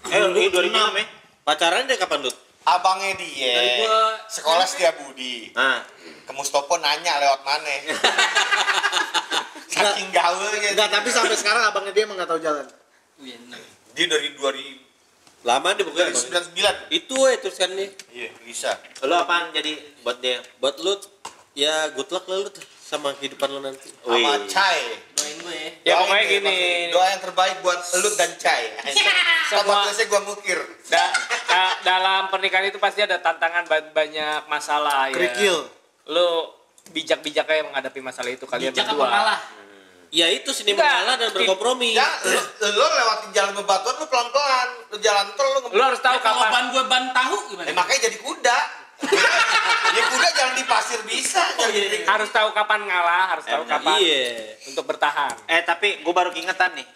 2006 ya. Pacaran dia kapan, Dut? Abangnya dia. Dari gua sekolah Setiabudi. Nah, Ke Mustopo nanya lewat mana. Saking gaulnya. Enggak, tapi sampai sekarang abangnya dia emang nggak tahu jalan. Dia dari 2000 Lama dia bukan. dari 99. Itu tulisan nih. Iya, bisa. lu apaan jadi buat dia? Buat lu ya good luck lah lu tuh sama kehidupan lu nanti. Sama Wih. Cai. doain gue Ya Doain pokoknya deh, gini. maksud- doa yang terbaik buat Elut dan Cai. Sama tulisnya gua ngukir. Dalam pernikahan itu pasti ada tantangan banyak masalah ya. Kerikil. Lu bijak-bijaknya menghadapi masalah itu kalian bijak apa berdua. kalah Ya itu seni Enggak. mengalah dan berkompromi. Ya, lu lewatin jalan bebatuan lu pelan-pelan. Lu jalan tol lu Lu harus tahu kalau kapan. ban gue ban tahu gimana makanya jadi kuda. Ya kuda jalan di pasir bisa. Harus tahu kapan ngalah, harus tahu kapan Iya. untuk bertahan. Tapi gue baru keingetan nih.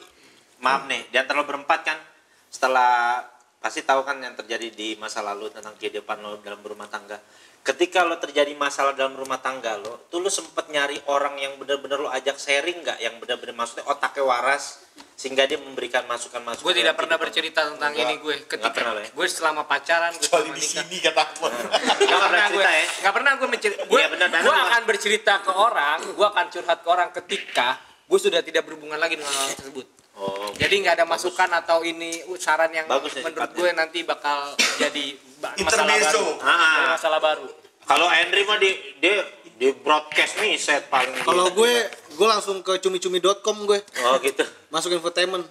Maaf nih, di antara lo berempat kan setelah pasti tahu kan yang terjadi di masa lalu tentang kehidupan lo dalam berumah tangga. Ketika lo terjadi masalah dalam rumah tangga lo, tuh lo sempet nyari orang yang benar-benar lo ajak sharing nggak, yang benar-benar maksudnya otaknya waras sehingga dia memberikan masukan-masukan. Gue tidak pernah dalam bercerita tentang ini gue. Nggak pernah lo ya? Gue selama pacaran, gue Kecuali selama di nikah. sini kata aku. Nggak pernah gue, cerita ya? nggak pernah gue mencerita. Iya, benar, dan Gue lu- akan bercerita ke orang, gue akan curhat ke orang ketika gue sudah tidak berhubungan lagi dengan orang tersebut. Jadi nggak ada masukan atau ini saran yang Bagus ya, menurut sifatnya. gue nanti bakal jadi masalah Intermezzo. baru. Jadi masalah baru. Kalau Henry mah di broadcast nih set paling. Kalau gue langsung ke cumi-cumi.com gue. Oh gitu. Masuk infotainment.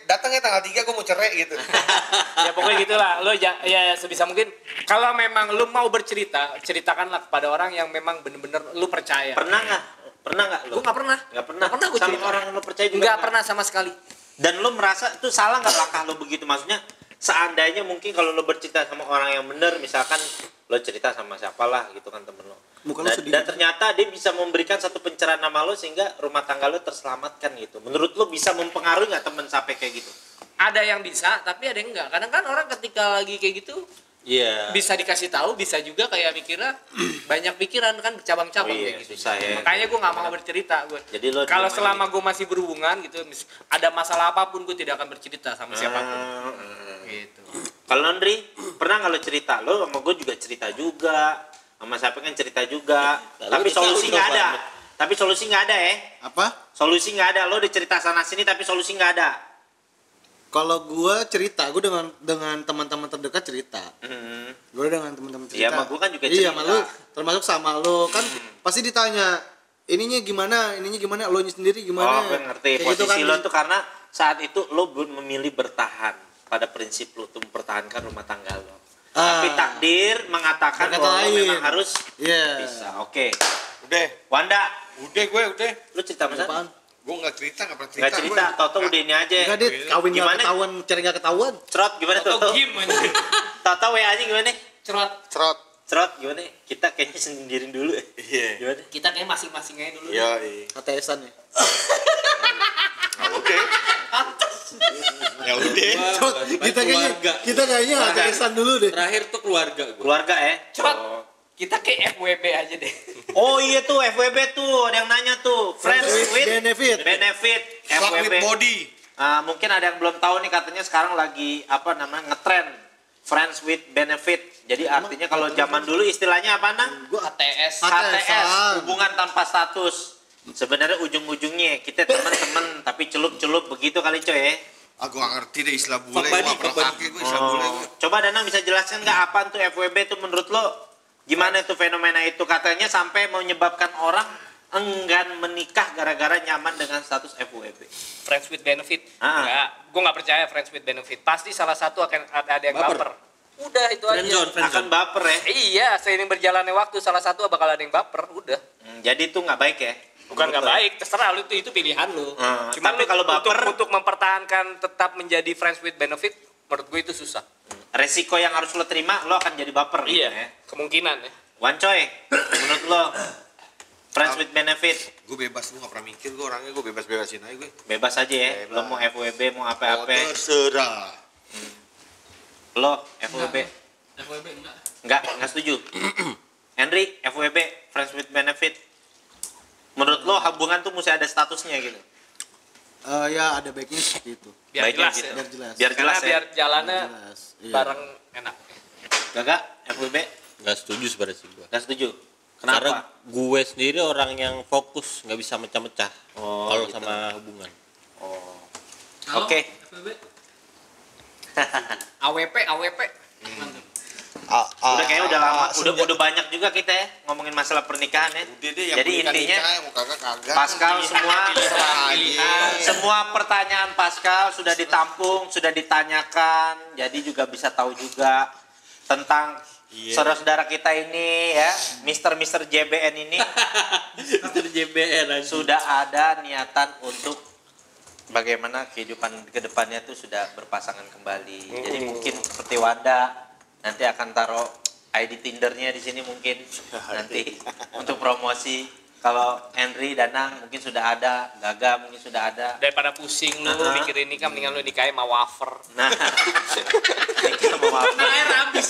Datangnya tanggal 3 gue mau cerai gitu. Ya pokoknya gitulah. Lo ya sebisa mungkin kalau memang lo mau bercerita, ceritakanlah kepada orang yang memang bener-bener lo percaya. Pernah nggak lo? Gue nggak pernah. Nggak pernah. gue Sama cerita. orang yang lo percaya juga Nggak pernah sama sekali. Dan lo merasa itu salah nggak langkah lo begitu? Maksudnya seandainya mungkin kalau lo bercerita sama orang yang benar, misalkan lo cerita sama siapalah gitu kan temen lo. Dan ternyata dia bisa memberikan satu pencerahan nama lo sehingga rumah tangga lo terselamatkan gitu. Menurut lo bisa mempengaruhi nggak temen sampai kayak gitu? Ada yang bisa, tapi ada yang enggak. Kadang kan orang ketika lagi kayak gitu bisa dikasih tahu, bisa juga kayak mikirnya banyak pikiran kan bercabang-cabang kayak gitu. Susah ya. Makanya gue nggak mau bercerita gue. Jadi lo kalau selama gue masih berhubungan gitu, ada masalah apapun gue tidak akan bercerita sama siapapun. Gitu. Kalau Andri, pernah nggak lo cerita? Lo sama gue juga cerita juga, sama siapa kan cerita juga. Tapi solusi nggak ada. Tapi solusi nggak ada ya? Apa? Solusi nggak ada. Lo udah cerita sana sini tapi solusi nggak ada. Kalau gue cerita, gue dengan teman-teman terdekat cerita. Gue dengan teman-teman cerita. Iya, sama gue kan juga cerita. Iya, sama lu, termasuk sama lo kan pasti ditanya ininya gimana, lo sendiri gimana. Oh, gue ngerti. Kayak Posisi gitu kan. lo tuh karena saat itu lo memilih bertahan pada prinsip lo tuh mempertahankan rumah tangga lo. Tapi takdir mengatakan bahwa lo memang harus bisa. Oke. Udah. Wanda. Udah gue udah. Lo cerita masa? Gue nggak cerita, nggak pernah cerita. Nggak cerita, Toto udah ini aja. Enggak, Dit, kawin nggak ketahuan, cerai nggak ketahuan. Cerot gimana Toto? Toto WA-nya gimana? Cerot gimana? Kita kayaknya sendiriin dulu. Iya. Gimana? Kita kayak masing-masing aja dulu. Iya. HTS-an ya. Oke. Ya udah. Kita kayaknya HTS-an dulu deh. Terakhir tuh keluarga gue. Keluarga ya? Cerot. Kita kayak FWB aja deh. Oh iya tuh FWB tuh, ada yang nanya tuh. Friends with Benefit. Fuck FWB. with body. Mungkin ada yang belum tahu nih, katanya sekarang lagi ngetrend Friends with Benefit. Jadi artinya kalau zaman dulu istilahnya apa Nang? HTS. Hubungan tanpa status. Sebenarnya ujung-ujungnya kita teman-teman tapi celup-celup begitu kali coy ya. Aku gak ngerti deh istilah bule, gue gak pernah pakai gue istilah bule. Coba Danang bisa jelaskan nggak apa tuh FWB tuh menurut lo? Gimana itu fenomena itu? Katanya sampai menyebabkan orang enggan menikah gara-gara nyaman dengan status FWB. Friends with benefit. Enggak, gue nggak percaya friends with benefit. Pasti salah satu akan ada yang baper. Udah itu aja. Akan baper ya? Iya, seiring berjalannya waktu salah satu bakal ada yang baper. Udah. Jadi itu nggak baik ya? Bukan nggak baik, terserah lu itu pilihan lu. Cuma tapi kalau baper untuk mempertahankan tetap menjadi friends with benefit, menurut gue itu susah. Resiko yang harus lo terima, lo akan jadi baper. Iya, gitu ya? kemungkinan ya. Wancoy, menurut lo friends with benefit? Gue bebas, gue gak pernah mikir, gue orangnya gue bebas-bebasin aja gue. Bebas aja ya, lo mau FWB, mau apa-apa. Terserah. Lo FWB? FWB enggak. Enggak setuju. Henry, FWB, friends with benefit. Menurut lo hubungan tuh mesti ada statusnya gitu? Ya ada baiknya seperti itu. Biar Baiknya jelas gitu. ya. Biar jelas. Biar jelas ya. Biar jalannya Iya. bareng enak. Gak FWB? Nggak setuju sebenarnya sih gue. Gak setuju. Karena Kenapa? gue sendiri orang yang fokus, nggak bisa mecah-mecah kalau gitu. sama hubungan. Oke. FWB. AWP. Udah kayaknya udah lama, udah banyak juga kita ya ngomongin masalah pernikahan ya. Udah deh, yang Jadi mau nikah intinya nikah, yang mau kagak. Pascal semua pertanyaan Pascal sudah ditampung, sudah ditanyakan, jadi juga bisa tahu juga tentang saudara-saudara kita ini ya, Mr. JBN ini Mr. JBN aja. sudah ada niatan untuk bagaimana kehidupan kedepannya tuh sudah berpasangan kembali. Jadi mungkin seperti Wanda nanti akan taruh ID Tindernya di sini mungkin nanti untuk promosi. Kalau Henry, Danang mungkin sudah ada, Gaga mungkin sudah ada. Daripada pusing lu mikirin nikah, mendingan lu nikahin sama wafer. Nah, nikah sama wafer. Air habis.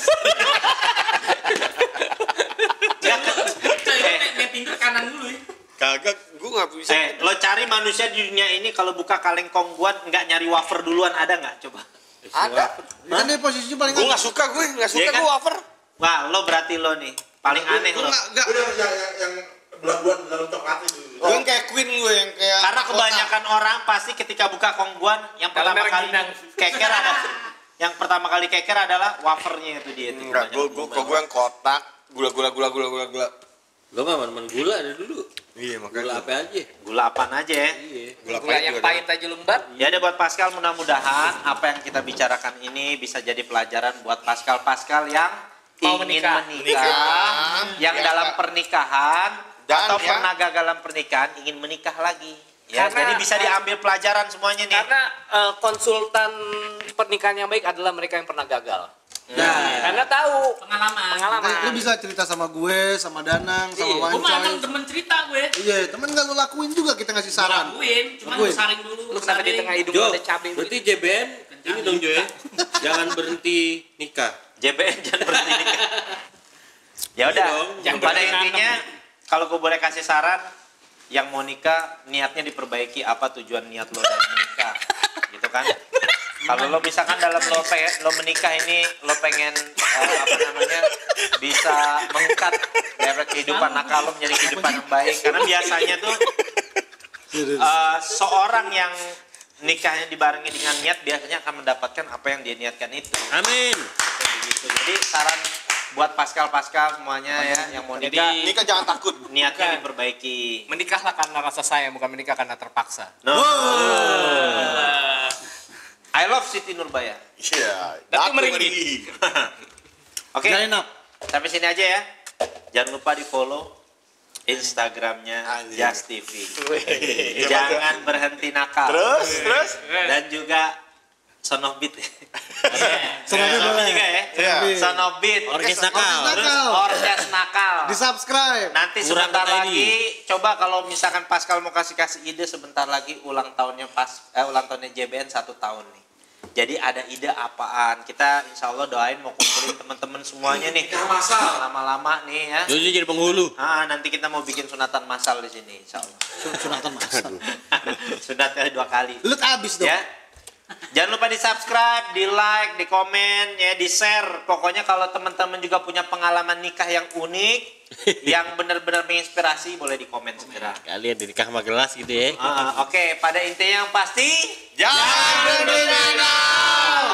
Kayak Tinder kanan dulu ya. Kagak, gue gak bisa. Lo cari manusia di dunia ini kalau buka kaleng kongguan nggak nyari wafer duluan, ada nggak? Coba. Ada. Kan dia posisinya paling Gue gak suka, gue gak suka Iya kan? gue wafer. Wah, lo berarti lo nih paling aneh lo. Enggak. Udah yang belah-belah dalam coklat itu. Gue yang kayak Queen gue yang kayak Karena kebanyakan orang pasti ketika buka kongguan yang Kalau pertama merek kali Ginang. keker ada. Yang pertama kali keker adalah wafernya itu dia. Enggak, gue yang kotak, gula. Gue mah teman gula dari dulu. Iya, Gula makanya. apa aja? Gula apaan aja ya? Iya. Gula Gula yang juga pahit aja lembat. Ya deh buat Pascal, mudah-mudahan apa yang kita bicarakan ini bisa jadi pelajaran buat Pascal yang Mau ingin menikah. yang Ya, dalam pernikahan Dan atau ya. pernah gagal dalam pernikahan ingin menikah lagi. Ya, Karena- jadi bisa diambil pelajaran semuanya nih. Karena konsultan pernikahan yang baik adalah mereka yang pernah gagal. Karena tahu Pengalaman. Lu bisa cerita sama gue, sama Danang, sama Gue mah emang Wancoy. temen cerita gue. Iya, temen nggak lu lakuin juga kita ngasih saran. Lakuin, cuman Lakuin. gue saring dulu. lu kenapa di tengah hidung Jo, ada cabai berarti JBN ini dong Jo ya. Jangan berhenti nikah. JBN jangan berhenti nikah. Ya udah, Jangan pada berhenti intinya kalau gue boleh kasih saran, yang mau nikah niatnya diperbaiki, apa tujuan niat lo dalam menikah, gitu kan? Kalau lo misalkan dalam lo menikah ini lo pengen apa namanya bisa mengangkat dari kehidupan nakal lo menjadi kehidupan yang baik, karena biasanya tuh seorang yang nikahnya dibarengi dengan niat biasanya akan mendapatkan apa yang dia niatkan itu. Amin. Begitu. Jadi saran buat Pascal semuanya ya yang mau nikah, Nikah jangan takut. niatnya diperbaiki. menikahlah karena rasa sayang, bukan menikah karena terpaksa. No. I love Siti Nurbaya. Iya. Tapi Datu merinding. Oke, Zainab. sampai sini aja ya. Jangan lupa di follow Instagramnya Anjing. Just TV. Jangan berhenti nakal. Terus. Dan juga Son of Beat. Son of Beat boleh. juga ya. Iya. Son of Beat. Orkes nakal. Orkes Terus Orkes nakal. Di subscribe. Nanti Kurang sebentar kata lagi, coba kalau misalkan Pascal mau kasih ide sebentar lagi ulang tahunnya JBN 1 tahun nih. Jadi ada ide apaan? Kita insya Allah doain mau kumpulin teman-teman semuanya nih. Lama-lama nih ya. Jo jadi penghulu. Nanti kita mau bikin sunatan massal di sini insya Allah. Sunatan masa. Sunatnya 2 kali. Lu abis dong. Ya. Jangan lupa di subscribe, di like, di komen, ya di share. Pokoknya kalau teman-teman juga punya pengalaman nikah yang unik, yang benar-benar menginspirasi, boleh di komen segera. Kalian di nikah sama gelas gitu ya. Oke, pada intinya yang pasti, Jangan berhenti nakal.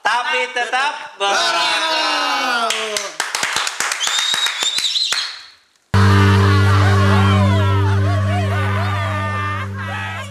tapi tetap berani.